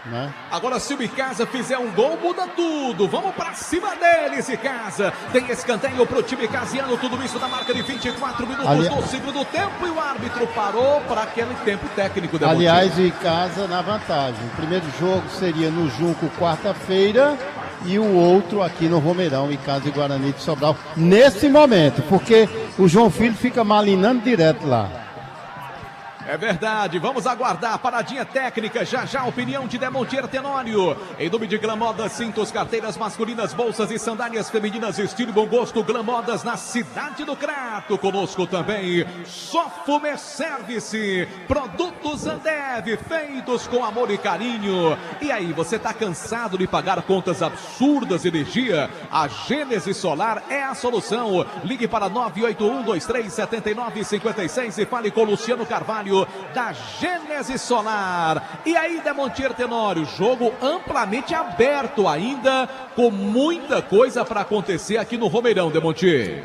né? Agora, se o Icasa fizer um gol, muda tudo. Vamos pra cima deles, Icasa. Tem escanteio pro time casiano. Tudo isso na marca de 24 minutos do segundo tempo. E o árbitro parou para aquele tempo técnico. Aliás, o Icasa na vantagem. O primeiro jogo seria no Junco, quarta-feira. E o outro aqui no Romeirão, Icasa e Guarani de Sobral. Nesse momento, porque o João Filho fica malinando direto lá. É verdade, vamos aguardar a paradinha técnica, já a opinião de Demontier Tenório. Em nome de Glamodas, cintos, carteiras masculinas, bolsas e sandálias femininas, estilo e bom gosto, Glamodas na cidade do Crato. Conosco também, Sofumer Service, produtos Ambev, feitos com amor e carinho. E aí, você tá cansado de pagar contas absurdas de energia? A Gênesis Solar é a solução. Ligue para 981237956 e fale com Luciano Carvalho, da Gênesis Solar. E aí, Demontier Tenório, jogo amplamente aberto ainda, com muita coisa para acontecer aqui no Romeirão, Demontier.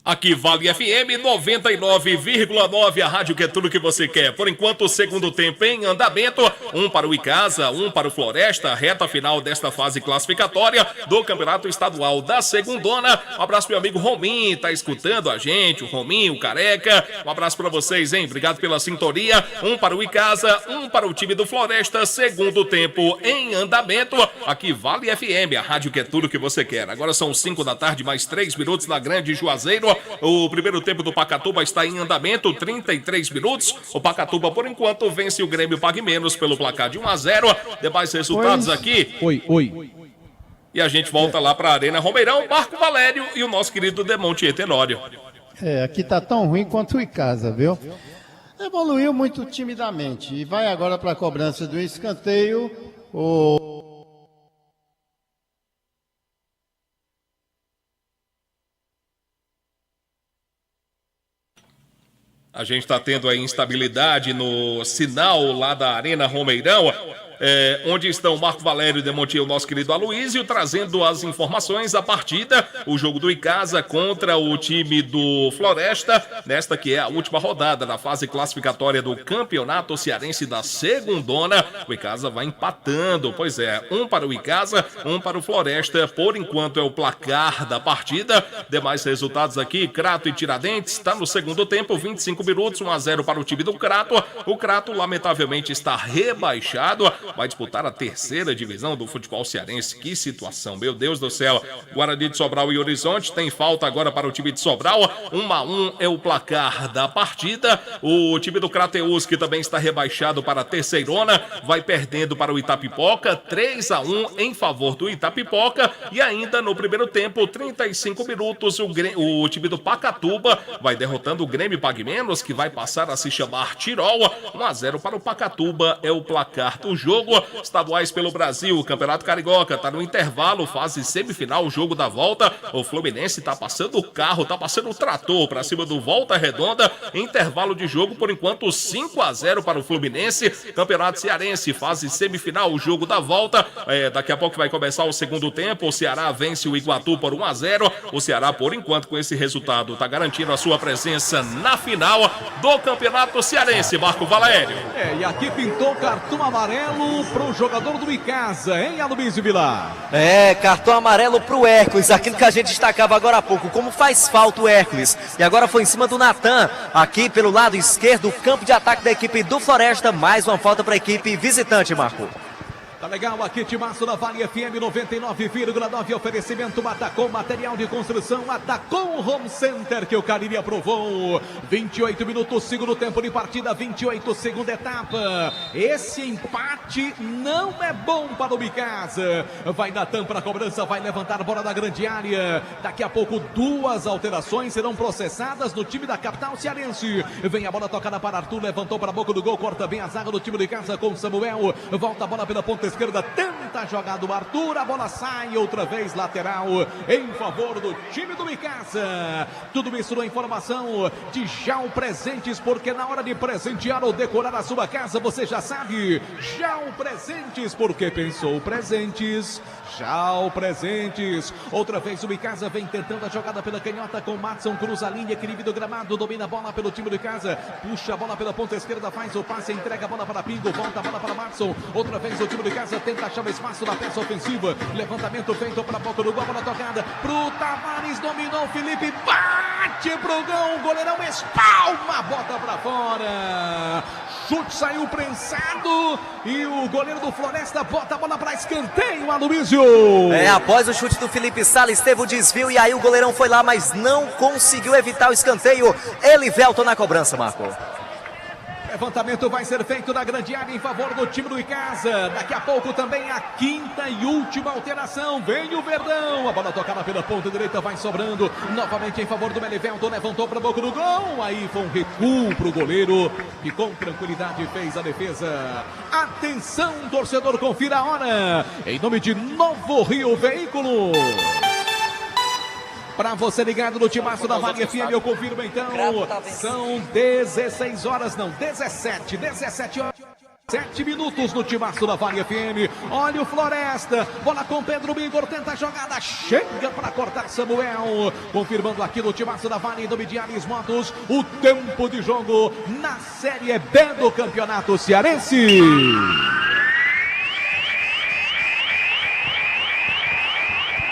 Aqui Vale FM 99,9, a rádio que é tudo que você quer. Por enquanto, o segundo tempo em andamento, um para o Icasa, um para o Floresta, reta final desta fase classificatória do Campeonato Estadual da Segundona. Um abraço pro meu amigo Rominho, tá escutando a gente, o Rominho, o Careca. Um abraço para vocês, hein? Obrigado pela sintonia. Um para o Icasa, um para o time do Floresta, segundo tempo em andamento. Aqui Vale FM, a rádio que é tudo que você quer. Agora são 5 da tarde, mais 3 minutos na Grande Juazeiro. O primeiro tempo do Pacatuba está em andamento, 33 minutos. O Pacatuba, por enquanto, vence o Grêmio Pague Menos pelo placar de 1-0. Demais resultados aqui. Oi. E a gente volta lá para a Arena Romeirão, Marco Valério e o nosso querido Demontier Tenório. Aqui tá tão ruim quanto o Icasa, viu? Evoluiu muito timidamente. E vai agora para a cobrança do escanteio. A gente está tendo a instabilidade no sinal lá da Arena Romeirão. Onde estão Marco Valério e Demontier, o nosso querido Aloísio, trazendo as informações da partida, o jogo do Icasa contra o time do Floresta, nesta que é a última rodada da fase classificatória do Campeonato Cearense da Segundona. O Icasa vai empatando, pois é, um para o Icasa, um para o Floresta, por enquanto é o placar da partida. Demais resultados aqui, Crato e Tiradentes, está no segundo tempo, 25 minutos, 1-0 para o time do Crato. O Crato, lamentavelmente, está rebaixado. Vai disputar a terceira divisão do futebol cearense. Que situação, meu Deus do céu. Guarani de Sobral e Horizonte. Tem falta agora para o time de Sobral. 1-1 é o placar da partida. O time do Crateus, que também está rebaixado para a terceirona, vai perdendo para o Itapipoca. 3-1 em favor do Itapipoca. E ainda no primeiro tempo, 35 minutos, o time do Pacatuba vai derrotando o Grêmio Pague Menos, que vai passar a se chamar Tirol. 1-0 para o Pacatuba é o placar do jogo. Estaduais pelo Brasil, Campeonato Carioca está no intervalo, fase semifinal, jogo da volta. O Fluminense está passando o carro, está passando o trator para cima do Volta Redonda. Intervalo de jogo, por enquanto, 5-0 para o Fluminense. Campeonato Cearense, fase semifinal, o jogo da volta. Daqui a pouco vai começar o segundo tempo. O Ceará vence o Iguatu por 1-0. O Ceará, por enquanto, com esse resultado, está garantindo a sua presença na final do Campeonato Cearense. Marco Valério. E aqui pintou cartão amarelo pro jogador do Icasa, hein, Aloysio Vilar? Cartão amarelo pro Hércules, aquilo que a gente destacava agora há pouco, como faz falta o Hércules. E agora foi em cima do Natan, aqui pelo lado esquerdo, campo de ataque da equipe do Floresta. Mais uma falta para a equipe visitante, Marco. Tá legal aqui, timaço da Vale FM 99,9, oferecimento Atacom, material de construção, Atacom Home Center, que o Cariri aprovou. 28 minutos, segundo tempo de partida, 28, segunda etapa. Esse empate não é bom para o Icasa. Vai Natan para a cobrança, vai levantar a bola da grande área. Daqui a pouco, duas alterações serão processadas no time da capital cearense. Vem a bola tocada para Arthur, levantou para a boca do gol, corta bem a zaga do time do Icasa com Samuel. Volta a bola pela ponta esquerda, tenta a jogada do Arthur, a bola sai outra vez lateral em favor do time do Icasa. Tudo isso na informação de Jau Presentes, porque na hora de presentear ou decorar a sua casa, você já sabe, Jau Presentes, porque pensou presentes, Jau Presentes. Outra vez o Icasa vem tentando a jogada pela canhota com Matson, cruza a linha, equilíbrio do gramado, domina a bola pelo time do Icasa, puxa a bola pela ponta esquerda, faz o passe, entrega a bola para Pingo, volta a bola para Matson, outra vez o time do Icasa tenta achar o espaço na peça ofensiva, levantamento feito para a boca do gol, bola tocada pro Tavares, dominou Felipe, bate pro gol, o goleirão espalma, bota para fora, chute saiu prensado e o goleiro do Floresta bota a bola para escanteio, Aloysio. Após o chute do Felipe Salles, teve o desvio e aí o goleirão foi lá, mas não conseguiu evitar o escanteio. Elivelton na cobrança, Marco. Levantamento vai ser feito na grande área em favor do time do Icasa. Daqui a pouco também a quinta e última alteração. Vem o Verdão. A bola tocada pela ponta direita vai sobrando. Novamente em favor do Elivelton. Levantou para a boca do gol. Aí foi um recuo para o goleiro que com tranquilidade fez a defesa. Atenção, torcedor, confira a hora. Em nome de Novo Rio Veículo. Para você ligado no timaço da Vale FM, eu confirmo então, são 16 horas, não, 17 horas. 7 minutos no timaço da Vale FM. Olha o Floresta, bola com Pedro Bigor, tenta a jogada, chega para cortar Samuel. Confirmando aqui no timaço da Vale do Midiares Motos, o tempo de jogo na Série B do Campeonato Cearense.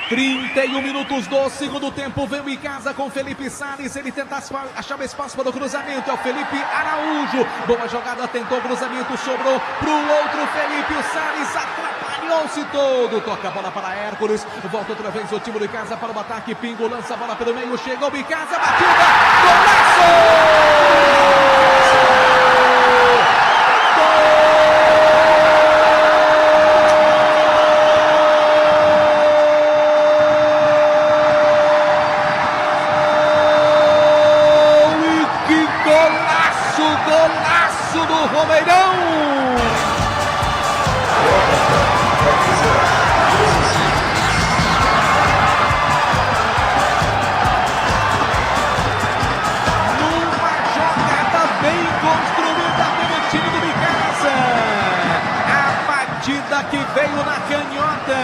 31 minutos do segundo tempo, vem o Icasa com Felipe Salles, ele tenta achar espaço para o cruzamento, é o Felipe Araújo, boa jogada, tentou o cruzamento, sobrou para o outro Felipe, o Salles atrapalhou-se todo, toca a bola para Hércules, volta outra vez o time do Icasa para o ataque, Pingo lança a bola pelo meio, chegou o Icasa, batida, golaço! Que veio na canhota,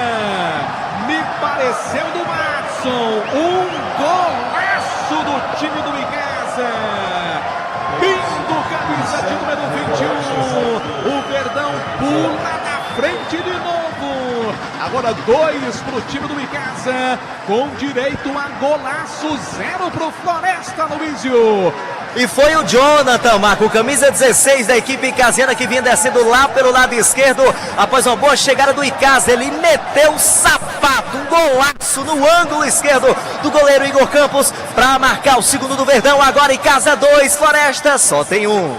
me pareceu do Matson, um golaço do time do Icasa, Pinto, camisa de número 21, o Verdão pula na frente de novo, agora 2 para o time do Icasa, com direito a golaço, 0 para o Floresta, Aloysio. E foi o Jonathan, Marco, camisa 16 da equipe icasiana, que vinha descendo lá pelo lado esquerdo. Após uma boa chegada do Icasa, ele meteu o sapato, um golaço no ângulo esquerdo do goleiro Igor Campos para marcar o segundo do Verdão. Agora Icasa 2, Floresta só tem um.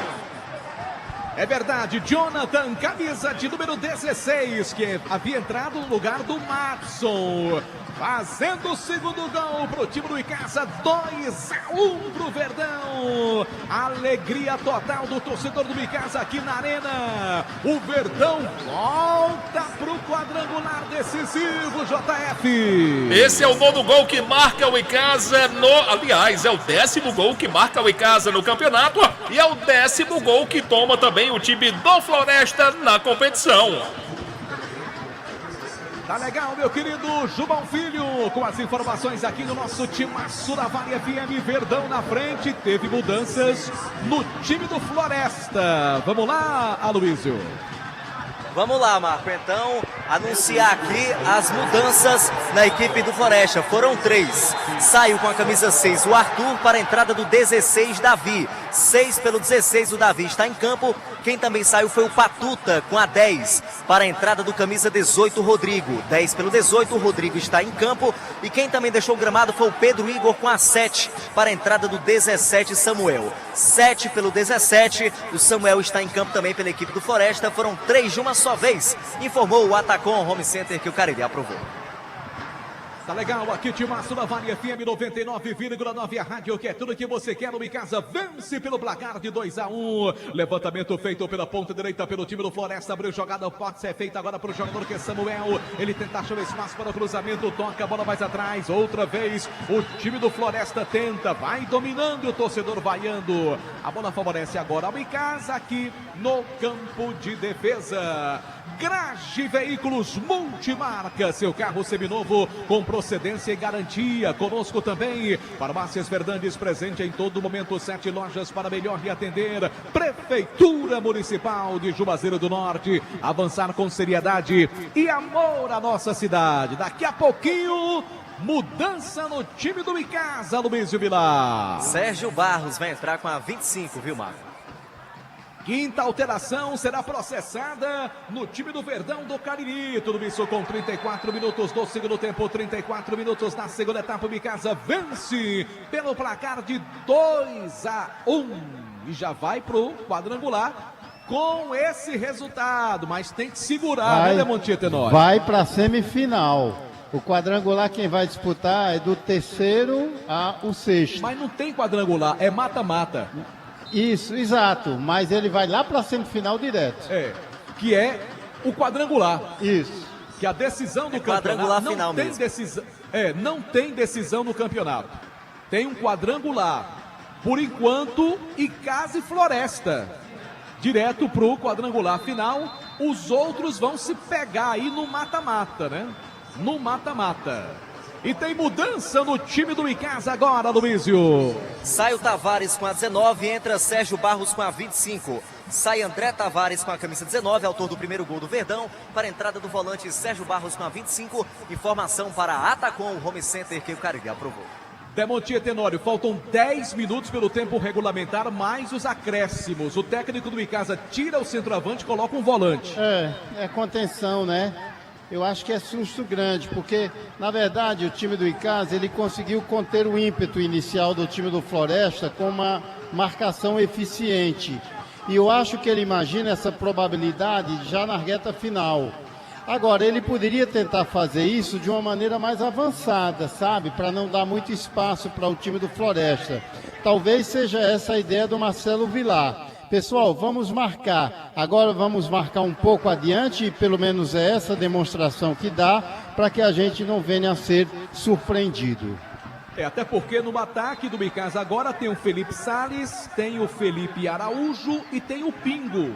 É verdade, Jonathan, camisa de número 16, que havia entrado no lugar do Madison, fazendo o segundo gol pro time do Icasa, 2-1 pro Verdão. Alegria total do torcedor do Icasa aqui na arena. O Verdão volta pro quadrangular decisivo, JF. Esse é o 9º gol que marca o Icasa aliás, é o 10º gol que marca o Icasa no campeonato e é o 10º gol que toma também o time do Floresta na competição. Tá legal, meu querido Jubão Filho, com as informações aqui no nosso timaço da Vale FM. Verdão na frente, teve mudanças no time do Floresta. Vamos lá, Aloysio. Vamos lá, Marco, então, anunciar aqui as mudanças na equipe do Floresta. Foram 3. Saiu com a camisa 6 o Arthur para a entrada do 16, Davi. 6 pelo 16, o Davi está em campo. Quem também saiu foi o Patuta com a 10 para a entrada do camisa 18, Rodrigo. 10 pelo 18, o Rodrigo está em campo. E quem também deixou o gramado foi o Pedro Igor com a 7 para a entrada do 17, Samuel. 7 pelo 17, o Samuel está em campo também pela equipe do Floresta. Foram 3 de uma só vez, informou o Atacom Home Center, que o Cariri aprovou. Tá legal, aqui timaço da Vale FM 99,9, a rádio que é tudo que você quer. O Icasa vence pelo placar de 2-1. Levantamento feito pela ponta direita pelo time do Floresta. Abriu jogada, pode ser feita agora para o jogador que é Samuel. Ele tenta achar espaço para o cruzamento, toca a bola mais atrás. Outra vez, o time do Floresta tenta, vai dominando, o torcedor vaiando. A bola favorece agora ao Icasa aqui no campo de defesa. Grage Veículos Multimarca, seu carro seminovo com procedência e garantia. Conosco também Farmácias Fernandes, presente em todo momento, 7 lojas para melhor lhe atender. Prefeitura Municipal de Juazeiro do Norte, avançar com seriedade e amor à nossa cidade. Daqui a pouquinho, mudança no time do Icasa, Luizio Vilar. Sérgio Barros vai entrar com a 25, viu, Marco? Quinta alteração será processada no time do Verdão do Cariri. Tudo isso com 34 minutos do segundo tempo, 34 minutos na segunda etapa. O Icasa vence pelo placar de 2-1 e já vai pro quadrangular com esse resultado, mas tem que segurar, né, Demontia Tenório? Vai para semifinal. O quadrangular quem vai disputar é do 3º ao 6º. Mas não tem quadrangular, é mata-mata. Isso, exato, mas ele vai lá para a semifinal direto. Que é o quadrangular. Isso. Que a decisão do quadrangular campeonato final não tem mesmo. decisão. Não tem decisão no campeonato. Tem um quadrangular. Por enquanto, Icasa e Floresta. Direto pro quadrangular final. Os outros vão se pegar aí no mata-mata, né? No mata-mata. E tem mudança no time do Icasa agora, Luizio. Sai o Tavares com a 19, entra Sérgio Barros com a 25. Sai André Tavares com a camisa 19, autor do primeiro gol do Verdão. Para a entrada do volante Sérgio Barros com a 25. Informação para Atacom Home Center, que o Cariri aprovou. Demontia Tenório, faltam 10 minutos pelo tempo regulamentar, mais os acréscimos. O técnico do Icasa tira o centroavante e coloca um volante. É contenção, né? Eu acho que é susto grande, porque, na verdade, o time do Icasa, ele conseguiu conter o ímpeto inicial do time do Floresta com uma marcação eficiente. E eu acho que ele imagina essa probabilidade já na reta final. Agora, ele poderia tentar fazer isso de uma maneira mais avançada, sabe? Para não dar muito espaço para o time do Floresta. Talvez seja essa a ideia do Marcelo Vilar. Pessoal, vamos marcar. Agora vamos marcar um pouco adiante, e pelo menos é essa demonstração que dá, para que a gente não venha a ser surpreendido. Até porque no ataque do Icasa agora tem o Felipe Salles, tem o Felipe Araújo e tem o Pingo,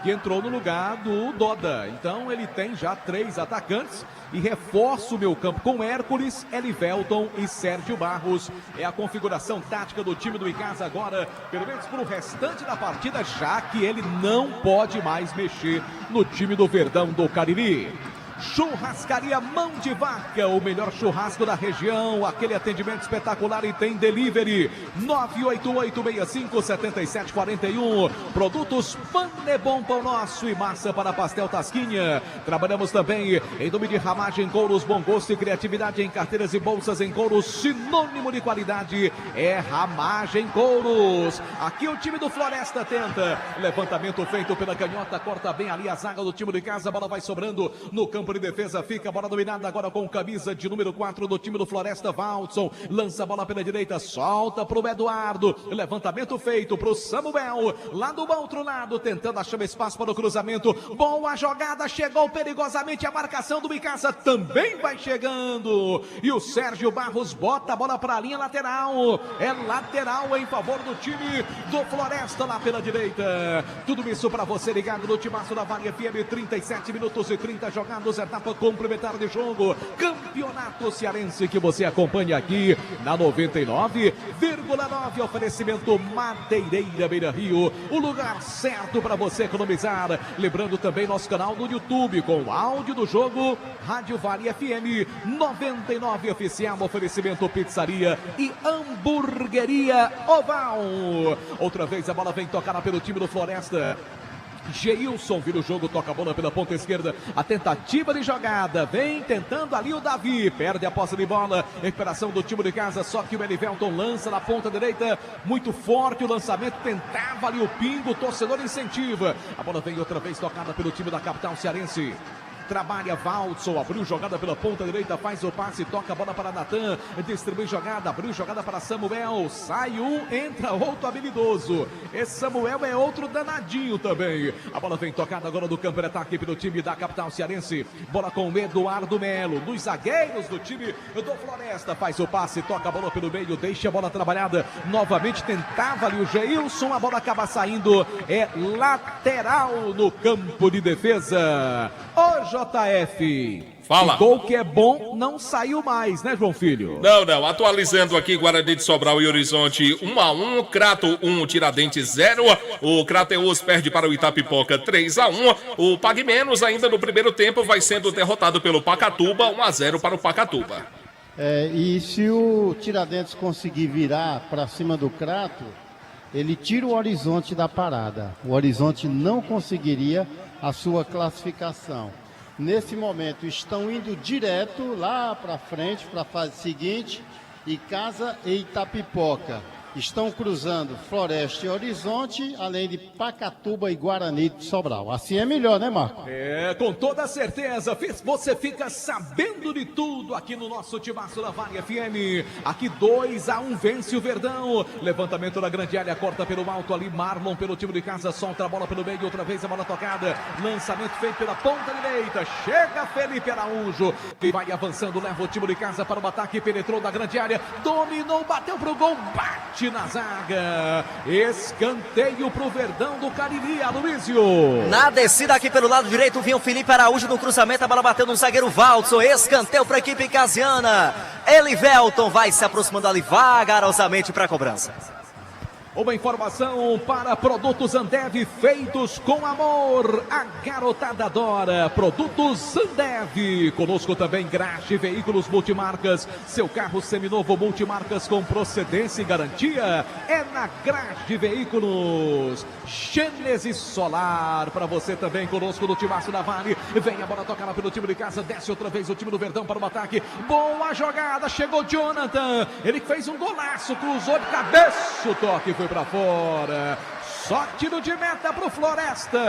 que entrou no lugar do Doda. Então ele tem já 3 atacantes e reforça o meio campo com Hércules, Elivelton e Sérgio Barros. É a configuração tática do time do Icasa agora, pelo menos para o restante da partida, já que ele não pode mais mexer no time do Verdão do Cariri. Churrascaria Mão de Vaca, o melhor churrasco da região, aquele atendimento espetacular e tem delivery. 988-65-7741. Produtos Panebon Pão Nosso e massa para pastel Tasquinha. Trabalhamos também em nome de Ramagem Couros, bom gosto e criatividade em carteiras e bolsas em couro, sinônimo de qualidade é Ramagem Couros. Aqui o time do Floresta tenta, levantamento feito pela canhota, corta bem ali a zaga do time de casa, a bola vai sobrando no campo de defesa, fica a bola dominada agora com camisa de número 4 do time do Floresta, Valdson, lança a bola pela direita, solta pro Eduardo, levantamento feito pro Samuel, lá do outro lado, tentando achar espaço para o cruzamento, boa jogada, chegou perigosamente a marcação do Micasa, também vai chegando, e o Sérgio Barros bota a bola para a linha lateral, é lateral em favor do time do Floresta lá pela direita. Tudo isso para você ligado no Timaço da Vale FM, 37 minutos e 30 jogados, etapa complementar de jogo, campeonato cearense que você acompanha aqui na 99,9, oferecimento Madeireira Beira Rio, o lugar certo para você economizar. Lembrando também nosso canal no YouTube com o áudio do jogo, Rádio Vale FM 99 oficial, oferecimento pizzaria e hamburgueria Oval. Outra vez a bola vem tocada pelo time do Floresta. Geilson vira o jogo, toca a bola pela ponta esquerda, a tentativa de jogada, vem tentando ali o Davi, perde a posse de bola, recuperação do time de casa, só que o Elivelton lança na ponta direita, muito forte o lançamento, tentava ali o pingo, o torcedor incentiva, a bola vem outra vez tocada pelo time da capital cearense. Trabalha Valdson, abriu jogada pela ponta direita, faz o passe, toca a bola para Natan, distribui jogada, abriu jogada para Samuel, sai um, entra outro habilidoso, esse Samuel é outro danadinho também, a bola vem tocada agora do campo de ataque pelo time da capital cearense, bola com o Eduardo Melo, dos zagueiros do time do Floresta, faz o passe, toca a bola pelo meio, deixa a bola trabalhada, novamente tentava ali o Geilson, a bola acaba saindo, é lateral no campo de defesa. Ô JF, fala. O gol que é bom não saiu mais, né, João Filho? Não, atualizando aqui, Guarani de Sobral e Horizonte 1-1, Crato 1, Tiradentes 0, o Crateus perde para o Itapipoca 3-1, o Pague Menos ainda no primeiro tempo vai sendo derrotado pelo Pacatuba, 1-0 para o Pacatuba. E se o Tiradentes conseguir virar para cima do Crato, ele tira o Horizonte da parada. O Horizonte não conseguiria a sua classificação. Nesse momento estão indo direto lá para frente, para a fase seguinte, e Casa e Itapipoca estão cruzando Floresta e Horizonte, além de Pacatuba e Guarani de Sobral. Assim é melhor, né, Marco? É, com toda certeza. Você fica sabendo de tudo aqui no nosso Timaço da Vale FM. Aqui 2-1 vence o Verdão. Levantamento da grande área, corta pelo alto ali. Marlon pelo time de casa, solta a bola pelo meio. Outra vez a bola tocada. Lançamento feito pela ponta direita. Chega Felipe Araújo. E vai avançando, leva o time de casa para o ataque. Penetrou da grande área. Dominou, bateu pro gol. Bate na zaga, escanteio pro Verdão do Cariri, Aloysio. Na descida aqui pelo lado direito vinha o Felipe Araújo no cruzamento, a bola bateu no zagueiro Valdson, escanteio para a equipe casiana. Elivelton vai se aproximando ali vagarosamente para a cobrança. Uma informação para produtos Ambev feitos com amor. A garotada adora. Produtos Ambev. Conosco também Graxe Veículos Multimarcas. Seu carro seminovo multimarcas com procedência e garantia é na Graxe Veículos. Gênesis Solar para você também conosco no Timaço da Vale. Vem a bola tocada pelo time de casa. Desce outra vez o time do Verdão para o ataque. Boa jogada. Chegou Jonathan. Ele fez um golaço. Cruzou de cabeça. O toque foi para fora. Só tiro de meta pro Floresta.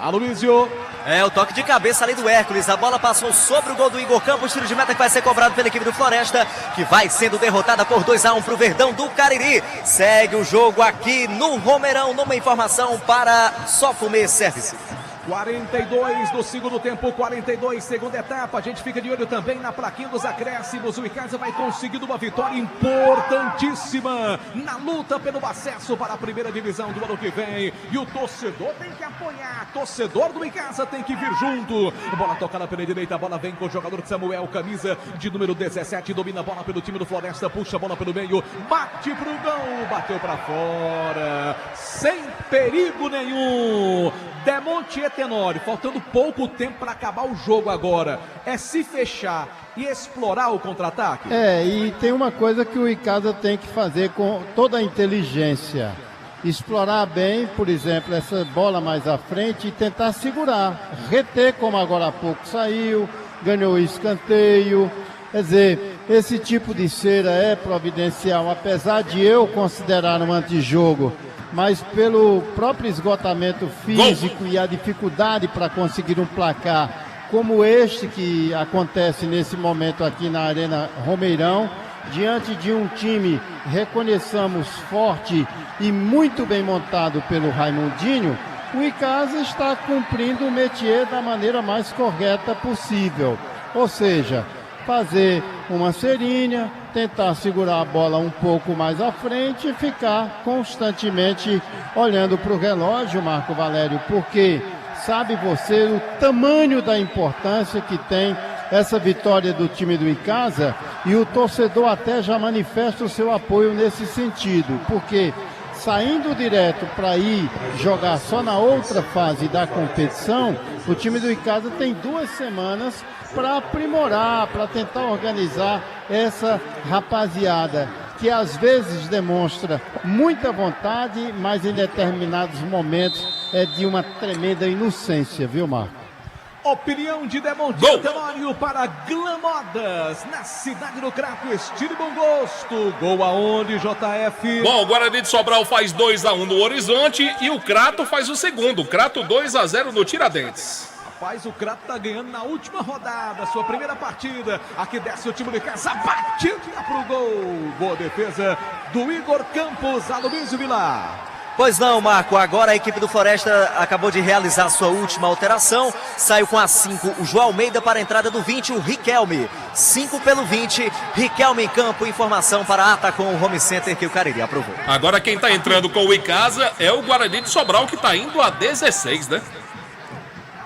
Aloysio. É o toque de cabeça ali do Hércules. A bola passou sobre o gol do Igor Campos. Tiro de meta que vai ser cobrado pela equipe do Floresta, que vai sendo derrotada por 2-1 pro Verdão do Cariri. Segue o jogo aqui no Romeirão. Numa informação para Sofumê Service. 42 do segundo tempo, 42 segunda etapa. A gente fica de olho também na plaquinha dos acréscimos. O Icasa vai conseguindo uma vitória importantíssima na luta pelo acesso para a primeira divisão do ano que vem. E o torcedor tem que apoiar. Torcedor do Icasa tem que vir junto. Bola tocada pela direita, a bola vem com o jogador Samuel, camisa de número 17. Domina a bola pelo time do Floresta, puxa a bola pelo meio, bate pro gol, bateu para fora, sem perigo nenhum. Demonte e Tenório, faltando pouco tempo para acabar o jogo agora, é se fechar e explorar o contra-ataque? E tem uma coisa que o Icasa tem que fazer com toda a inteligência. Explorar bem, por exemplo, essa bola mais à frente e tentar segurar. Reter, como agora há pouco saiu, ganhou o escanteio. Quer dizer, esse tipo de cera é providencial, apesar de eu considerar um antijogo, mas pelo próprio esgotamento físico e a dificuldade para conseguir um placar como este que acontece nesse momento aqui na Arena Romeirão, diante de um time, reconheçamos, forte e muito bem montado pelo Raimundinho, o Icasa está cumprindo o métier da maneira mais correta possível. Ou seja, fazer uma cerinha, tentar segurar a bola um pouco mais à frente e ficar constantemente olhando para o relógio, Marco Valério, porque sabe você o tamanho da importância que tem essa vitória do time do Icasa, e o torcedor até já manifesta o seu apoio nesse sentido, porque saindo direto para ir jogar só na outra fase da competição, o time do Icasa tem 2 semanas para aprimorar, para tentar organizar essa rapaziada, que às vezes demonstra muita vontade, mas em determinados momentos é de uma tremenda inocência, viu, Marco? Opinião de Demonte e Tenório para Glamodas, na cidade do Crato, estilo e bom gosto. Gol aonde, JF? Bom, o Guarani de Sobral faz 2-1 no Horizonte e o Crato faz o segundo. Crato 2-0 no Tiradentes. Rapaz, o Crato tá ganhando na última rodada, sua primeira partida. Aqui desce o time de casa, batida pro gol. Boa defesa do Igor Campos, Aloysio Vilar. Pois não, Marco, agora a equipe do Floresta acabou de realizar sua última alteração, saiu com a 5 o João Almeida para a entrada do 20, o Riquelme, 5 pelo 20, Riquelme em campo, informação para a Atacom Home Center que o Cariri aprovou. Agora quem tá entrando com o Icasa é o Guarani de Sobral, que tá indo a 16, né?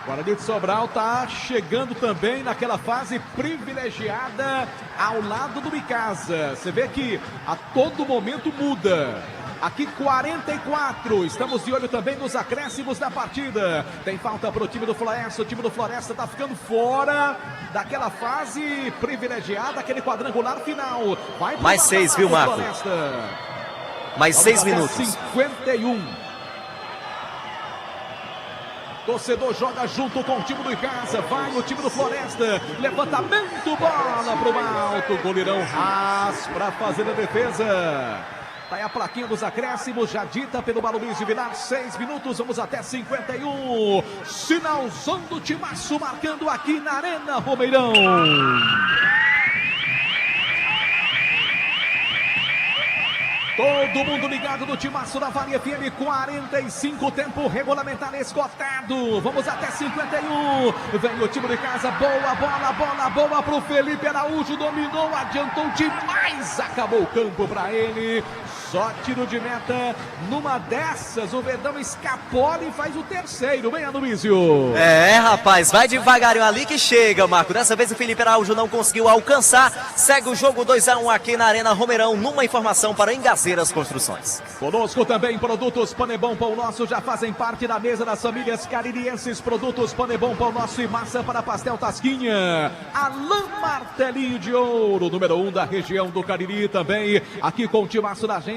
O Guarani de Sobral tá chegando também naquela fase privilegiada ao lado do Icasa. Você vê que a todo momento muda. Aqui 44, estamos de olho também nos acréscimos da partida. Tem falta para o time do Floresta, o time do Floresta está ficando fora daquela fase privilegiada, aquele quadrangular final. Vai mais 6, viu, Marco? Mais 6 minutos. 51. Torcedor joga junto com o time do Icasa, vai o time do Floresta, levantamento, bola pro alto, goleirão Haas para fazer a defesa. Tá aí a plaquinha dos acréscimos, já dita pelo Aloysio Vilar, 6 minutos, vamos até 51. Sinalzão do timaço marcando aqui na Arena Romeirão. Todo mundo ligado no timaço da Vale FM, 45, tempo regulamentar esgotado. Vamos até 51. Vem o time de casa, boa bola pro Felipe Araújo, dominou, adiantou demais, acabou o campo para ele. Só tiro de meta, numa dessas o Verdão escapola e faz o terceiro, vem Aloysio. Rapaz, vai devagarinho ali que chega, Marco. Dessa vez o Felipe Araújo não conseguiu alcançar, segue o jogo 2-1 aqui na Arena Romeirão, numa informação para Engazeiras Construções. Conosco também produtos Panebom Pão Nosso, já fazem parte da mesa das famílias caririenses, produtos Panebom Pão Nosso e massa para pastel Tasquinha. Alain Martelinho de Ouro, número 1 da região do Cariri também, aqui com o timaço da gente.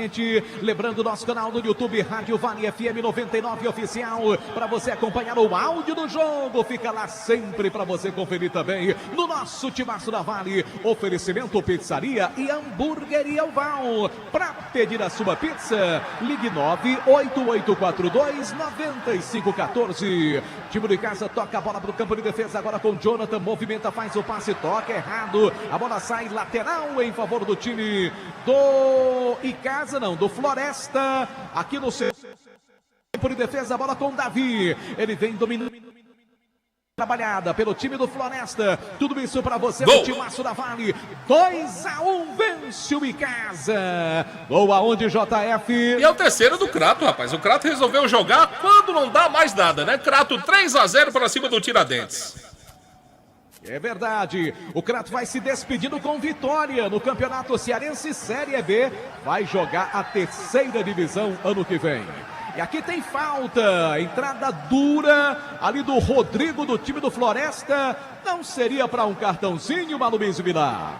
Lembrando nosso canal no YouTube, Rádio Vale FM 99 Oficial, para você acompanhar o áudio do jogo, fica lá sempre para você conferir também no nosso timaço da Vale. Oferecimento pizzaria e hamburgueria Oval. Para pedir a sua pizza, ligue 98842-9514. Time de casa toca a bola para o campo de defesa agora com Jonathan, movimenta, faz o passe, toca errado, a bola sai lateral em favor do time do Icasa, não, do Floresta, aqui no seu tempo de defesa, a bola com Davi, ele vem dominando, trabalhada pelo time do Floresta, tudo isso para você no timaço da Vale, 2-1, vence o Icasa, gol aonde, JF? E é o terceiro do Crato, rapaz, o Crato resolveu jogar quando não dá mais nada, né? Crato 3-0 para cima do Tiradentes. É verdade, o Crato vai se despedindo com vitória no Campeonato Cearense Série B, vai jogar a terceira divisão ano que vem. E aqui tem falta, entrada dura ali do Rodrigo do time do Floresta. Não seria para um cartãozinho, Malubísio Vilar?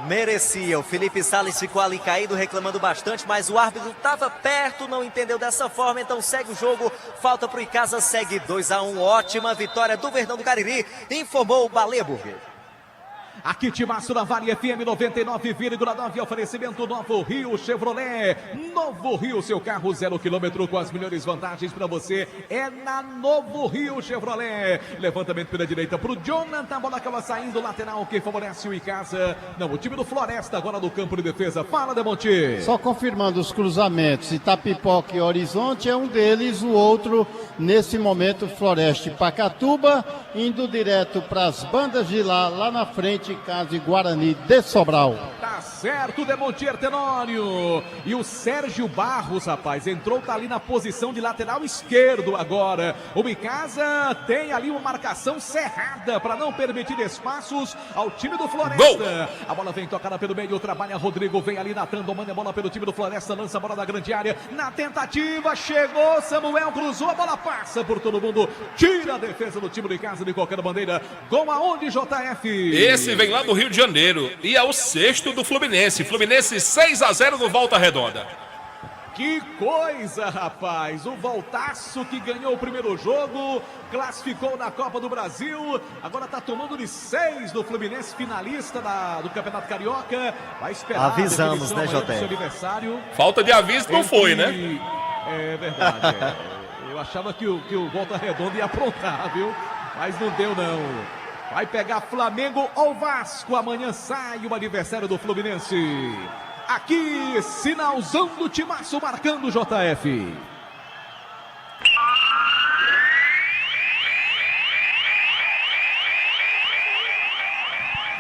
Merecia. O Felipe Salles ficou ali caído, reclamando bastante, mas o árbitro estava perto, não entendeu dessa forma, então segue o jogo. Falta pro Icasa, segue 2-1. Ótima vitória do Verdão do Cariri, informou o Baleia Burger. Aqui Timaço na Vale FM 99,9, oferecimento Novo Rio Chevrolet. Novo Rio, seu carro 0 km com as melhores vantagens para você. É na Novo Rio Chevrolet. Levantamento pela direita pro Jonathan, a bola acaba saindo, lateral que favorece o Icasa. Não, o time do Floresta agora no campo de defesa. Fala, Demonte. Só confirmando os cruzamentos, Itapipoca e Horizonte é um deles, o outro nesse momento Floresta e Pacatuba, indo direto para as bandas de lá na frente, Icasa e Guarani de Sobral. Tá certo, Demontier Tenório. E o Sérgio Barros, rapaz, entrou, tá ali na posição de lateral esquerdo agora. O Icasa tem ali uma marcação cerrada para não permitir espaços ao time do Floresta. Gol! A bola vem tocada pelo meio, trabalha Rodrigo, vem ali Natan, domina a bola pelo time do Floresta, lança a bola da grande área, na tentativa, chegou Samuel, cruzou, a bola passa por todo mundo, tira a defesa do time do Icasa de qualquer bandeira. Gol aonde, JF? Esse vem lá do Rio de Janeiro e é o sexto do Fluminense. Fluminense 6-0 no Volta Redonda. Que coisa, rapaz! O Voltaço que ganhou o primeiro jogo, classificou na Copa do Brasil, agora tá tomando de 6 do Fluminense, finalista do Campeonato Carioca. Vai esperar. Avisamos, né, JF? Aniversário. Falta de aviso não foi, né? É verdade. Eu achava que o Volta Redonda ia aprontar, viu? Mas não deu, não. Vai pegar Flamengo ou Vasco. Amanhã sai o aniversário do Fluminense. Aqui, sinalzão do Timaço marcando o JF.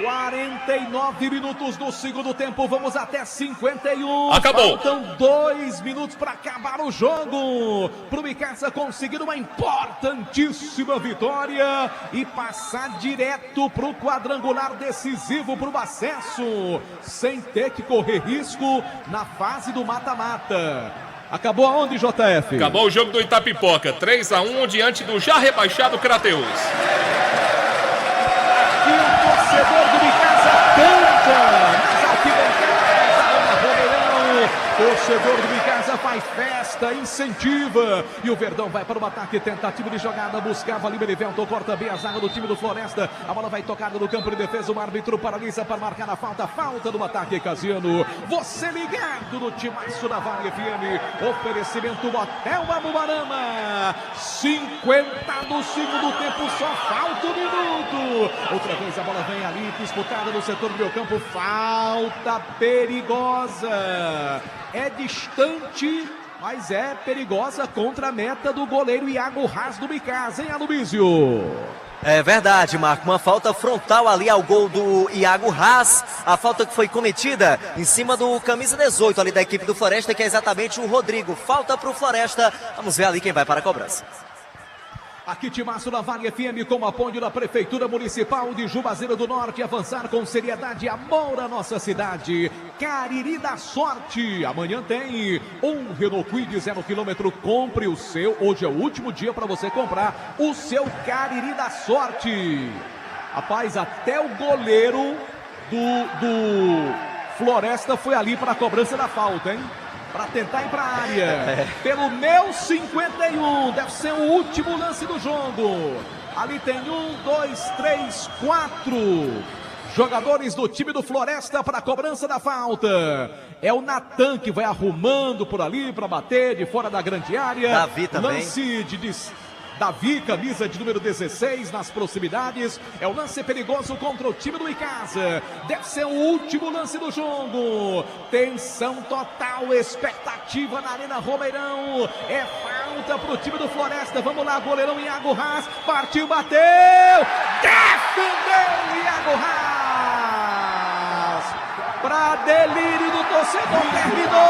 (49 minutos do segundo tempo, vamos até 51. Acabou. Faltam 2 minutos para acabar o jogo. Pro Icasa conseguir uma importantíssima vitória e passar direto pro quadrangular decisivo pro acesso, sem ter que correr risco na fase do mata-mata. Acabou aonde, JF? Acabou o jogo do Itapipoca, 3-1 diante do já rebaixado Crateús. E o torcedor do Icasa canta nas arquibancadas da Romeirão. Torcedor do Icasa faz festa, incentiva. E o Verdão vai para o ataque, tentativa de jogada, buscava ali Benivelton, corta bem a zaga do time do Floresta. A bola vai tocada no campo de defesa, o árbitro paralisa para marcar a falta. Falta do ataque Casiano. Você ligado no Timaço da Vale FM. Oferecimento Hotel Amuarama. 50 do segundo tempo, só falta um minuto. Outra vez a bola vem ali, disputada no setor do meio campo. Falta perigosa. É distante, mas é perigosa contra a meta do goleiro Iago Haas do Icasa, hein, Aloysio? É verdade, Marco, uma falta frontal ali ao gol do Iago Haas, a falta que foi cometida em cima do camisa 18 ali da equipe do Floresta, que é exatamente o Rodrigo. Falta para o Floresta, vamos ver ali quem vai para a cobrança. Aqui Timaço na Vale FM com apoio da Prefeitura Municipal de Juazeiro do Norte. Avançar com seriedade, amor à nossa cidade. Cariri da Sorte. Amanhã tem um Renault Kwid 0 km. Compre o seu. Hoje é o último dia para você comprar o seu Cariri da Sorte. Rapaz, até o goleiro do Floresta foi ali para a cobrança da falta, hein? Para tentar ir para a área. Pelo meu 51. Deve ser o último lance do jogo. Ali tem 1, 2, 3, 4 jogadores do time do Floresta para a cobrança da falta. É o Natan que vai arrumando por ali para bater de fora da grande área. Davi também. Lance de Davi, camisa de número 16 nas proximidades. É o lance perigoso contra o time do Icasa. Deve ser o último lance do jogo. Tensão total, expectativa na Arena Romeirão. É falta pro time do Floresta. Vamos lá, goleirão Iago Haas. Partiu, bateu. Defendeu Iago Haas. Pra delírio do torcedor, terminou.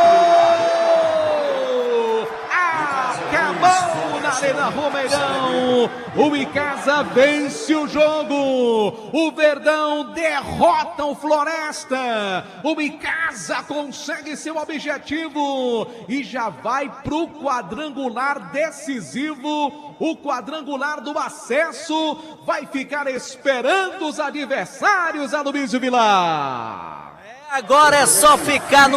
Acabou na Arena Romeirão. O Icasa vence o jogo. O Verdão derrota o Floresta. O Icasa consegue seu objetivo e já vai pro quadrangular decisivo. O quadrangular do acesso vai ficar esperando os adversários, Aloysio Vilar. Agora é só ficar no